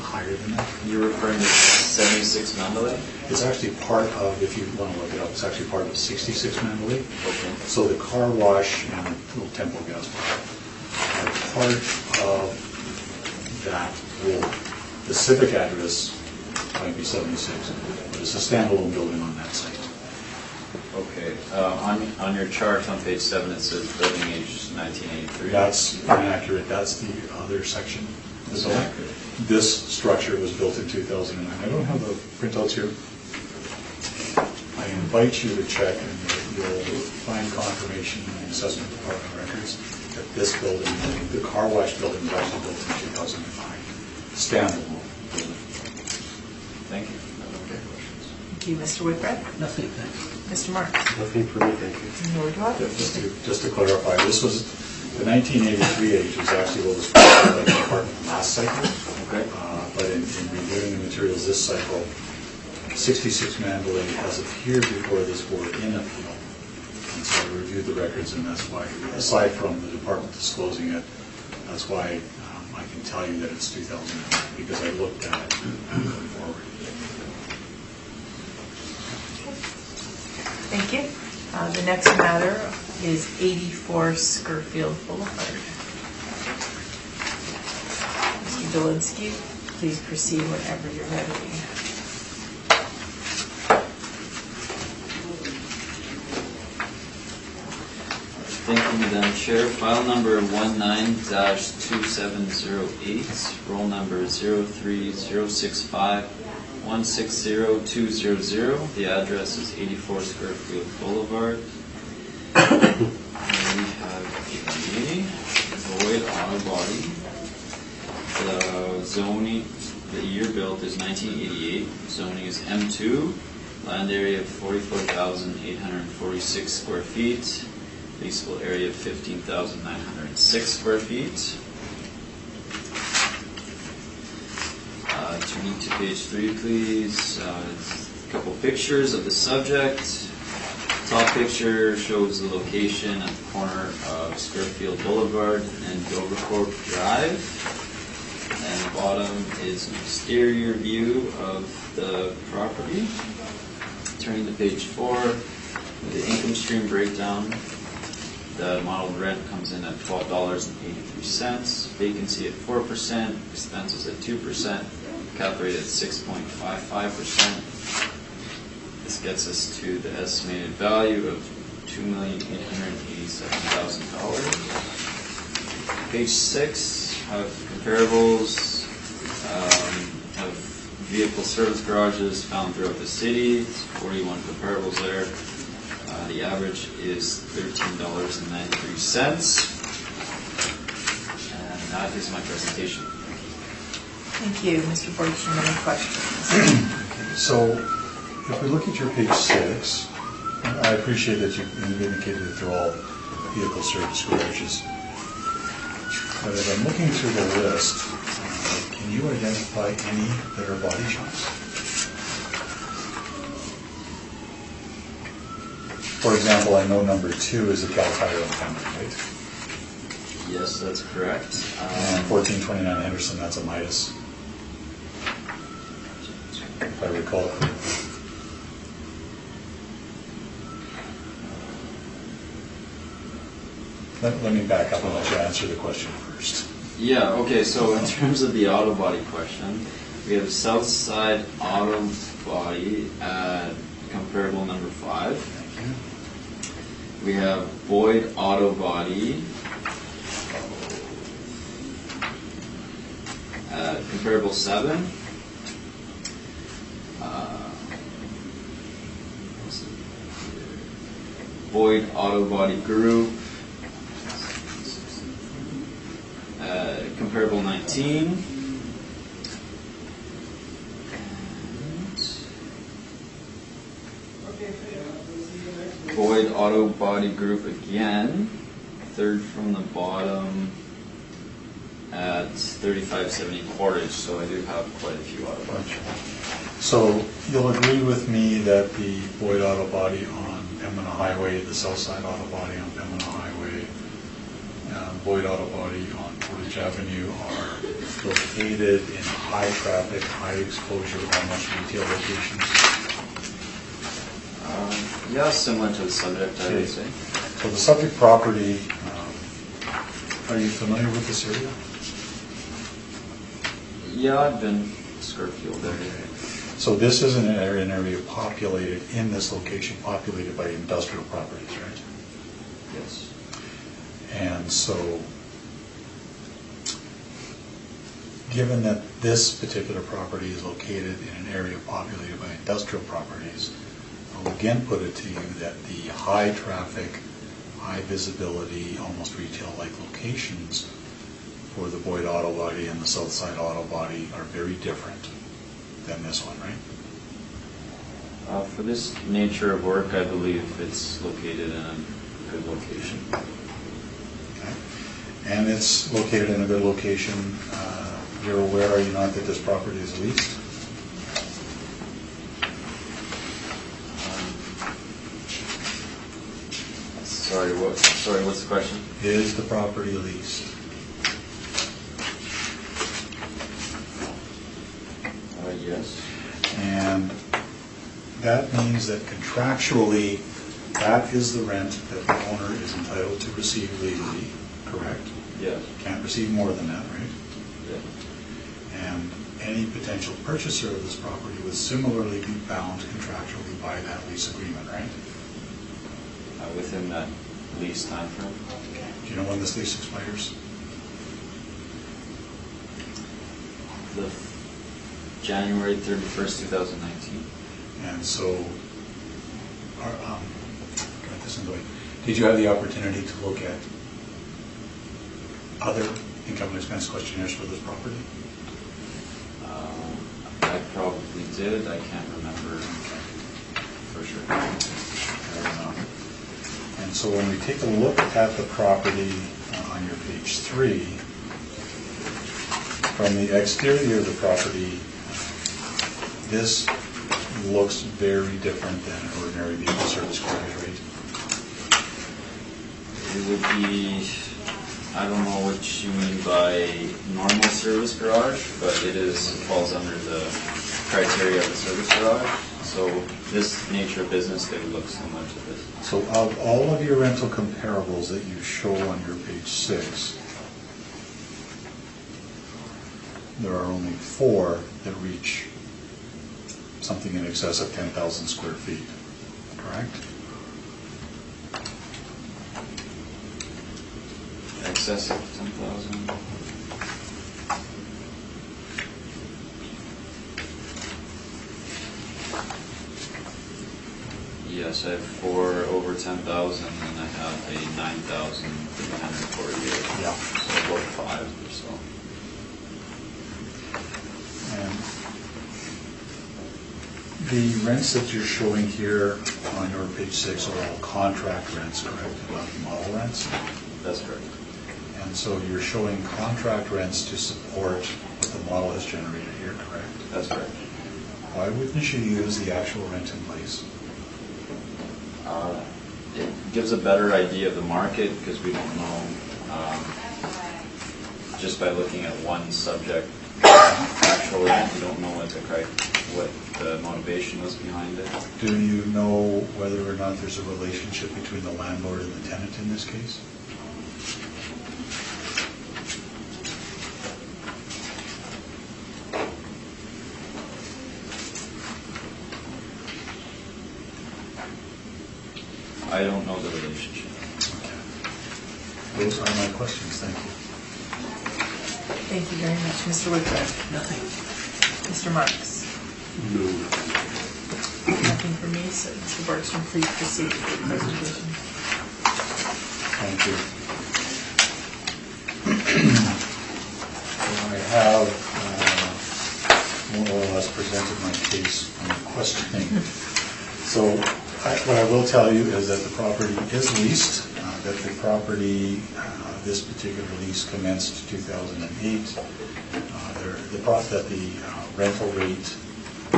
higher than that. You're referring to 76 Mandalay? It's actually part of, if you want to look it up, it's actually part of 66 Mandalay. Okay. So the car wash and the little temple gas bar are part of that rule. The civic address might be 76, but it's a standalone building on that site. Okay. On your chart on page 7, it says building age 1983. That's inaccurate. That's the other section. That's inaccurate. This structure was built in 2009. I don't have the printouts here. I invite you to check, and you'll find confirmation in the assessment department records that this building, the car wash building, was actually built in 2009. Standalone. Thank you. Okay, questions? Thank you, Mr. Whitbread. Nothing, thanks. Mr. Marks. Nothing for me, thank you. Lord Rob. Just to clarify, this was, the 1983 age was actually what was proposed by the department last cycle. Okay. But in reviewing the materials this cycle, 66 Mandalay has appeared before this board in appeal. And so I reviewed the records, and that's why, aside from the department disclosing it, that's why I can tell you that it's 2009, because I looked at it going forward. Thank you. The next matter is 84 Skirfield Boulevard. Mr. Dolinsky, please proceed whenever you're ready. Thank you, Madam Chair. File number 19-2708, roll number 03065160200. The address is 84 Skirfield Boulevard. And we have a void auto body. The zoning, the year built is 1988. Zoning is M2. Land area of 44,846 square feet. Leasable area of 15,906 square feet. Turning to page 3, please. A couple pictures of the subject. Top picture shows the location at the corner of Skirfield Boulevard and Dovercourt Drive. And the bottom is an exterior view of the property. Turning to page 4, the income stream breakdown. The modeled rent comes in at $12.83, vacancy at 4%, expenses at 2%, cap rate at 6.55%. This gets us to the estimated value of $2,887,000. Page 6 have comparables of vehicle service garages found throughout the city. 41 comparables there. The average is $13.93. And that is my presentation. Thank you, Mr. Borchman. Any questions? So, if we look at your page 6, I appreciate that you've indicated that they're all vehicle service garages. But as I'm looking through the list, can you identify any that are body shops? For example, I know number 2 is a Cal Tire and Family, right? Yes, that's correct. And 1429 Henderson, that's a Midas, if I recall correctly. Let me back up and let you answer the question first. Yeah, okay, so in terms of the auto body question, we have Southside Auto Body at comparable number 5. Thank you. We have Boyd Auto Body at comparable 7. Boyd Auto Body Group, comparable 19. Boyd Auto Body Group again, third from the bottom at 3570 Portage, so I do have quite a few auto bodies. So you'll agree with me that the Boyd Auto Body on Pembina Highway, the Southside Auto Body on Pembina Highway, Boyd Auto Body on Portage Avenue are located in high traffic, high exposure, almost retail locations? Yeah, similar to the subject, I would say. So the subject property, are you familiar with this area? Yeah, I've been Skirtfield area. Okay. So this is an area populated, in this location, populated by industrial properties, right? Yes. And so, given that this particular property is located in an area populated by industrial properties, I'll again put it to you that the high traffic, high visibility, almost retail-like locations for the Boyd Auto Body and the Southside Auto Body are very different than this one, right? For this nature of work, I believe it's located in a good location. Okay. And it's located in a good location. You're aware, are you not, that this property is leased? Sorry, what's the question? Is the property leased? Yes. And that means that contractually, that is the rent that the owner is entitled to receive legally, correct? Yes. Can't receive more than that, right? Yeah. And any potential purchaser of this property would similarly be bound contractually by that lease agreement, right? Within that lease time frame. Do you know when this lease expires? The January 31st, 2019. And so, did you have the opportunity to look at other income and expense questionnaires for this property? I probably did. I can't remember for sure. Fair enough. And so when we take a look at the property on your page 3, from the exterior of the property, this looks very different than an ordinary vehicle service garage, right? It would be, I don't know what you mean by normal service garage, but it falls under the criteria of a service garage. So this nature of business, they would look similar to this. So of all of your rental comparables that you show on your page 6, there are only 4 that reach something in excess of 10,000 square feet, correct? Excess of 10,000. Yes, I have 4 over 10,000, and I have a 9,348. Yeah. So about 5 or so. And the rents that you're showing here on your page 6 are all contract rents, correct? Not model rents? That's correct. And so you're showing contract rents to support what the model has generated here, correct? That's correct. Why wouldn't you use the actual rent in place? It gives a better idea of the market because we don't know, just by looking at one subject, actual rent, we don't know what the motivation was behind it. Do you know whether or not there's a relationship between the landlord and the tenant in this case? I don't know the relationship. Okay. Those are my questions, thank you. Thank you very much. Mr. Woodruff? Nothing. Mr. Marks? No. Nothing for me, so Mr. Boardroom, please proceed with the presentation. Thank you. I have more or less presented my case on the questioning. So what I will tell you is that the property is leased, that the property, this particular lease commenced 2008. That the rental rate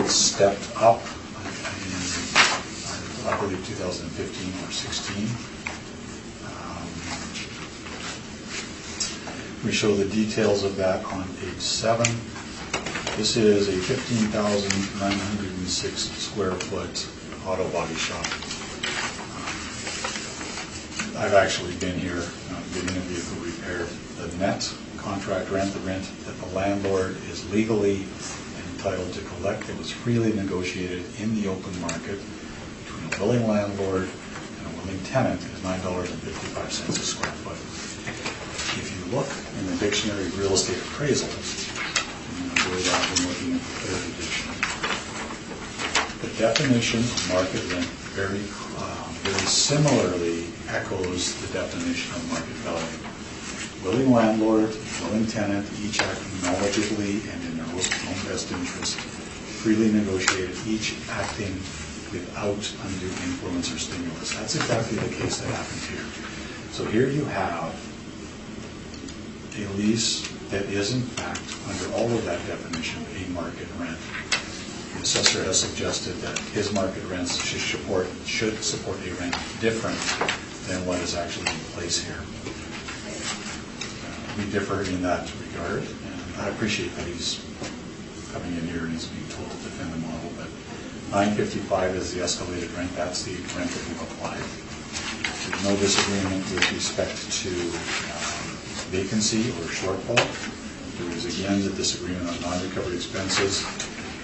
stepped up in, I believe, 2015 or 16. We show the details of that on page 7. This is a 15,906 square foot auto body shop. I've actually been here getting a vehicle repaired. The net contract rent, the rent that the landlord is legally entitled to collect, it was freely negotiated in the open market between a willing landlord and a willing tenant, is $9.55 a square foot. If you look in the dictionary of real estate appraisal, and I've been looking at the third edition, the definition of market rent very similarly echoes the definition of market value. Willing landlord, willing tenant, each acting knowledgeably and in their own best interest, freely negotiated, each acting without undue influence or stimulus. That's exactly the case that happened here. So here you have a lease that is in fact, under all of that definition, a market rent. The assessor has suggested that his market rents should support a rent different than what is actually in place here. We differ in that regard, and I appreciate that he's coming in here and he's being told to defend the model, but $9.55 is the escalated rent. That's the rent that we've applied. There's no disagreement with respect to vacancy or shortfall. There is again the disagreement on non-recovered expenses,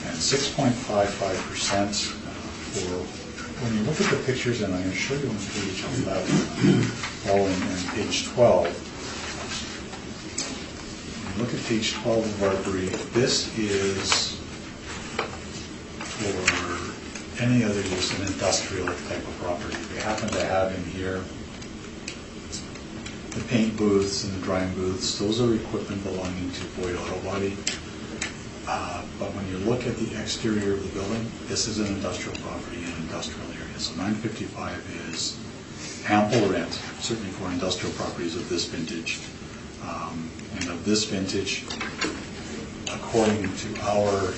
and 6.55% for, when you look at the pictures, and I'm going to show you on page 11, following on page 12. When you look at page 12 of our brief, this is for any other use, an industrial type of property. We happen to have in here the paint booths and the drying booths. Those are equipment belonging to Boyd Auto Body. But when you look at the exterior of the building, this is an industrial property in an industrial area. So $9.55 is ample rent, certainly for industrial properties of this vintage. And of this vintage, according to our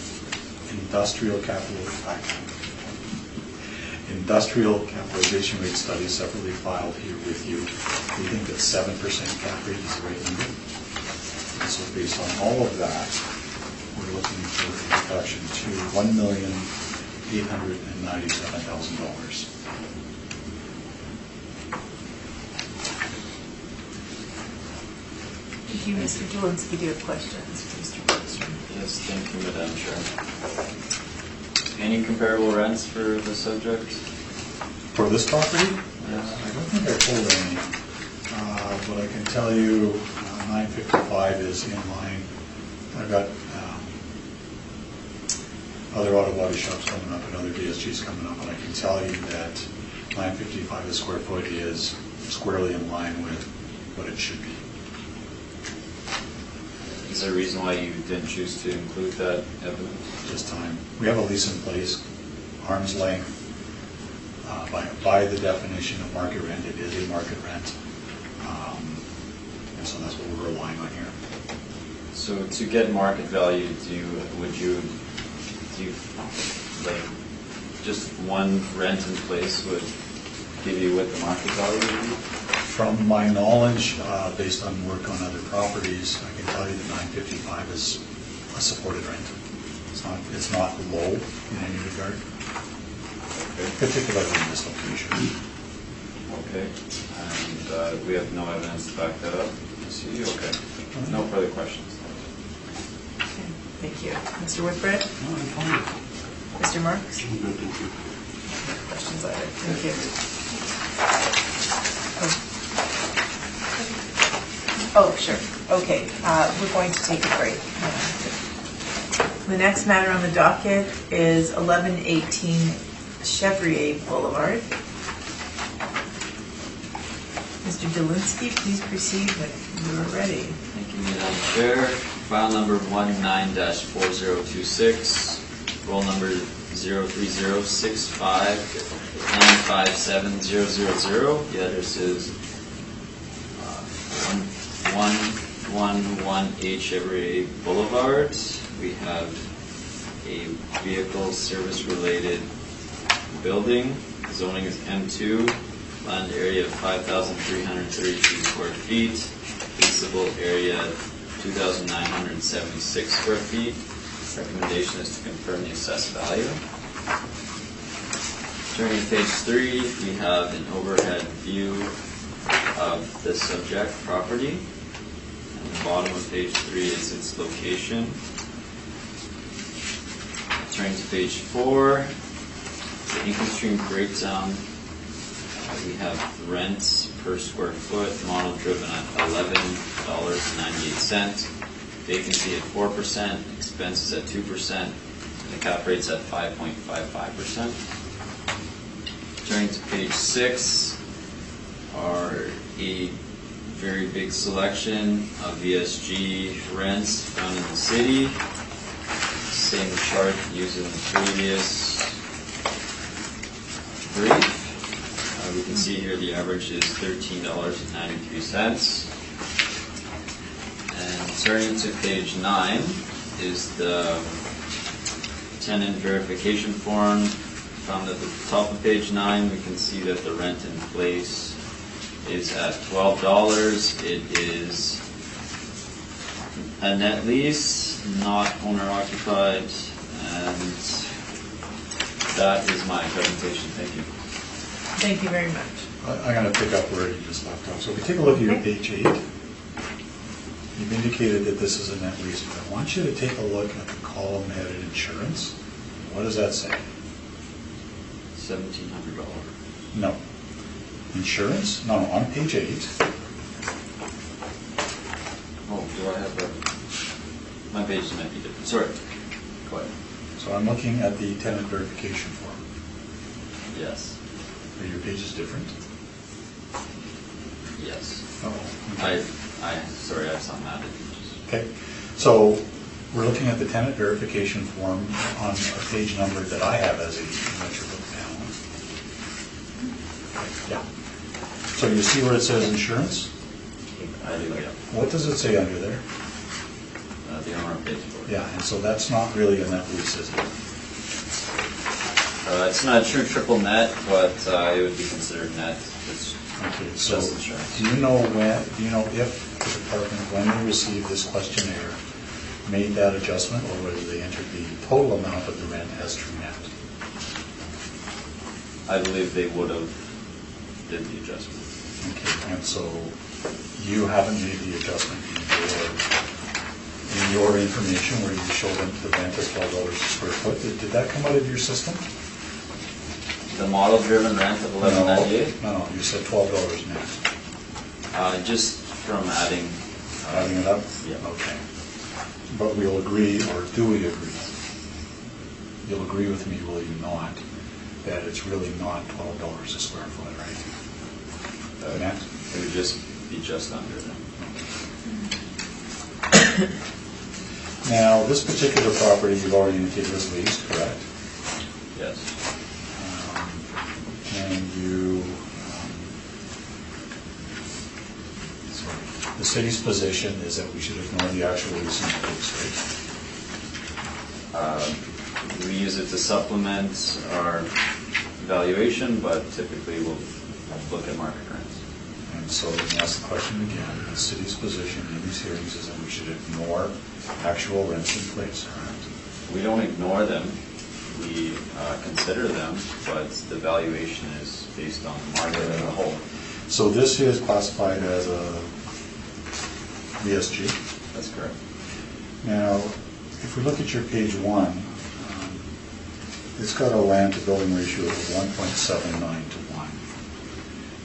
industrial capitalization rate study separately filed here with you, we think that 7% cap rate is the right number. And so based on all of that, we're looking for a reduction to $1,897,000. Thank you, Mr. Dolinsky. Do you have questions for Mr. Boardroom? Yes, thank you, Madam Chair. Any comparable rents for the subject? For this property? Yes. I don't think I pulled any. But I can tell you $9.55 is in line. I've got other auto body shops coming up and other DSGs coming up, and I can tell you that $9.55 a square foot is squarely in line with what it should be. Is there a reason why you didn't choose to include that evidence? This time. We have a lease in place, arm's length. By the definition of market rent, it is a market rent. And so that's what we're relying on here. So to get market value, would you like just one rent in place would give you what the market value would be? From my knowledge, based on work on other properties, I can tell you that $9.55 is a supported rent. It's not low in any regard, particularly in this location. Okay. And we have no evidence to back that up. See, okay. No further questions. Okay, thank you. Mr. Whitbread? No, I'm fine. Mr. Marks? I'm good, thank you. No questions either. Thank you. Oh, sure. Okay, we're going to take a break. The next matter on the docket is 1118 Chevrier Boulevard. Mr. Delinsky, please proceed when you are ready. Thank you, Madam Chair. File number 19-4026, roll number 03065957000. The address is 111 Chevrolet Boulevard. We have a vehicle service-related building. Zoning is M2. Land area of 5,332 square feet. Leasable area 2,976 square feet. Recommendation is to confirm the assessed value. Turning to page 3, we have an overhead view of the subject property. At the bottom of page 3 is its location. Turning to page 4, the income stream breakdown. We have rents per square foot, model driven at $11.98, vacancy at 4%, expenses at 2%, and the cap rate's at 5.55%. Turning to page 6 are a very big selection of VSG rents found in the city. Same chart used in the previous brief. We can see here the average is $13.93. And turning to page 9 is the tenant verification form. Found at the top of page 9, we can see that the rent in place is at $12. It is a net lease, not owner occupied, and that is my presentation. Thank you. Thank you very much. I'm going to pick up where you just left off. So if we take a look at your page 8, you've indicated that this is a net lease, but I want you to take a look at the column headed insurance. What does that say? $1,700. No. Insurance? No, on page 8. Oh, do I have that? My pages might be different. Sorry. Go ahead. So I'm looking at the tenant verification form. Yes. Are your pages different? Yes. Oh. Sorry, I have some added. Okay. So we're looking at the tenant verification form on a page number that I have as a measure book panel. Yeah. So you see where it says insurance? I do, yeah. What does it say under there? The owner pays for it. Yeah, and so that's not really a net lease, is it? It's not a true triple net, but it would be considered net. It's Okay, so just insurance. do you know if the department, when they received this questionnaire, made that adjustment, or whether they entered the total amount of the rent as true net? I believe they would have did the adjustment. Okay, and so you haven't made the adjustment in your information where you show them the rent is $12 a square foot. Did that come out of your system? The model-driven rent of $11.98? No, you said $12 net. Just from adding. Adding it up? Yeah. Okay. But we'll agree, or do we agree? You'll agree with me, will you not, that it's really not $12 a square foot, right? Net? It would just be just under them. Now, this particular property you've already indicated is leased, correct? Yes. And you, the city's position is that we should ignore the actual lease in place, right? We use it to supplement our valuation, but typically we'll look at market rents. And so let me ask the question again. The city's position in these hearings is that we should ignore actual rents in place, correct? We don't ignore them. We consider them, but the valuation is based on the market as a whole. So this is classified as a VSG? That's correct. Now, if we look at your page 1, it's got a land to building ratio of 1.79 to 1.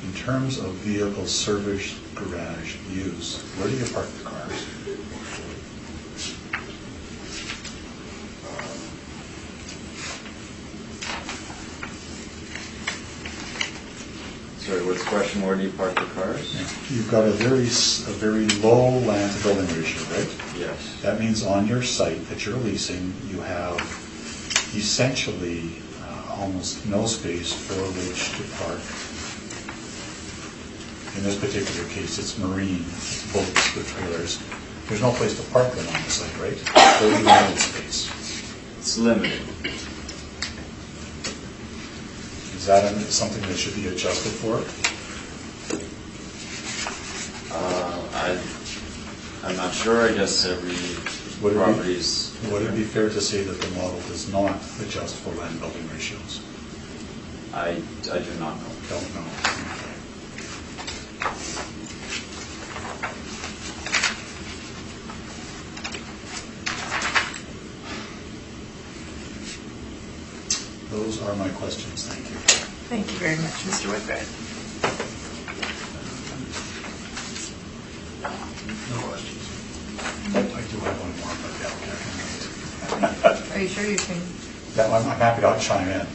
In terms of vehicle service garage use, where do you park the cars? Sorry, what this question, where do you park the cars? You've got a very low land to building ratio, right? Yes. That means on your site that you're leasing, you have essentially almost no space for which to park. In this particular case, it's marine boats with trailers. There's no place to park them on the site, right? Very limited space. It's limited. Is that something that should be adjusted for? I'm not sure. I guess every property's... Would it be fair to say that the model does not adjust for land building ratios? I do not know. Don't know. Those are my questions. Thank you. Thank you very much, Mr. Whitbread. No questions. I do have one more, but yeah, I can wait. Are you sure you can, I'm happy to chime in.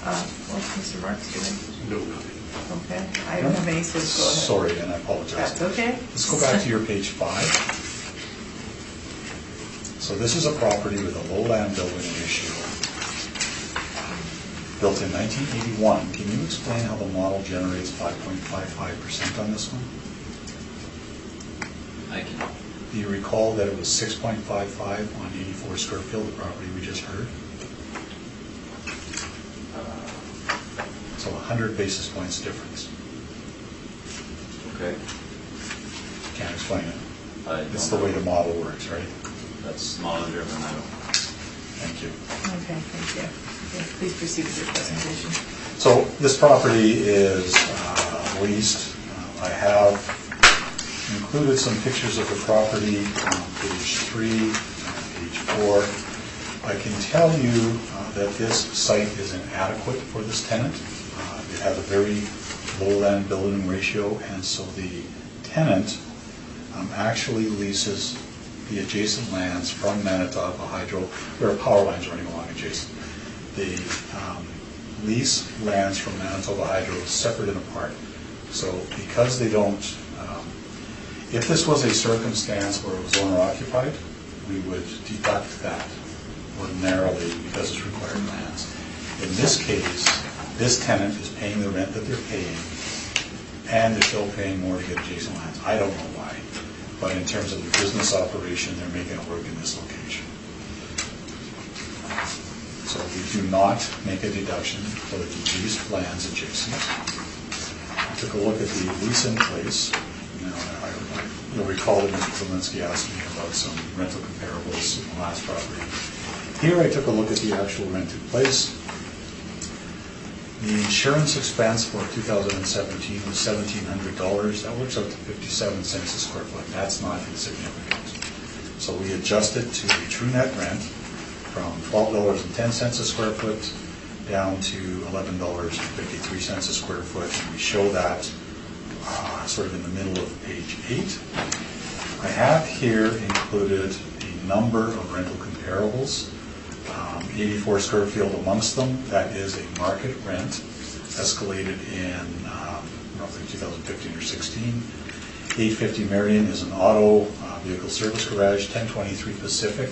what's Mr. Marks doing? No, nothing. Okay, I don't have any, so go ahead. Sorry, and I apologize. That's okay. Let's go back to your page 5. So this is a property with a low land building ratio, built in 1981. Can you explain how the model generates 5.55% on this one? I can. Do you recall that it was 6.55 on 84 Squarefield, the property we just heard? So 100 basis points difference. Okay. Can't explain it. It's the Don't way know. the model works, right? That's model driven. I don't. Thank you. Okay, thank you. Okay, please proceed with your presentation. So this property is leased. I have included some pictures of the property on page 3 and page 4. I can tell you that this site is inadequate for this tenant. It has a very low land building ratio, and so the tenant actually leases the adjacent lands from Manitoba Hydro. There are power lines running along adjacent. They lease lands from Manitoba Hydro separate and apart. So because they don't, if this was a circumstance where it was owner occupied, we would deduct that ordinarily because it's required lands. In this case, this tenant is paying the rent that they're paying, and they're still paying more to get adjacent lands. I don't know why, but in terms of the business operation, they're making it work in this location. So we do not make a deduction for the leased lands adjacent. I took a look at the lease in place. You'll recall that Mr. Zielinski asked me about some rental comparables in the last property. Here I took a look at the actual rent in place. The insurance expense for 2017 was $1,700. That works out to 57 cents a square foot. That's not insignificant. So we adjusted to a true net rent from $12.10 a square foot down to $11.53 a square foot. And we show that sort of in the middle of page 8. I have here included a number of rental comparables. 84 Squarefield amongst them. That is a market rent, escalated in roughly 2015 or 16. 850 Marion is an auto vehicle service garage. 1023 Pacific,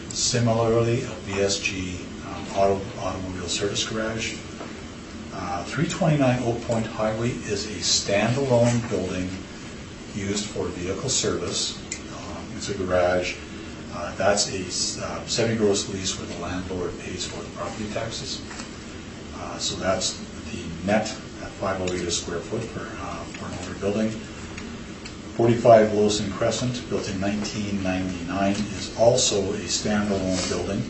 similarly a VSG automobile service garage. 329 Oak Point Highway is a standalone building used for vehicle service. It's a garage. That's a semi-gross lease where the landlord pays for the property taxes. So that's the net at $508 a square foot for an older building. 45 Lewison Crescent, built in 1999, is also a standalone building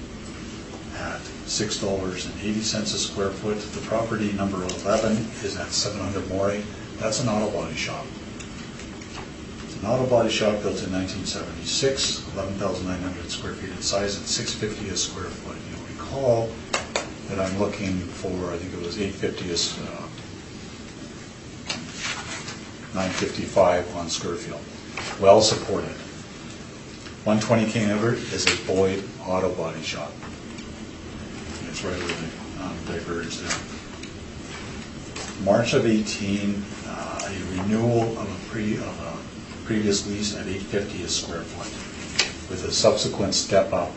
at $6.80 a square foot. The property number 11 is at 700 Moray. That's an auto body shop. An auto body shop built in 1976, 11,900 square feet in size at $650 a square foot. You'll recall that I'm looking for, I think it was $850, $955 on Squarefield. Well supported. 120 King Edward is a Boyd auto body shop. It's right where the diverge there. March of 18, a renewal of a previous lease at $8.50 a square foot, with a subsequent step up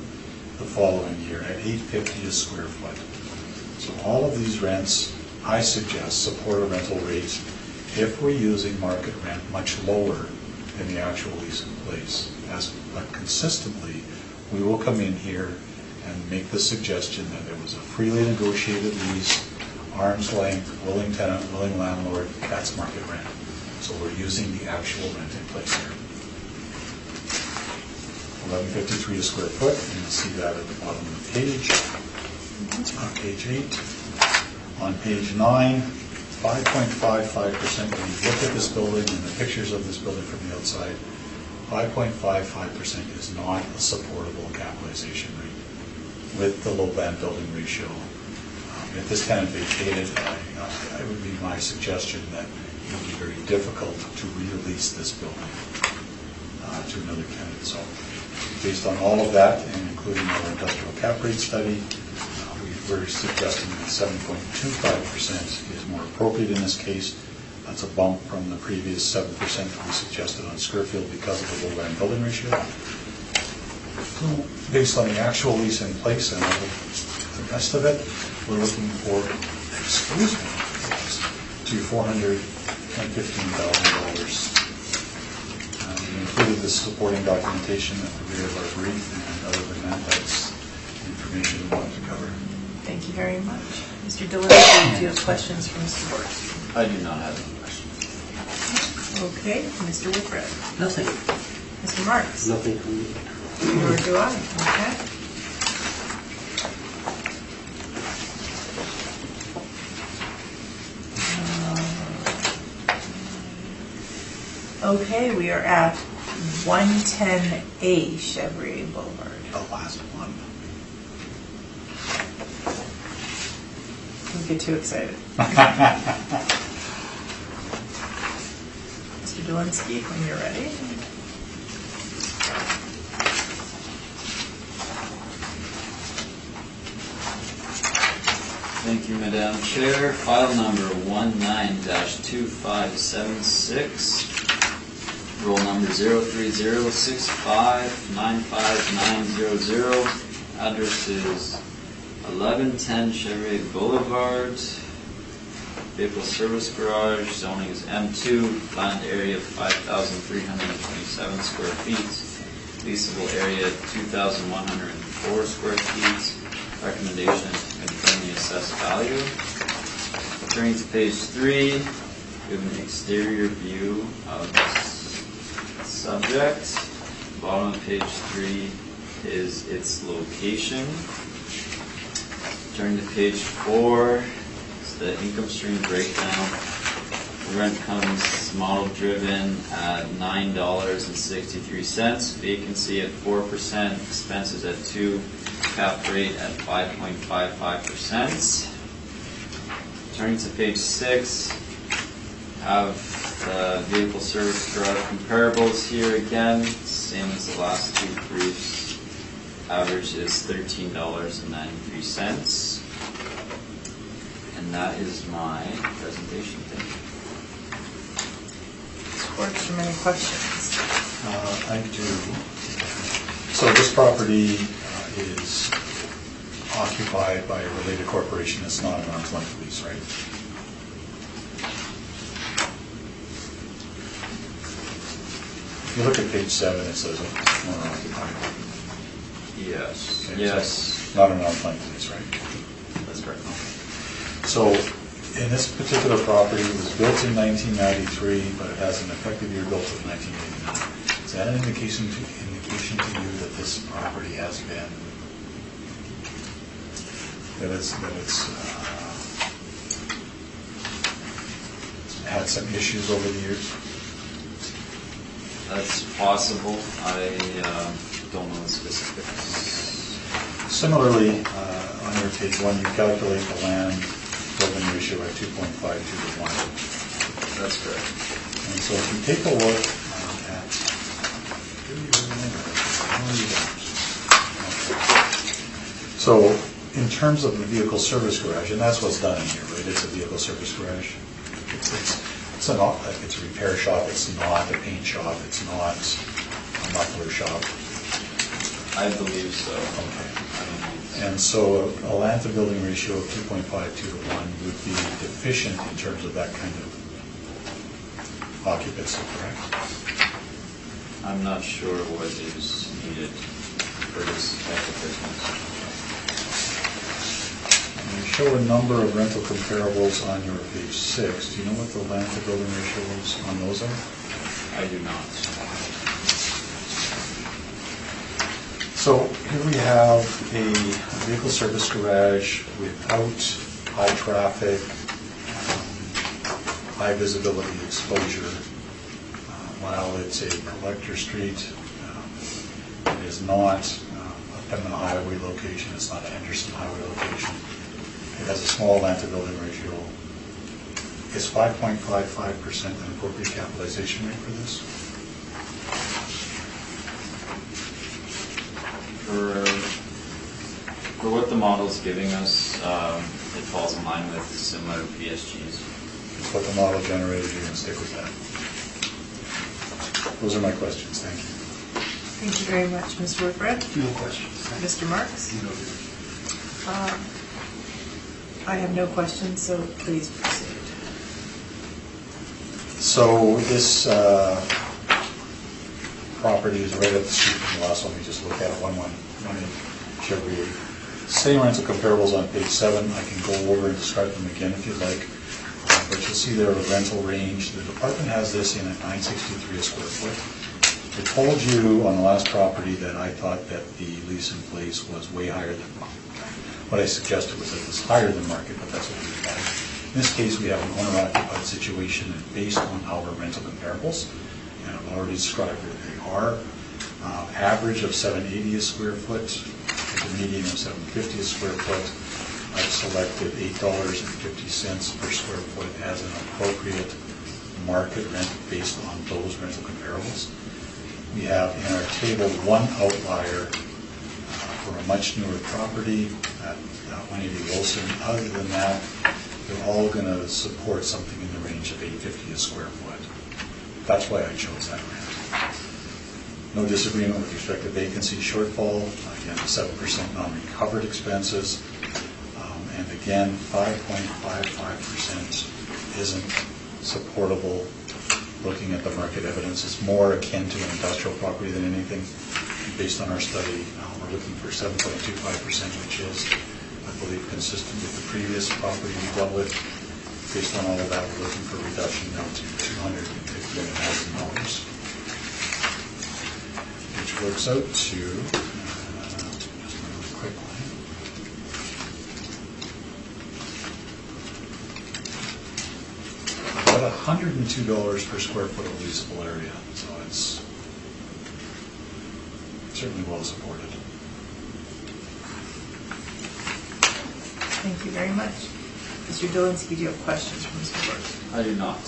the following year at $8.50 a square foot. So all of these rents, I suggest, support a rental rate if we're using market rent much lower than the actual lease in place. But consistently, we will come in here and make the suggestion that it was a freely negotiated lease, arm's length, willing tenant, willing landlord, that's market rent. So we're using the actual rent in place here. $11.53 a square foot, and you'll see that at the bottom of the page. On page 8. On page 9, 5.55%. When you look at this building and the pictures of this building from the outside, 5.55% is not a supportable capitalization rate with the low band building ratio. If this tenant vacated, it would be my suggestion that it would be very difficult to re-lease this building to another tenant. So based on all of that, and including our industrial cap rate study, we're suggesting that 7.25% is more appropriate in this case. That's a bump from the previous 7% that we suggested on Squarefield because of the low land building ratio. So based on the actual lease in place and the rest of it, we're looking for exclusion to $415,000. We included the supporting documentation at the rear of our brief, and other than that, that's the information we wanted to cover. Thank you very much. Mr. Dillon, do you have questions for Mr. Borges? I do not have any questions. Okay, Mr. Whitbread. Nothing. Mr. Marks? Nothing from me. Nor do I. Okay. Okay, we are at 110A Chevrier Boulevard. The last one. Don't get too excited. Mr. Dolinsky, when you're ready. Thank you, Madam Chair. File number 19-2576. Roll number 03065959900. Address is 1110 Chevrier Boulevard. Vehicle service garage. Zoning is M2. Land area 5,327 square feet. Leasable area 2,104 square feet. Recommendation is to confirm the assessed value. Turning to page 3, we have an exterior view of this subject. Bottom of page 3 is its location. Turning to page 4, it's the income stream breakdown. The rent comes model driven at $9.63, vacancy at 4%, expenses at 2%, cap rate at 5.55%. Turning to page 6, have the vehicle service garage comparables here again, same as the last two briefs. Average is $13.93. And that is my presentation. Thank you. Sports, do you have any questions? I do. So this property is occupied by a related corporation. It's not an arm's length lease, right? If you look at page 7, it says owner occupied. Yes. Okay, Yes. so not an arm's length lease, right? That's correct. So in this particular property, it was built in 1993, but it has an effective year built of 1989. Is that an indication to you that this property has been, that it's had some issues over the years? That's possible. I don't know the specifics. Similarly, on your page 1, you calculate the land building ratio at 2.52 to 1. That's correct. And so if you take a look at, so in terms of the vehicle service garage, and that's what's done in here, right? It's a vehicle service garage. It's a repair shop, it's not a paint shop, it's not a muffler shop. I believe so. Okay. I don't know. And so a land to building ratio of 2.52 to 1 would be deficient in terms of that kind of occupancy, correct? I'm not sure what is needed for this type of business. You show a number of rental comparables on your page 6. Do you know what the land to building ratios on those are? I do not. So here we have a vehicle service garage without high traffic, high visibility exposure. While it's a collector street, it is not a Pembina Highway location, it's not a Henderson Highway location. It has a small land to building ratio. Is 5.55% an appropriate capitalization rate for this? For what the model's giving us, it falls in line with similar PSGs. It's what the model generated, you're going to stick with that. Those are my questions, thank you. Thank you very much, Mr. Whitbread. No questions. Mr. Marks? No. I have no questions, so please proceed. So this property is right up the street from the last one we just looked at, 118 Chevrolet. Same rental comparables on page 7. I can go over and describe them again if you'd like. But you'll see there a rental range. The department has this in at $963 a square foot. I told you on the last property that I thought that the lease in place was way higher than what I suggested was that it was higher than market, but that's what we had. In this case, we have an owner-occupied situation, and based on our rental comparables, and I've already described where they are, average of $780 a square foot, the median of $750 a square foot. I've selected $8.50 per square foot as an appropriate market rent based on those rental comparables. We have in our table one outlier for a much newer property at 180 Wilson. Other than that, they're all going to support something in the range of $8.50 a square foot. That's why I chose that rent. No disagreement with respect to vacancy shortfall. Again, the 7% non-recovered expenses. And again, 5.55% isn't supportable. Looking at the market evidence, it's more akin to an industrial property than anything. Based on our study, we're looking for 7.25%, which is, I believe, consistent with the previous property we dealt with. Based on all of that, we're looking for a reduction down to $250,000, which works out to, just really quickly, about $102 per square foot of leasable area. So it's certainly well supported. Thank you very much. Mr. Dolinsky, do you have questions for Mr. Burke? I do not.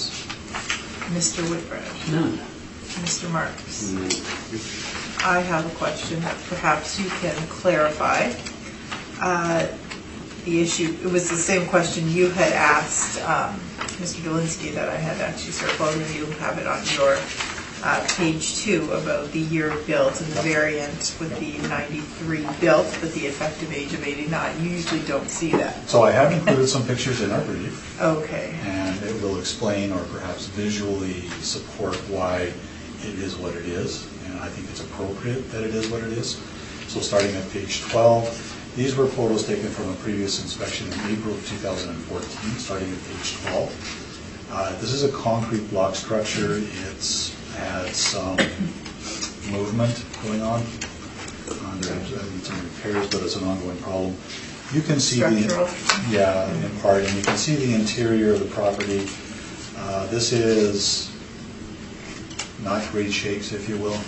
Mr. Whitbread? None. Mr. Marks? I have a question that perhaps you can clarify. The issue, it was the same question you had asked Mr. Dolinsky that I had actually circled, and you have it on your page 2 about the year built and the variant with the 93 built, but the effective age of 89. You usually don't see that. So I have included some pictures in our brief. Okay. And it will explain or perhaps visually support why it is what it is. And I think it's appropriate that it is what it is. So starting at page 12, these were photos taken from a previous inspection in April of 2014, starting at page 12. This is a concrete block structure. It's had some movement going on. There's some repairs, but it's an ongoing problem. You can see Structural. in part, and you can see the interior of the property. This is not great shakes, if you will.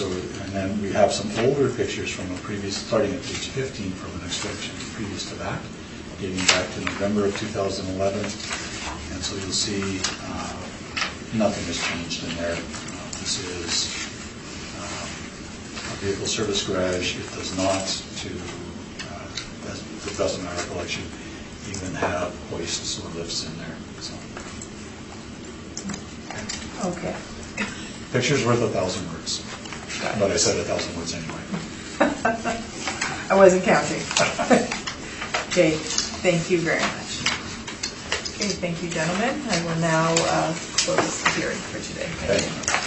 And then we have some older pictures from a previous, starting at page 15 from an inspection previous to that, dating back to November of 2011. And so you'll see nothing has changed in there. This is a vehicle service garage. It does not, to the best of my recollection, even have hoists or lifts in there, so. Okay. Picture's worth 1,000 words, but I said 1,000 words anyway. I wasn't counting. Okay, thank you very much. Okay, thank you, gentlemen. I will now close the hearing for today. Okay.